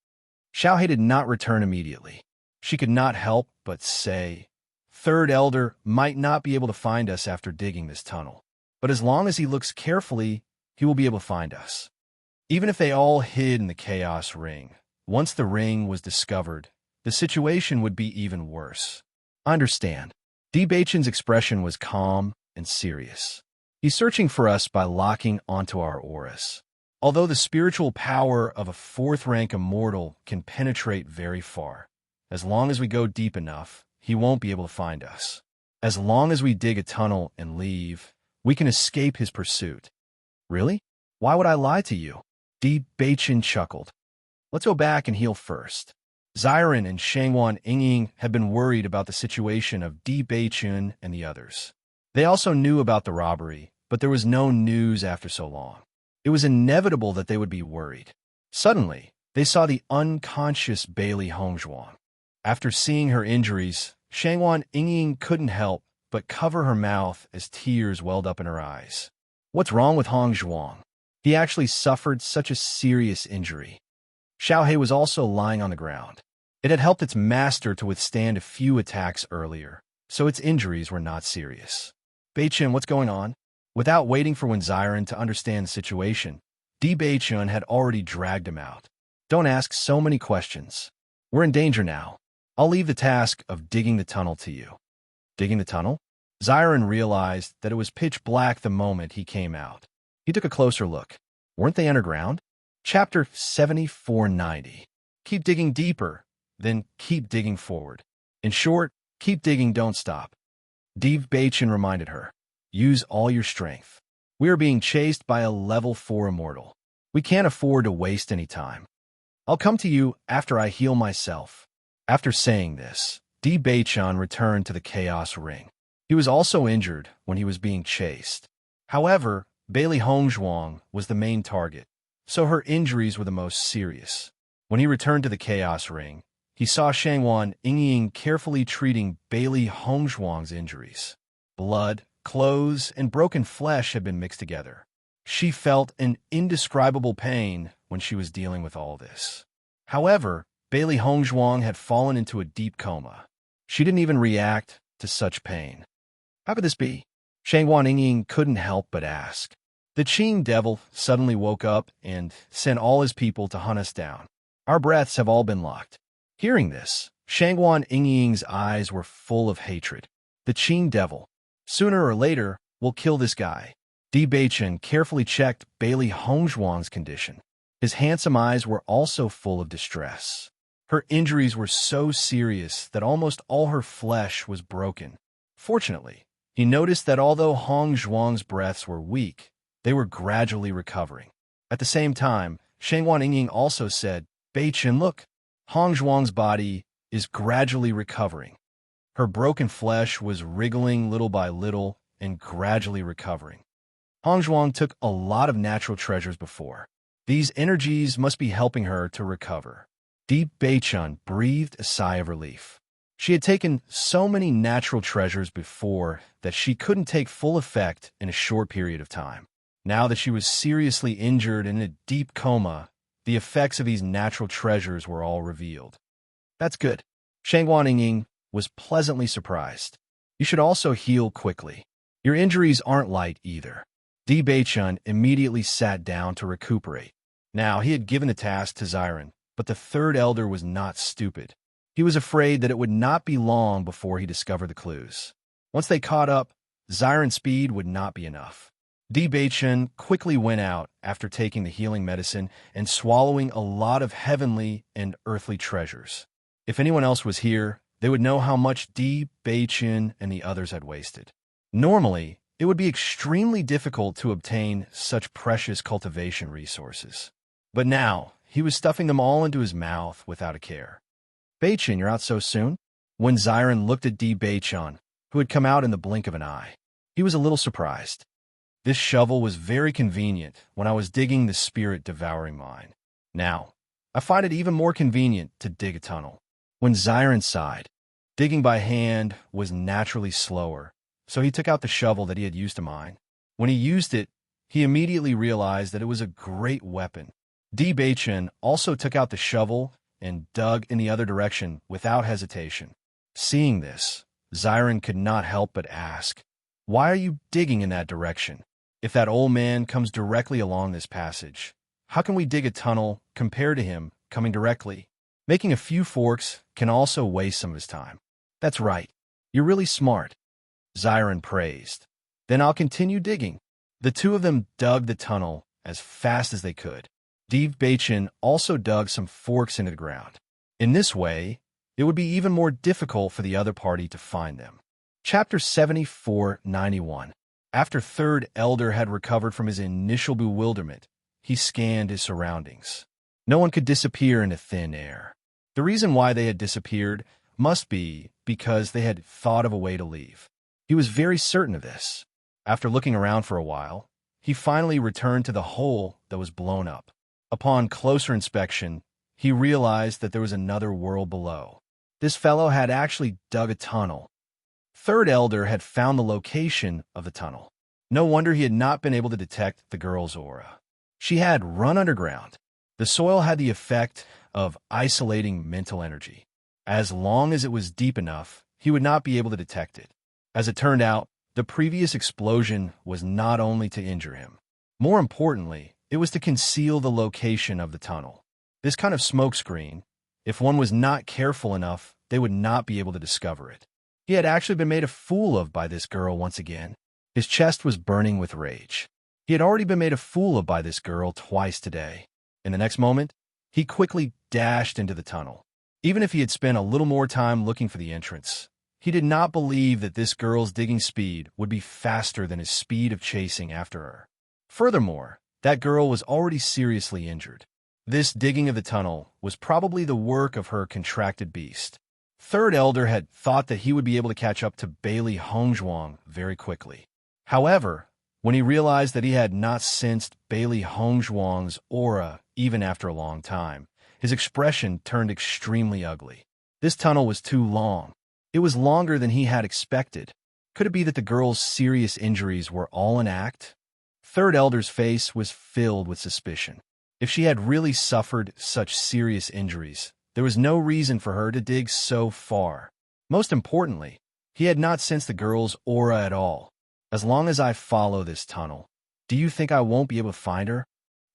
Xiao He did not return immediately. She could not help but say, "Third Elder might not be able to find us after digging this tunnel, but as long as he looks carefully, he will be able to find us." Even if they all hid in the Chaos Ring, once the ring was discovered, the situation would be even worse. "I understand." Di Beichen's expression was calm and serious. "He's searching for us by locking onto our auras. Although the spiritual power of a fourth-rank immortal can penetrate very far, as long as we go deep enough, he won't be able to find us. As long as we dig a tunnel and leave, we can escape his pursuit." "Really? Why would I lie to you?" Di Beichen chuckled. "Let's go back and heal first." Xiren and Shangwan Yingying had been worried about the situation of Di Beichen and the others. They also knew about the robbery, but there was no news after so long. It was inevitable that they would be worried. Suddenly, they saw the unconscious Bailey Hongzhuang. After seeing her injuries, Shangwan Yingying couldn't help but cover her mouth as tears welled up in her eyes. What's wrong with Hongzhuang? He actually suffered such a serious injury. Xiao He was also lying on the ground. It had helped its master to withstand a few attacks earlier, so its injuries were not serious. Beichun, what's going on? Without waiting for Wenziren to understand the situation, Beichun had already dragged him out. Don't ask so many questions. We're in danger now. I'll leave the task of digging the tunnel to you. Digging the tunnel? Ziren realized that it was pitch black the moment he came out. He took a closer look. Weren't they underground? Chapter 7490. Keep digging deeper, then keep digging forward. In short, keep digging, don't stop. Beichun reminded her. Use all your strength. We are being chased by a level 4 immortal. We can't afford to waste any time. I'll come to you after I heal myself. After saying this, Beichun returned to the Chaos Ring. He was also injured when he was being chased. However, Bailey Hongzhuang was the main target, so her injuries were the most serious. When he returned to the Chaos Ring, he saw Shangwan Yingying carefully treating Bailey Hongzhuang's injuries. Blood, clothes, and broken flesh had been mixed together. She felt an indescribable pain when she was dealing with all this. However, Bailey Hongzhuang had fallen into a deep coma. She didn't even react to such pain. How could this be? Shangwan Yingying couldn't help but ask. The Qing devil suddenly woke up and sent all his people to hunt us down. Our breaths have all been locked. Hearing this, Shangwan Yingying's eyes were full of hatred. The Qing devil. Sooner or later, we'll kill this guy. Beichun carefully checked Bailey Hongzhuang's condition. His handsome eyes were also full of distress. Her injuries were so serious that almost all her flesh was broken. Fortunately, he noticed that although Hongzhuang's breaths were weak, they were gradually recovering. At the same time, Shangwan Yingying also said, Beichun, look, Hongzhuang's body is gradually recovering. Her broken flesh was wriggling little by little and gradually recovering. Hongzhuang took a lot of natural treasures before. These energies must be helping her to recover. Beichun breathed a sigh of relief. She had taken so many natural treasures before that she couldn't take full effect in a short period of time. Now that she was seriously injured and in a deep coma, the effects of these natural treasures were all revealed. That's good. Shangwan Yingying was pleasantly surprised. You should also heal quickly. Your injuries aren't light either. Beichun immediately sat down to recuperate. Now, he had given the task to Ziren, but the third elder was not stupid. He was afraid that it would not be long before he discovered the clues. Once they caught up, Ziren's speed would not be enough. Beichun quickly went out after taking the healing medicine and swallowing a lot of heavenly and earthly treasures. If anyone else was here, they would know how much Beichun and the others had wasted. Normally, it would be extremely difficult to obtain such precious cultivation resources. But now, he was stuffing them all into his mouth without a care. Beichun, you're out so soon? When Ziren looked at Beichun, who had come out in the blink of an eye, he was a little surprised. This shovel was very convenient when I was digging the spirit-devouring mine. Now, I find it even more convenient to dig a tunnel. When Ziren sighed, digging by hand was naturally slower, so he took out the shovel that he had used to mine. When he used it, he immediately realized that it was a great weapon. Beichun also took out the shovel and dug in the other direction without hesitation. Seeing this, Ziren could not help but ask, "Why are you digging in that direction? If that old man comes directly along this passage, how can we dig a tunnel compared to him coming directly? Making a few forks can also waste some of his time." "That's right. You're really smart," Ziren praised. "Then I'll continue digging." The two of them dug the tunnel as fast as they could. Beichun also dug some forks into the ground. In this way, it would be even more difficult for the other party to find them. Chapter 7491. After Third Elder had recovered from his initial bewilderment, he scanned his surroundings. No one could disappear into thin air. The reason why they had disappeared must be because they had thought of a way to leave. He was very certain of this. After looking around for a while, he finally returned to the hole that was blown up. Upon closer inspection, he realized that there was another world below. This fellow had actually dug a tunnel. Third Elder had found the location of the tunnel. No wonder he had not been able to detect the girl's aura. She had run underground. The soil had the effect of isolating mental energy. As long as it was deep enough, he would not be able to detect it. As it turned out, The previous explosion was not only to injure him. More importantly, it was to conceal the location of the tunnel. This kind of smokescreen, if one was not careful enough, they would not be able to discover it. He had actually been made a fool of by this girl once again. His chest was burning with rage. He had already been made a fool of by this girl twice today. In the next moment, he quickly dashed into the tunnel. Even if he had spent a little more time looking for the entrance, he did not believe that this girl's digging speed would be faster than his speed of chasing after her. Furthermore, that girl was already seriously injured. This digging of the tunnel was probably the work of her contracted beast. Third Elder had thought that he would be able to catch up to Bailey Hongzhuang very quickly. However, when he realized that he had not sensed Bailey Hongzhuang's aura even after a long time, his expression turned extremely ugly. This tunnel was too long. It was longer than he had expected. Could it be that the girl's serious injuries were all an act? Third Elder's face was filled with suspicion. If she had really suffered such serious injuries, there was no reason for her to dig so far. Most importantly, he had not sensed the girl's aura at all. As long as I follow this tunnel, do you think I won't be able to find her?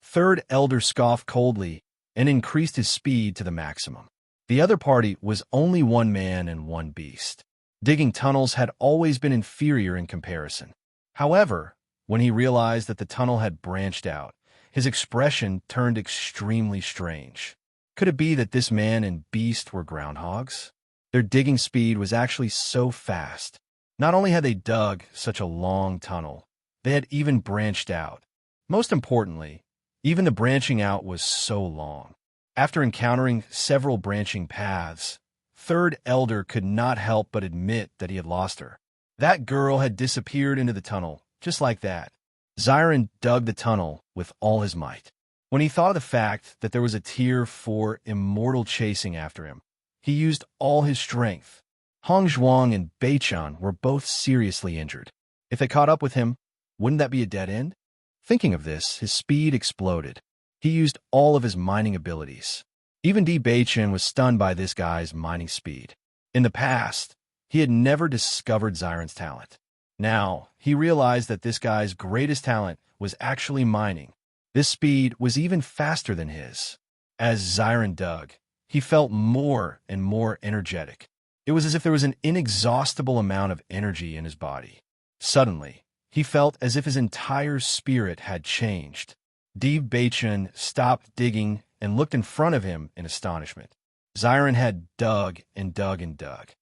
Third Elder scoffed coldly and increased his speed to the maximum. The other party was only one man and one beast. Digging tunnels had always been inferior in comparison. However, when he realized that the tunnel had branched out, his expression turned extremely strange. Could it be that this man and beast were groundhogs? Their digging speed was actually so fast. Not only had they dug such a long tunnel, they had even branched out. Most importantly, even the branching out was so long. After encountering several branching paths, Third Elder could not help but admit that he had lost her. That girl had disappeared into the tunnel, just like that. Ziren dug the tunnel with all his might. When he thought of the fact that there was a tier 4 immortal chasing after him, he used all his strength. Hongzhuang and Beichan were both seriously injured. If they caught up with him, wouldn't that be a dead end? Thinking of this, his speed exploded. He used all of his mining abilities. Even Di Beichan was stunned by this guy's mining speed. In the past, he had never discovered Ziren's talent. Now, he realized that this guy's greatest talent was actually mining. This speed was even faster than his. As Ziren dug, he felt more and more energetic. It was as if there was an inexhaustible amount of energy in his body. Suddenly, he felt as if his entire spirit had changed. Di Beichan stopped digging and looked in front of him in astonishment. Ziren had dug and dug and dug.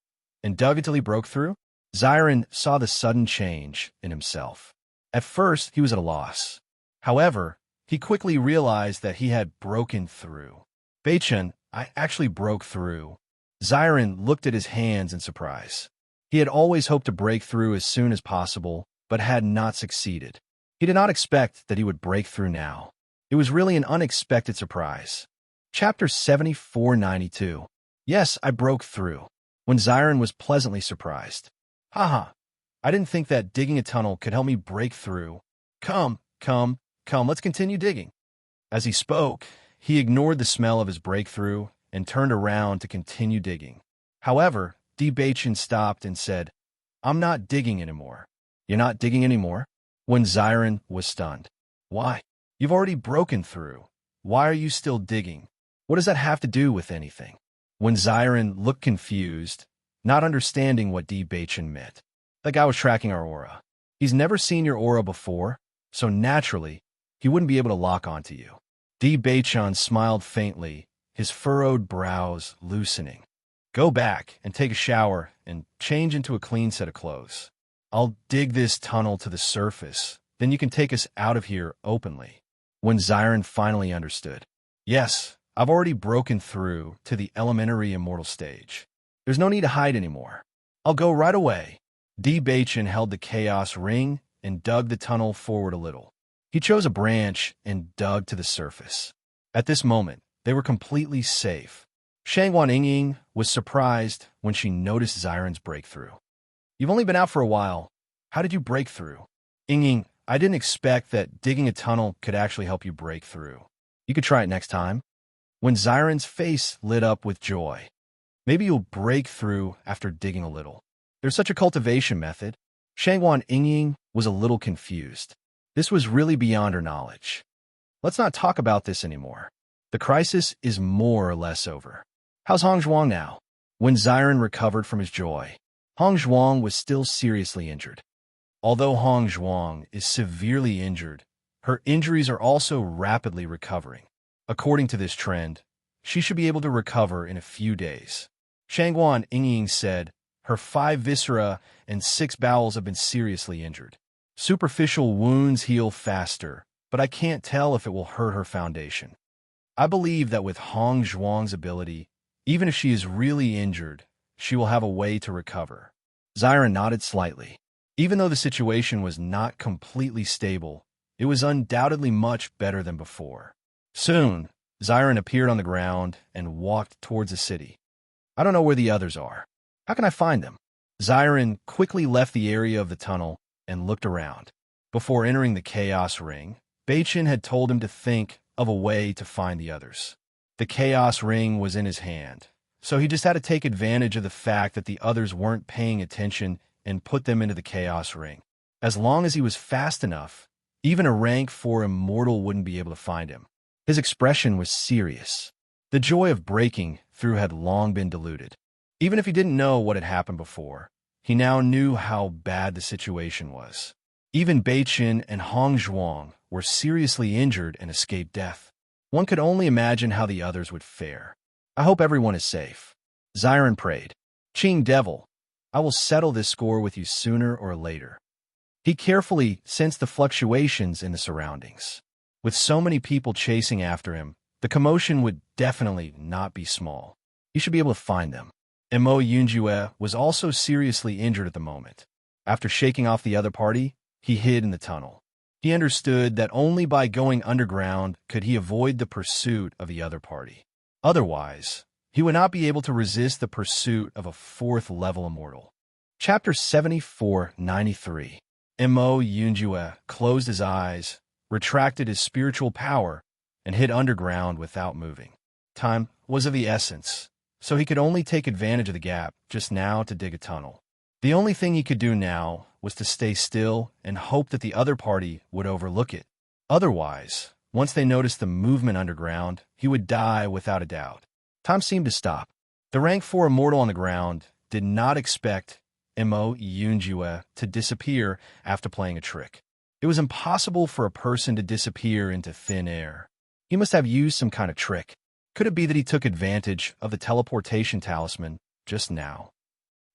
And dug until he broke through? Ziren saw the sudden change in himself. At first, he was at a loss. However, he quickly realized that he had broken through. Beichan, I actually broke through. Ziren looked at his hands in surprise. He had always hoped to break through as soon as possible, but had not succeeded. He did not expect that he would break through now. It was really an unexpected surprise. Chapter 7492. Yes, I broke through. When Ziren was pleasantly surprised. Haha, I didn't think that digging a tunnel could help me break through. Come, let's continue digging. As he spoke, he ignored the smell of his breakthrough and turned around to continue digging. However, Di Beichan stopped and said, I'm not digging anymore. You're not digging anymore? When Ziren was stunned. Why? You've already broken through. Why are you still digging? What does that have to do with anything? When Ziren looked confused, not understanding what Di Beichan meant. That guy was tracking our aura. He's never seen your aura before, so naturally, he wouldn't be able to lock onto you. Di Beichan smiled faintly, his furrowed brows loosening. Go back and take a shower and change into a clean set of clothes. I'll dig this tunnel to the surface, then you can take us out of here openly. When Ziren finally understood. Yes, I've already broken through to the elementary immortal stage. There's no need to hide anymore. I'll go right away. Di Beichan held the chaos ring and dug the tunnel forward a little. He chose a branch and dug to the surface. At this moment, they were completely safe. Shangwan Yingying was surprised when she noticed Ziren's breakthrough. You've only been out for a while. How did you break through? Yingying, I didn't expect that digging a tunnel could actually help you break through. You could try it next time. When Ziren's face lit up with joy. Maybe you'll break through after digging a little. There's such a cultivation method. Shangguan Yingying was a little confused. This was really beyond her knowledge. Let's not talk about this anymore. The crisis is more or less over. How's Hong Zhuang now? When Ziren recovered from his joy, Hong Zhuang was still seriously injured. Although Hong Zhuang is severely injured, her injuries are also rapidly recovering. According to this trend, she should be able to recover in a few days. Shangguan Yingying said, her 5 viscera and 6 bowels have been seriously injured. Superficial wounds heal faster, but I can't tell if it will hurt her foundation. I believe that with Hong Zhuang's ability, even if she is really injured, she will have a way to recover. Ziren nodded slightly. Even though the situation was not completely stable, it was undoubtedly much better than before. Soon, Ziren appeared on the ground and walked towards the city. I don't know where the others are. How can I find them? Ziren quickly left the area of the tunnel and looked around. Before entering the Chaos Ring, Beichin had told him to think of a way to find the others. The Chaos Ring was in his hand, so he just had to take advantage of the fact that the others weren't paying attention and put them into the Chaos Ring. As long as he was fast enough, even a rank 4 immortal wouldn't be able to find him. His expression was serious. The joy of breaking through had long been diluted. Even if he didn't know what had happened before, he now knew how bad the situation was. Even Beichin and Hong Zhuang were seriously injured and escaped death. One could only imagine how the others would fare. I hope everyone is safe. Ziren prayed. Qing Devil, I will settle this score with you sooner or later. He carefully sensed the fluctuations in the surroundings. With so many people chasing after him, the commotion would definitely not be small. He should be able to find them. Mo Yunjue was also seriously injured at the moment. After shaking off the other party, he hid in the tunnel. He understood that only by going underground could he avoid the pursuit of the other party. Otherwise, he would not be able to resist the pursuit of a 4th-level immortal. Chapter 74-93. Mo Yunjue closed his eyes, retracted his spiritual power, and hid underground without moving. Time was of the essence, so he could only take advantage of the gap just now to dig a tunnel. The only thing he could do now was to stay still and hope that the other party would overlook it. Otherwise, once they noticed the movement underground, he would die without a doubt. Time seemed to stop. The rank 4 immortal on the ground did not expect Mo Yunjue to disappear after playing a trick. It was impossible for a person to disappear into thin air. He must have used some kind of trick. Could it be that he took advantage of the teleportation talisman just now?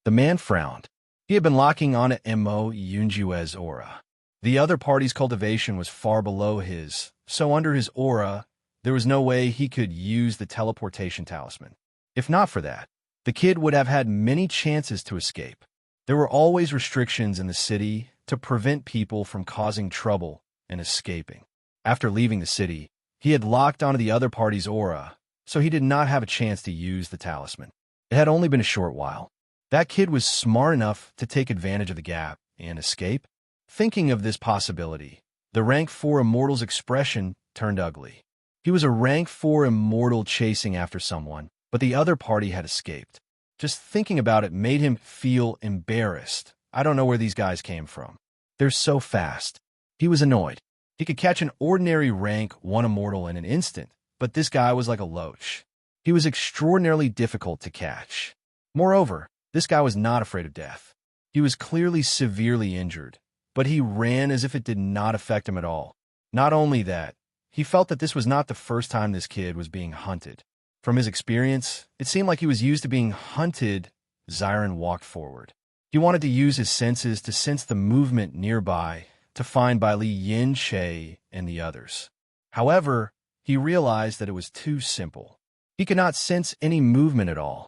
The man frowned. He had been locking on to Mo Yunjue's aura. The other party's cultivation was far below his, so under his aura, there was no way he could use the teleportation talisman. If not for that, the kid would have had many chances to escape. There were always restrictions in the city to prevent people from causing trouble and escaping. After leaving the city, he had locked onto the other party's aura, so he did not have a chance to use the talisman. It had only been a short while. That kid was smart enough to take advantage of the gap and escape. Thinking of this possibility, the rank 4 immortal's expression turned ugly. He was a rank 4 immortal chasing after someone, but the other party had escaped. Just thinking about it made him feel embarrassed. I don't know where these guys came from. They're so fast. He was annoyed. He could catch an ordinary rank 1 immortal in an instant, but this guy was like a loach. He was extraordinarily difficult to catch. Moreover, this guy was not afraid of death. He was clearly severely injured, but he ran as if it did not affect him at all. Not only that, he felt that this was not the first time this kid was being hunted. From his experience, it seemed like he was used to being hunted. Ziren walked forward. He wanted to use his senses to sense the movement nearby to find Bai Li Yin Che and the others. However, he realized that it was too simple. He could not sense any movement at all.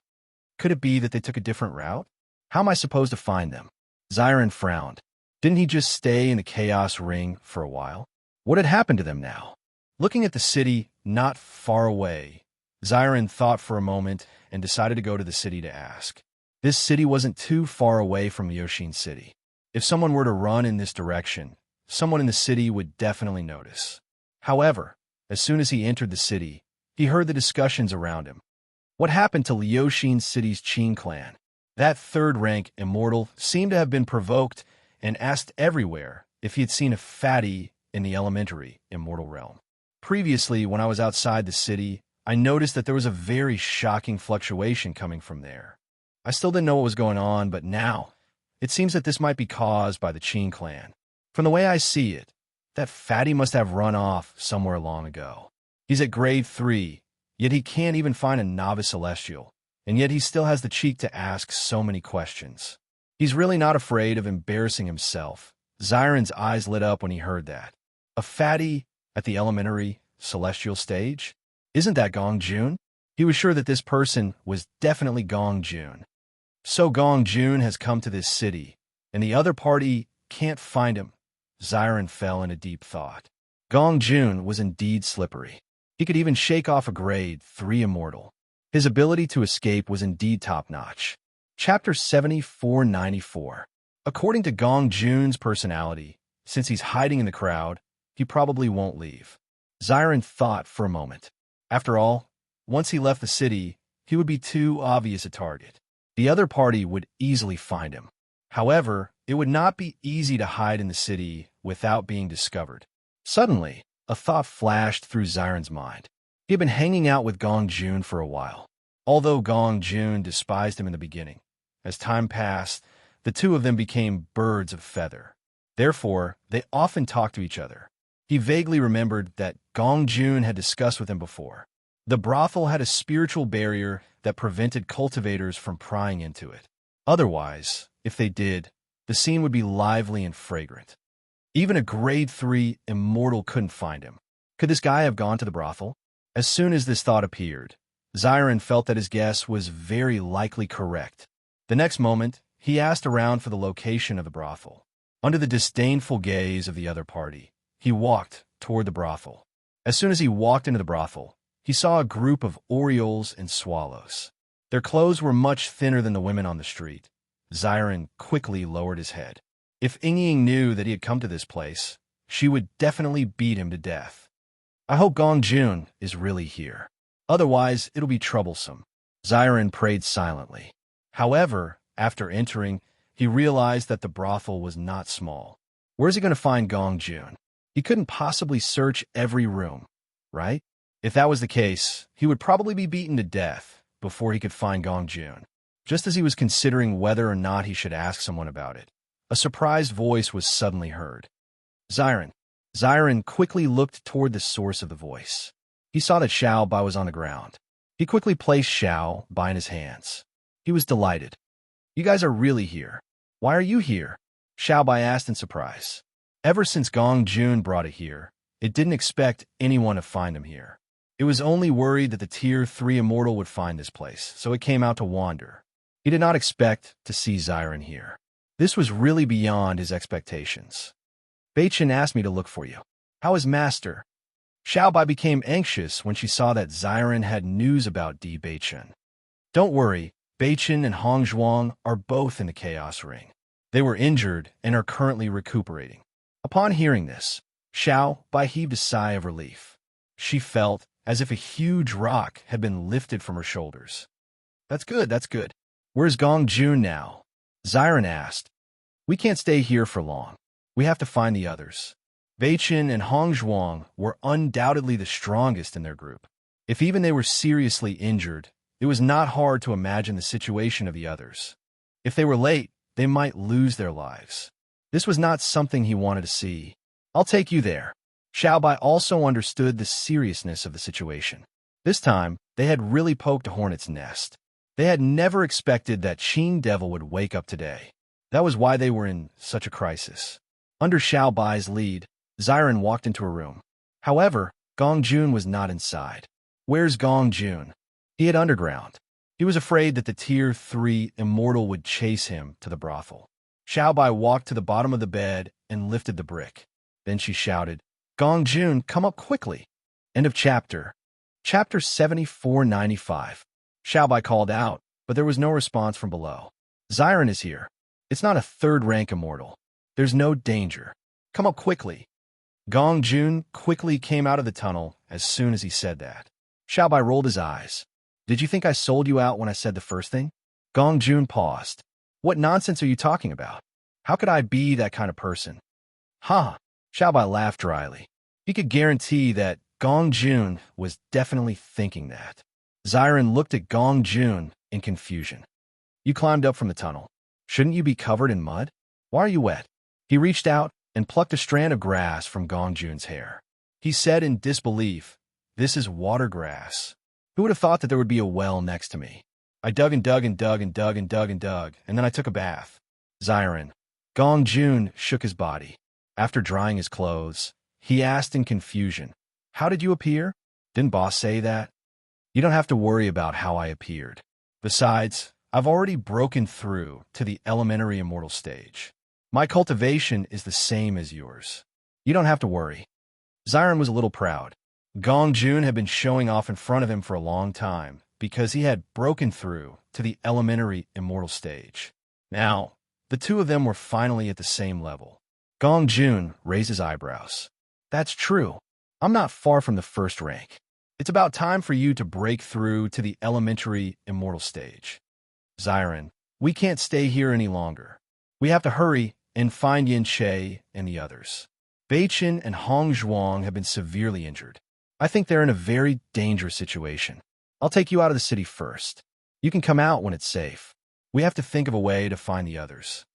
Could it be that they took a different route? How am I supposed to find them? Ziren frowned. Didn't he just stay in the Chaos Ring for a while? What had happened to them now? Looking at the city not far away, Ziren thought for a moment and decided to go to the city to ask. This city wasn't too far away from Yoshin City. If someone were to run in this direction, someone in the city would definitely notice. However, as soon as he entered the city, he heard the discussions around him. What happened to Liuxin City's Qin clan? That 3rd-rank immortal seemed to have been provoked and asked everywhere if he had seen a fatty in the elementary immortal realm. Previously, when I was outside the city, I noticed that there was a very shocking fluctuation coming from there. I still didn't know what was going on, but now it seems that this might be caused by the Qin clan. From the way I see it, that fatty must have run off somewhere long ago. He's at grade 3, yet he can't even find a novice celestial, and yet he still has the cheek to ask so many questions. He's really not afraid of embarrassing himself. Xiren's eyes lit up when he heard that. A fatty at the elementary celestial stage? Isn't that Gong Jun? He was sure that this person was definitely Gong Jun. So Gong Jun has come to this city, and the other party can't find him. Xiren fell into deep thought. Gong Jun was indeed slippery. He could even shake off a grade 3 immortal. His ability to escape was indeed top-notch. Chapter 7494. According to Gong Jun's personality, since he's hiding in the crowd, he probably won't leave. Xiren thought for a moment. After all, once he left the city, he would be too obvious a target. The other party would easily find him. However, it would not be easy to hide in the city without being discovered. Suddenly, a thought flashed through Xiren's mind. He had been hanging out with Gong Jun for a while. Although Gong Jun despised him in the beginning, as time passed, the two of them became birds of feather. Therefore, they often talked to each other. He vaguely remembered that Gong Jun had discussed with him before. The brothel had a spiritual barrier that prevented cultivators from prying into it. Otherwise, if they did, the scene would be lively and fragrant. Even a grade 3 immortal couldn't find him. Could this guy have gone to the brothel? As soon as this thought appeared, Xiren felt that his guess was very likely correct. The next moment, he asked around for the location of the brothel. Under the disdainful gaze of the other party, he walked toward the brothel. As soon as he walked into the brothel, he saw a group of orioles and swallows. Their clothes were much thinner than the women on the street. Xiren quickly lowered his head. If Ying knew that he had come to this place, she would definitely beat him to death. I hope Gong Jun is really here. Otherwise, it'll be troublesome. Xiren prayed silently. However, after entering, he realized that the brothel was not small. Where's he going to find Gong Jun? He couldn't possibly search every room, right? If that was the case, he would probably be beaten to death before he could find Gong Jun. Just as he was considering whether or not he should ask someone about it, a surprised voice was suddenly heard. Xiren. Xiren quickly looked toward the source of the voice. He saw that Xiao Bai was on the ground. He quickly placed Xiao Bai in his hands. He was delighted. You guys are really here. Why are you here? Xiao Bai asked in surprise. Ever since Gong Jun brought it here, it didn't expect anyone to find him here. It was only worried that the Tier 3 immortal would find this place, so it came out to wander. He did not expect to see Xiren here. This was really beyond his expectations. Beichen asked me to look for you. How is Master? Xiao Bai became anxious when she saw that Xiren had news about Di Beichen. Don't worry, Beichen and Hong Zhuang are both in the Chaos Ring. They were injured and are currently recuperating. Upon hearing this, Xiao Bai heaved a sigh of relief. She felt as if a huge rock had been lifted from her shoulders. That's good, that's good. Where's Gong Jun now? Xiren asked. We can't stay here for long. We have to find the others. Beichen and Hong Zhuang were undoubtedly the strongest in their group. If even they were seriously injured, it was not hard to imagine the situation of the others. If they were late, they might lose their lives. This was not something he wanted to see. I'll take you there. Xiao Bai also understood the seriousness of the situation. This time, they had really poked a hornet's nest. They had never expected that Qin Devil would wake up today. That was why they were in such a crisis. Under Xiao Bai's lead, Xiren walked into a room. However, Gong Jun was not inside. Where's Gong Jun? He hid underground. He was afraid that the Tier 3 immortal would chase him to the brothel. Xiao Bai walked to the bottom of the bed and lifted the brick. Then she shouted, Gong Jun, come up quickly. End of chapter. Chapter 7495. Xiao Bai called out, but there was no response from below. Xiren is here. It's not a third-rank immortal. There's no danger. Come up quickly. Gong Jun quickly came out of the tunnel as soon as he said that. Xiao Bai rolled his eyes. Did you think I sold you out when I said the first thing? Gong Jun paused. What nonsense are you talking about? How could I be that kind of person? Ha! Xiaobai laughed dryly. He could guarantee that Gong Jun was definitely thinking that. Xiren looked at Gong Jun in confusion. You climbed up from the tunnel. Shouldn't you be covered in mud? Why are you wet? He reached out and plucked a strand of grass from Gong Jun's hair. He said in disbelief, "This is water grass. Who would have thought that there would be a well next to me? I dug and dug and dug and dug and dug and dug, and then I took a bath." Xiren. Gong Jun shook his body. After drying his clothes, he asked in confusion, "How did you appear? Didn't boss say that? You don't have to worry about how I appeared. Besides, I've already broken through to the elementary immortal stage. My cultivation is the same as yours. You don't have to worry." Xiren was a little proud. Gong Jun had been showing off in front of him for a long time because he had broken through to the elementary immortal stage. Now, the two of them were finally at the same level. Gong Jun raised his eyebrows. "That's true. I'm not far from the first rank. It's about time for you to break through to the elementary immortal stage." Xiren, "We can't stay here any longer. We have to hurry and find Yin Che and the others. Bei Chen and Hong Zhuang have been severely injured. I think they're in a very dangerous situation. I'll take you out of the city first. You can come out when it's safe. We have to think of a way to find the others."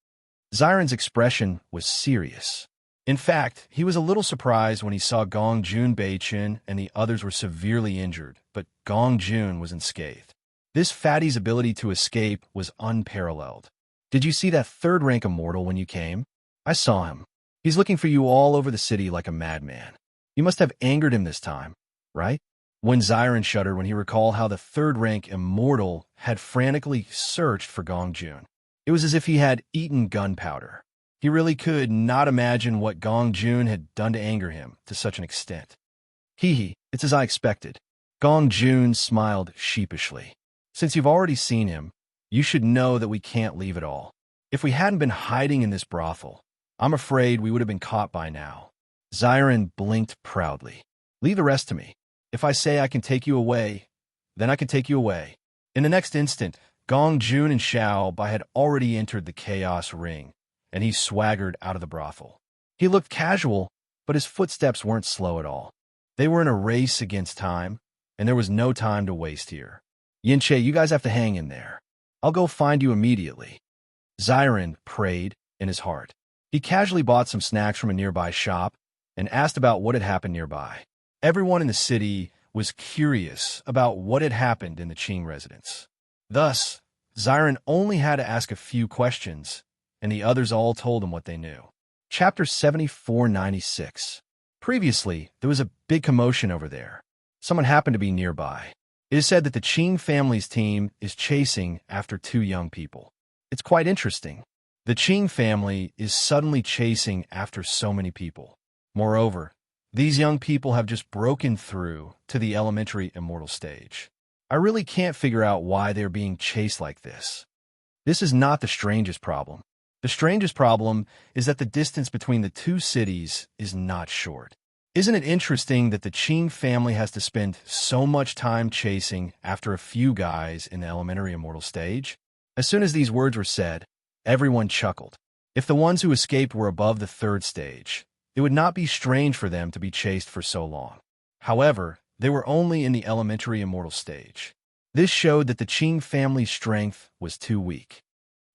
Xiren's expression was serious. In fact, he was a little surprised when he saw Gong Jun, Bei Chen, and the others were severely injured, but Gong Jun was unscathed. This fatty's ability to escape was unparalleled. "Did you see that third-rank immortal when you came? I saw him. He's looking for you all over the city like a madman. You must have angered him this time, right?" When Xiren shuddered when he recalled how the third-rank immortal had frantically searched for Gong Jun. It was as if he had eaten gunpowder. He really could not imagine what Gong Jun had done to anger him to such an extent. "Hee, it's as I expected." Gong Jun smiled sheepishly. "Since you've already seen him, you should know that we can't leave at all. If we hadn't been hiding in this brothel, I'm afraid we would have been caught by now." Xiren blinked proudly. "Leave the rest to me. If I say I can take you away, then I can take you away." In the next instant, Gong Jun and Xiao Bai had already entered the chaos ring, and he swaggered out of the brothel. He looked casual, but his footsteps weren't slow at all. They were in a race against time, and there was no time to waste here. "Yin Che, you guys have to hang in there. I'll go find you immediately." Xiren prayed in his heart. He casually bought some snacks from a nearby shop and asked about what had happened nearby. Everyone in the city was curious about what had happened in the Qing residence. Thus, Xiren only had to ask a few questions, and the others all told him what they knew. Chapter 7496. Previously, there was a big commotion over there. Someone happened to be nearby. It is said that the Qing family's team is chasing after two young people. It's quite interesting. The Qing family is suddenly chasing after so many people. Moreover, these young people have just broken through to the elementary immortal stage. I really can't figure out why they're being chased like this. This is not the strangest problem. The strangest problem is that the distance between the two cities is not short. Isn't it interesting that the Qing family has to spend so much time chasing after a few guys in the elementary immortal stage? As soon as these words were said, everyone chuckled. If the ones who escaped were above the third stage, it would not be strange for them to be chased for so long. However, they were only in the elementary immortal stage. This showed that the Qing family's strength was too weak.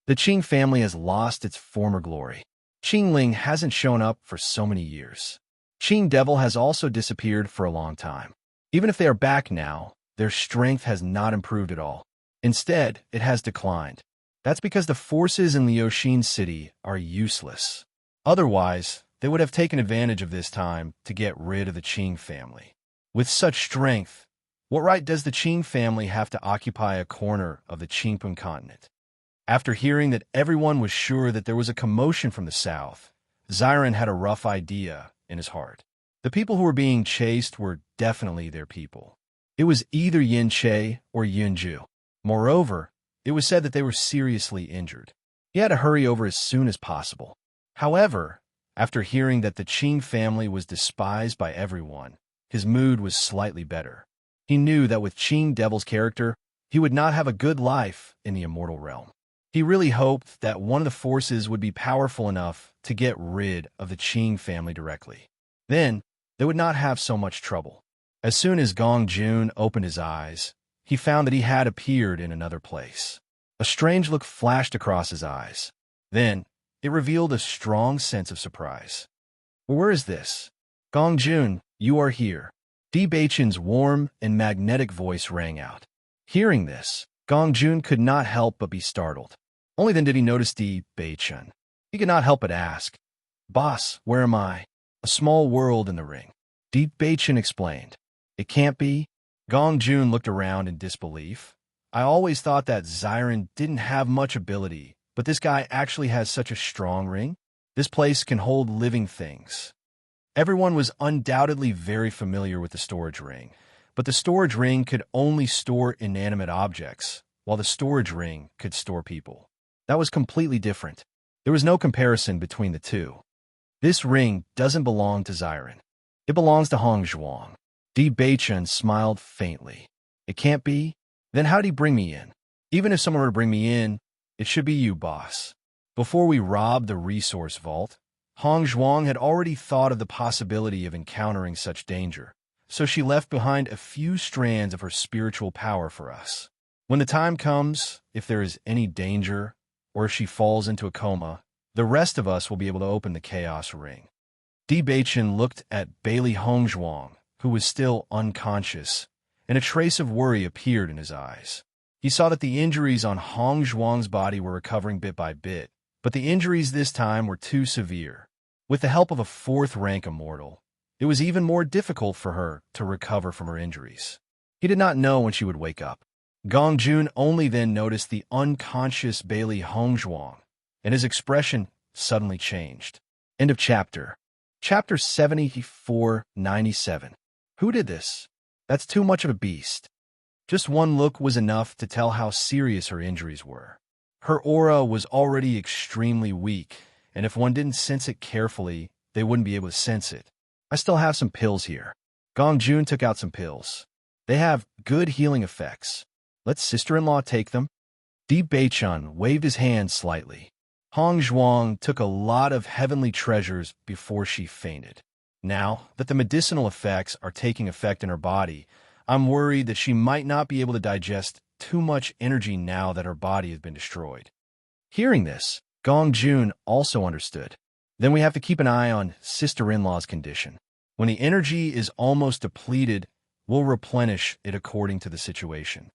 The Qing family has lost its former glory. Qing Ling hasn't shown up for so many years. Qing Devil has also disappeared for a long time. Even if they are back now, their strength has not improved at all. Instead, it has declined. That's because the forces in Liuxin City are useless. Otherwise, they would have taken advantage of this time to get rid of the Qing family. With such strength, what right does the Qing family have to occupy a corner of the Qingping continent? After hearing that everyone was sure that there was a commotion from the south, Xiren had a rough idea in his heart. The people who were being chased were definitely their people. It was either Yin Che or Yin Ju. Moreover, it was said that they were seriously injured. He had to hurry over as soon as possible. However, after hearing that the Qing family was despised by everyone, his mood was slightly better. He knew that with Qing Devil's character, he would not have a good life in the immortal realm. He really hoped that one of the forces would be powerful enough to get rid of the Qing family directly. Then, they would not have so much trouble. As soon as Gong Jun opened his eyes, he found that he had appeared in another place. A strange look flashed across his eyes. Then, it revealed a strong sense of surprise. Where is this? Gong Jun, you are here. Di Beichen's warm and magnetic voice rang out. Hearing this, Gong Jun could not help but be startled. Only then did he notice Di Beichen. He could not help but ask, "Boss, where am I?" "A small world in the ring," Di Beichen explained. "It can't be." Gong Jun looked around in disbelief. "I always thought that Xiren didn't have much ability, but this guy actually has such a strong ring? This place can hold living things." Everyone was undoubtedly very familiar with the storage ring, but the storage ring could only store inanimate objects, while the storage ring could store people. That was completely different. There was no comparison between the two. This ring doesn't belong to Xiren. It belongs to Hong Zhuang. Di Beichen smiled faintly. "It can't be? Then how'd he bring me in? Even if someone were to bring me in, it should be you, boss." Before we robbed the resource vault, Hong Zhuang had already thought of the possibility of encountering such danger, so she left behind a few strands of her spiritual power for us. When the time comes, if there is any danger, or if she falls into a coma, the rest of us will be able to open the Chaos Ring. Di Beichen looked at Bailey Hong Zhuang, who was still unconscious, and a trace of worry appeared in his eyes. He saw that the injuries on Hong Zhuang's body were recovering bit by bit, but the injuries this time were too severe. With the help of a fourth-rank immortal, it was even more difficult for her to recover from her injuries. He did not know when she would wake up. Gong Jun only then noticed the unconscious Bailey Hong Zhuang, and his expression suddenly changed. End of chapter. Chapter 7497. Who did this? That's too much of a beast. Just one look was enough to tell how serious her injuries were. Her aura was already extremely weak, and if one didn't sense it carefully, they wouldn't be able to sense it. "I still have some pills here." Gong Jun took out some pills. "They have good healing effects. Let sister-in-law take them." Di Beichen waved his hand slightly. Hong Zhuang took a lot of heavenly treasures before she fainted. Now that the medicinal effects are taking effect in her body, I'm worried that she might not be able to digest too much energy now that her body has been destroyed. Hearing this, Gong Jun also understood. Then we have to keep an eye on sister-in-law's condition. When the energy is almost depleted, we'll replenish it according to the situation.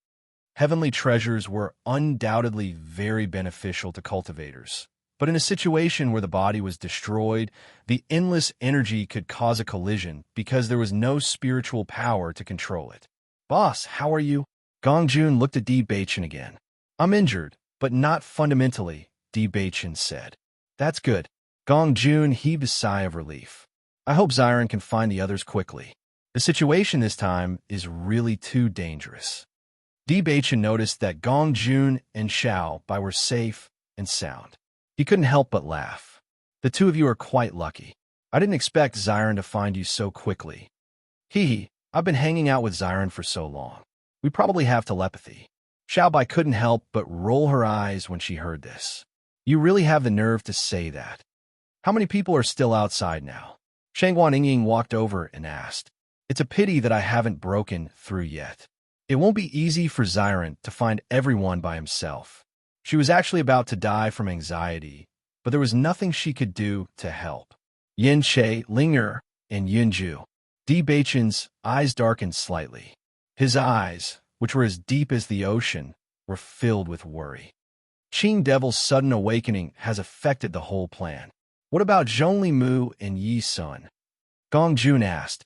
Heavenly treasures were undoubtedly very beneficial to cultivators. But in a situation where the body was destroyed, the endless energy could cause a collision because there was no spiritual power to control it. "Boss, how are you?" Gong Jun looked at Di Beichen again. "I'm injured, but not fundamentally," Di Beichen said. "That's good." Gong Jun heaved a sigh of relief. "I hope Xiren can find the others quickly. The situation this time is really too dangerous." Di Beichen noticed that Gong Jun and Xiao Bai were safe and sound. He couldn't help but laugh. "The two of you are quite lucky. I didn't expect Xiren to find you so quickly. Hee, I've been hanging out with Xiren for so long. We probably have telepathy." Xiao Bai couldn't help but roll her eyes when she heard this. "You really have the nerve to say that. How many people are still outside now?" Shangguan Yingying walked over and asked. "It's a pity that I haven't broken through yet. It won't be easy for Xiren to find everyone by himself." She was actually about to die from anxiety, but there was nothing she could do to help. Yin Che, Linger, and Yunju. Di Beichen's eyes darkened slightly. His eyes, which were as deep as the ocean, were filled with worry. Qing Devil's sudden awakening has affected the whole plan. "What about Zhongli Mu and Yi Sun?" Gong Jun asked.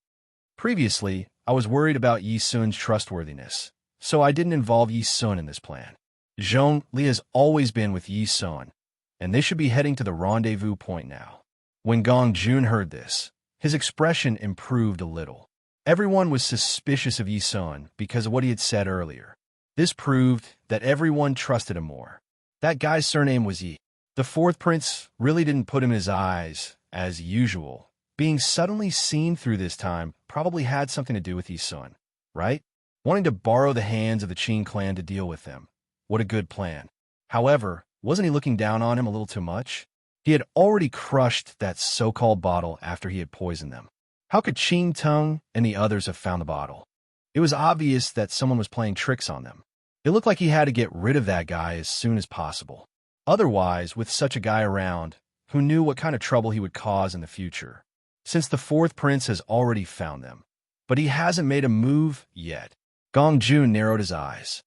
"Previously, I was worried about Yi Sun's trustworthiness, so I didn't involve Yi Sun in this plan. Zhong Li has always been with Yi Sun, and they should be heading to the rendezvous point now." When Gong Jun heard this, his expression improved a little. Everyone was suspicious of Yi Sun because of what he had said earlier. This proved that everyone trusted him more. That guy's surname was Yi. The fourth prince really didn't put him in his eyes, as usual. Being suddenly seen through this time probably had something to do with Yi Sun, right? Wanting to borrow the hands of the Qing clan to deal with them. What a good plan. However, Wasn't he looking down on him a little too much? He had already crushed that so-called bottle after he had poisoned them. How could Ching Tung and the others have found the bottle? It was obvious that someone was playing tricks on them. It looked like he had to get rid of that guy as soon as possible. Otherwise, with such a guy around, who knew what kind of trouble he would cause in the future, since the fourth prince has already found them. But he hasn't made a move yet. Gong Jun narrowed his eyes.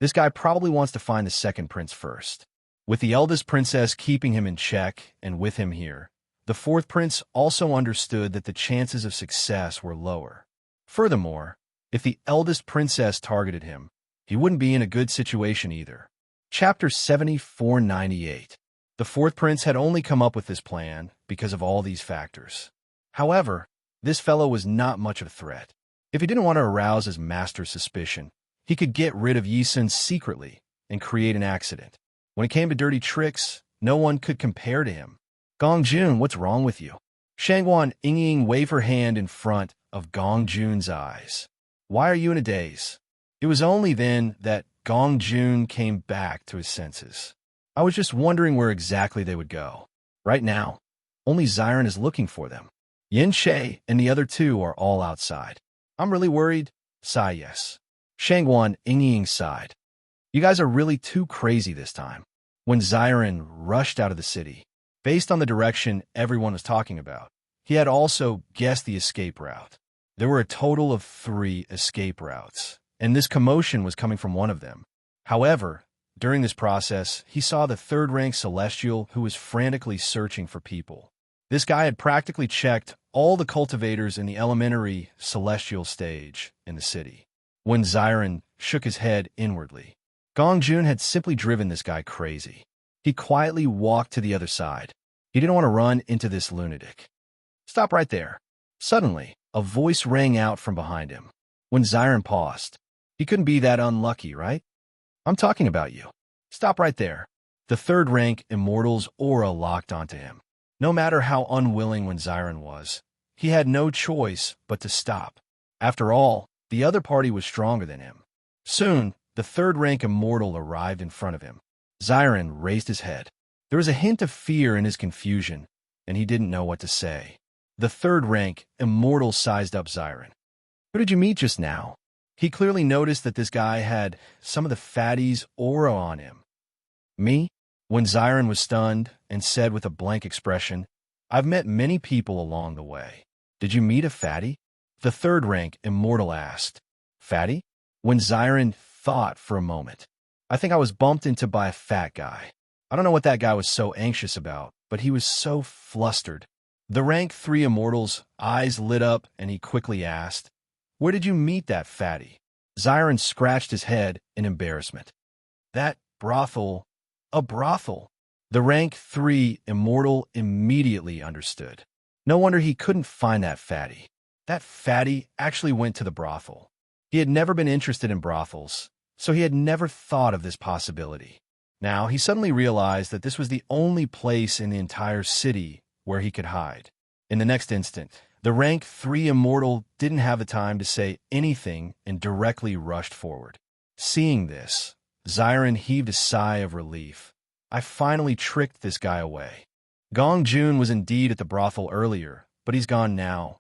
This guy probably wants to find the second prince first. With the eldest princess keeping him in check and with him here, the fourth prince also understood that the chances of success were lower. Furthermore, if the eldest princess targeted him, he wouldn't be in a good situation either. Chapter 7498. The fourth prince had only come up with this plan because of all these factors. However, this fellow was not much of a threat. If he didn't want to arouse his master's suspicion, he could get rid of Yi Sun secretly and create an accident. When it came to dirty tricks, no one could compare to him. Gong Jun, what's wrong with you? Shangguan Yingying waved her hand in front of Gong Jun's eyes. Why are you in a daze? It was only then that Gong Jun came back to his senses. I was just wondering where exactly they would go. Right now, only Xiren is looking for them. Yin Shay and the other two are all outside. I'm really worried. Sigh yes. Shangguan Yingying sighed. You guys are really too crazy this time. When Xiren rushed out of the city, based on the direction everyone was talking about, he had also guessed the escape route. There were a total of 3 escape routes, and this commotion was coming from one of them. However, during this process, he saw the third-rank celestial who was frantically searching for people. This guy had practically checked all the cultivators in the elementary celestial stage in the city. When Xiren shook his head inwardly, Gong Jun had simply driven this guy crazy. He quietly walked to the other side. He didn't want to run into this lunatic. Stop right there. Suddenly, a voice rang out from behind him. When Xiren paused, he couldn't be that unlucky, right? I'm talking about you. Stop right there. The third-rank immortal's aura locked onto him. No matter how unwilling when Xiren was, he had no choice but to stop. After all, the other party was stronger than him. Soon, the third-rank immortal arrived in front of him. Xiren raised his head. There was a hint of fear in his confusion, and he didn't know what to say. The third-rank immortal sized up Xiren. Who did you meet just now? He clearly noticed that this guy had some of the fatty's aura on him. Me? When Xiren was stunned and said with a blank expression, I've met many people along the way. Did you meet a fatty? The third-rank immortal asked. Fatty? When Xiren thought for a moment. I think I was bumped into by a fat guy. I don't know what that guy was so anxious about, but he was so flustered. The rank 3 immortal's eyes lit up and he quickly asked, Where did you meet that fatty? Xiren scratched his head in embarrassment. That brothel. A brothel. The rank 3 immortal immediately understood. No wonder he couldn't find that fatty. That fatty actually went to the brothel. He had never been interested in brothels, so he had never thought of this possibility. Now, he suddenly realized that this was the only place in the entire city where he could hide. In the next instant, the rank 3 immortal didn't have the time to say anything and directly rushed forward. Seeing this, Xiren heaved a sigh of relief. I finally tricked this guy away. Gong Jun was indeed at the brothel earlier, but he's gone now.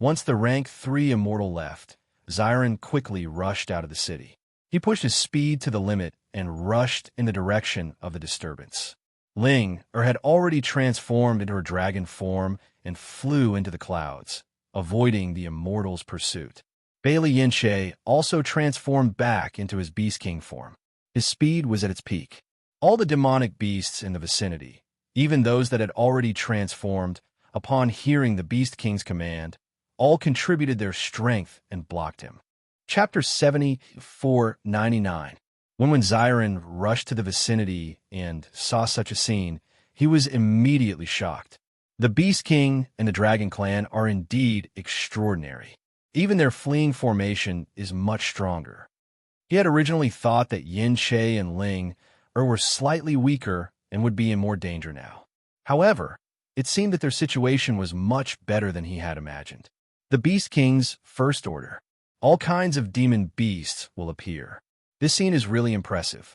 Once the rank 3 immortal left, Xiren quickly rushed out of the city. He pushed his speed to the limit and rushed in the direction of the disturbance. Ling had already transformed into her dragon form and flew into the clouds, avoiding the immortal's pursuit. Bailey Yinshe also transformed back into his Beast King form. His speed was at its peak. All the demonic beasts in the vicinity, even those that had already transformed, upon hearing the Beast King's command, all contributed their strength and blocked him. Chapter 7499. When Xiren rushed to the vicinity and saw such a scene, he was immediately shocked. The Beast King and the Dragon Clan are indeed extraordinary. Even their fleeing formation is much stronger. He had originally thought that Yin Shay and Ling were slightly weaker and would be in more danger now. However, it seemed that their situation was much better than he had imagined. The Beast King's first order. All kinds of demon beasts will appear. This scene is really impressive.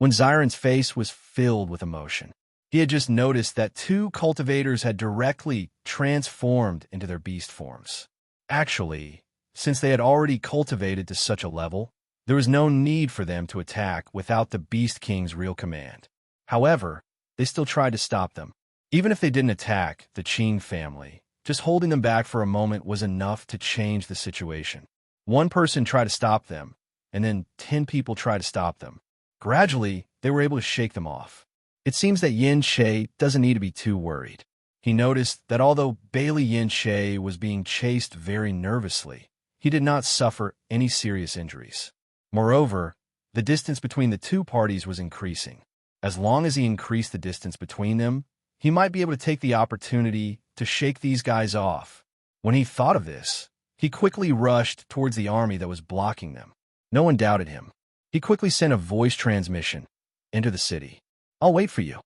when Xiren's face was filled with emotion. He had just noticed that two cultivators had directly transformed into their beast forms. Actually, since they had already cultivated to such a level, there was no need for them to attack without the Beast King's real command. However, they still tried to stop them. Even if they didn't attack the Qin family, just holding them back for a moment was enough to change the situation. One person tried to stop them, and then 10 people tried to stop them. Gradually, they were able to shake them off. It seems that Yin Che doesn't need to be too worried. He noticed that although Bailey Yin Che was being chased very nervously, he did not suffer any serious injuries. Moreover, the distance between the two parties was increasing. As long as he increased the distance between them, he might be able to take the opportunity to shake these guys off. When he thought of this, he quickly rushed towards the army that was blocking them. No one doubted him. He quickly sent a voice transmission into the city. "I'll wait for you."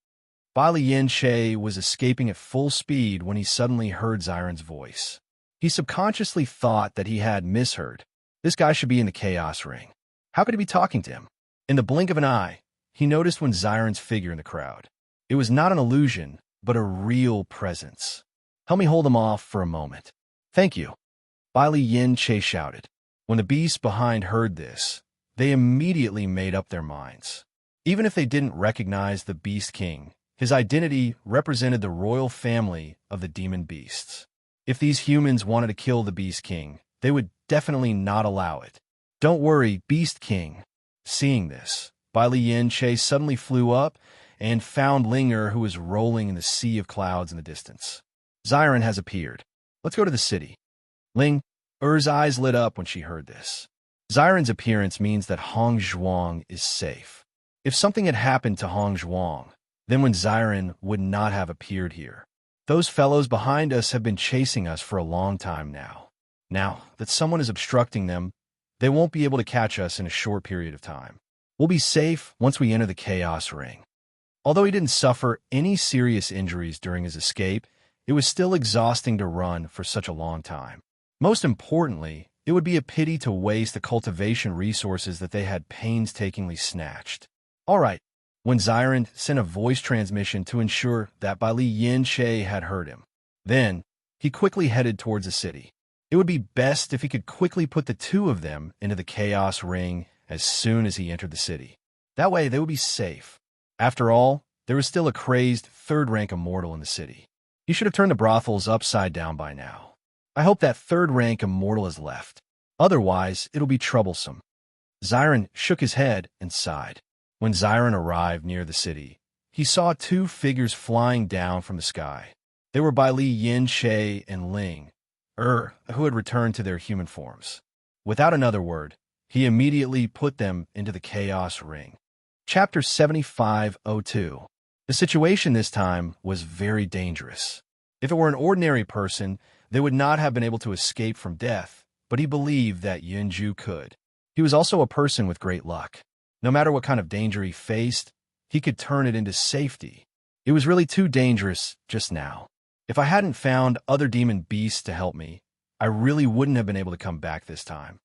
Bailey Yin Che was escaping at full speed when he suddenly heard Xiren's voice. He subconsciously thought that he had misheard. This guy should be in the Chaos Ring. How could he be talking to him? In the blink of an eye, he noticed Xiren's figure in the crowd. It was not an illusion, but a real presence. "Help me hold him off for a moment." "Thank you," Bailey Yin Che shouted. When the beasts behind heard this, they immediately made up their minds. Even if they didn't recognize the Beast King, his identity represented the royal family of the demon beasts. If these humans wanted to kill the Beast King, they would definitely not allow it. "Don't worry, Beast King." Seeing this, Bailey Yin Che suddenly flew up and found Linger, who was rolling in the sea of clouds in the distance. "Xiren has appeared. Let's go to the city." Linger's eyes lit up when she heard this. Xiren's appearance means that Hong Zhuang is safe. If something had happened to Hong Zhuang, then Xiren would not have appeared here. Those fellows behind us have been chasing us for a long time now. Now that someone is obstructing them, they won't be able to catch us in a short period of time. We'll be safe once we enter the Chaos Ring. Although he didn't suffer any serious injuries during his escape, it was still exhausting to run for such a long time. Most importantly, it would be a pity to waste the cultivation resources that they had painstakingly snatched. All right, when Xiren sent a voice transmission to ensure that Bailey Yin Che had heard him. Then, he quickly headed towards the city. It would be best if he could quickly put the two of them into the Chaos Ring as soon as he entered the city. That way, they would be safe. After all, there was still a crazed third-rank immortal in the city. He should have turned the brothels upside down by now. I hope that third-rank immortal has left. Otherwise, it'll be troublesome. Xiren shook his head and sighed. When Xiren arrived near the city, he saw two figures flying down from the sky. They were Bailey Yin Che and Ling, who had returned to their human forms. Without another word, he immediately put them into the Chaos Ring. Chapter 7502. The situation this time was very dangerous. If it were an ordinary person, they would not have been able to escape from death, but he believed that Yunju could. He was also a person with great luck. No matter what kind of danger he faced, he could turn it into safety. It was really too dangerous just now. If I hadn't found other demon beasts to help me, I really wouldn't have been able to come back this time.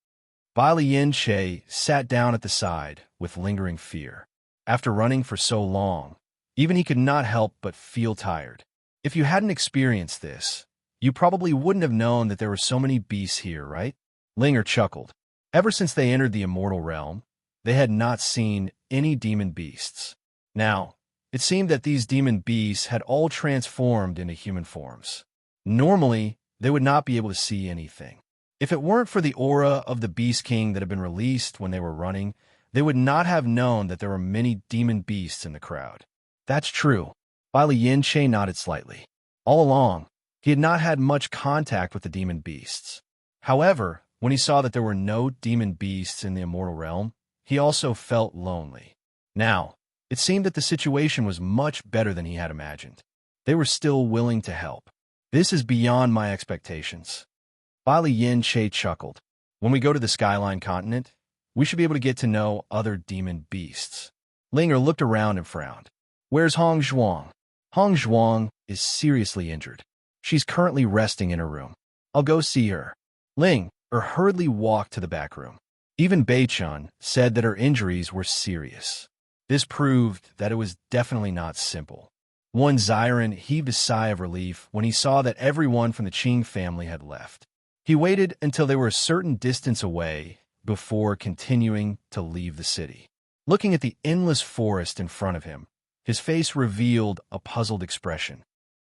Bailey Yin Che sat down at the side with lingering fear. After running for so long, even he could not help but feel tired. If you hadn't experienced this, you probably wouldn't have known that there were so many beasts here, right? Linger chuckled. Ever since they entered the immortal realm, they had not seen any demon beasts. Now, it seemed that these demon beasts had all transformed into human forms. Normally, they would not be able to see anything. If it weren't for the aura of the Beast King that had been released when they were running, they would not have known that there were many demon beasts in the crowd. That's true. Bailey Yin Che nodded slightly. All along, he had not had much contact with the demon beasts. However, when he saw that there were no demon beasts in the immortal realm, he also felt lonely. Now, it seemed that the situation was much better than he had imagined. They were still willing to help. This is beyond my expectations. Bailey Yin Che chuckled. When we go to the Skyline continent, we should be able to get to know other demon beasts. Linger looked around and frowned. Where's Hong Zhuang? Hong Zhuang is seriously injured. She's currently resting in her room. I'll go see her. Linger hurriedly walked to the back room. Even Bei Chun said that her injuries were serious. This proved that it was definitely not simple. One Xiren heaved a sigh of relief when he saw that everyone from the Qing family had left. He waited until they were a certain distance away before continuing to leave the city. Looking at the endless forest in front of him, his face revealed a puzzled expression.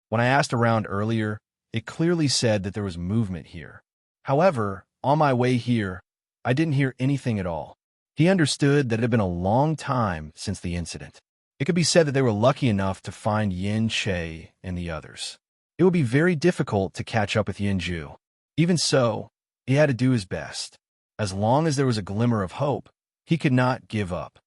When I asked around earlier, it clearly said that there was movement here. However, on my way here, I didn't hear anything at all. He understood that it had been a long time since the incident. It could be said that they were lucky enough to find Yin Che and the others. It would be very difficult to catch up with Yin Ju. Even so, he had to do his best. As long as there was a glimmer of hope, he could not give up.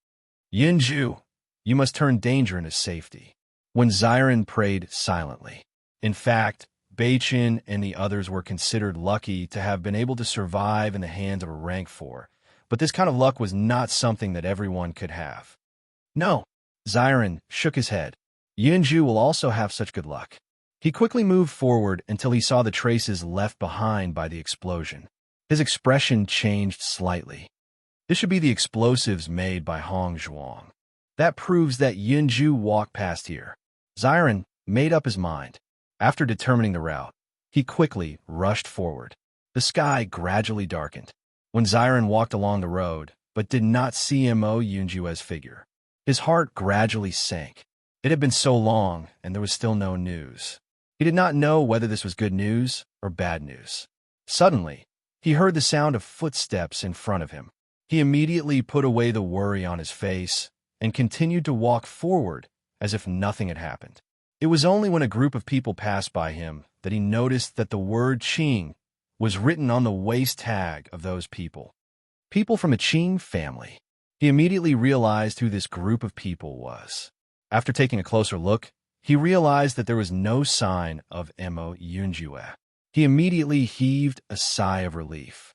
Yin Ju, you must turn danger into safety. When Xiren prayed silently. In fact, Beichin and the others were considered lucky to have been able to survive in the hands of a rank 4, but this kind of luck was not something that everyone could have. No, Xiren shook his head. Yin Ju will also have such good luck. He quickly moved forward until he saw the traces left behind by the explosion. His expression changed slightly. This should be the explosives made by Hong Zhuang. That proves that Yin Ju walked past here. Xiren made up his mind. After determining the route, he quickly rushed forward. The sky gradually darkened. When Xiren walked along the road, but did not see Mo Yunjue's figure, his heart gradually sank. It had been so long, and there was still no news. He did not know whether this was good news or bad news. Suddenly, he heard the sound of footsteps in front of him. He immediately put away the worry on his face and continued to walk forward as if nothing had happened. It was only when a group of people passed by him that he noticed that the word Qing was written on the waist tag of those people. People from a Qing family. He immediately realized who this group of people was. After taking a closer look, he realized that there was no sign of Mo Yunjue. He immediately heaved a sigh of relief.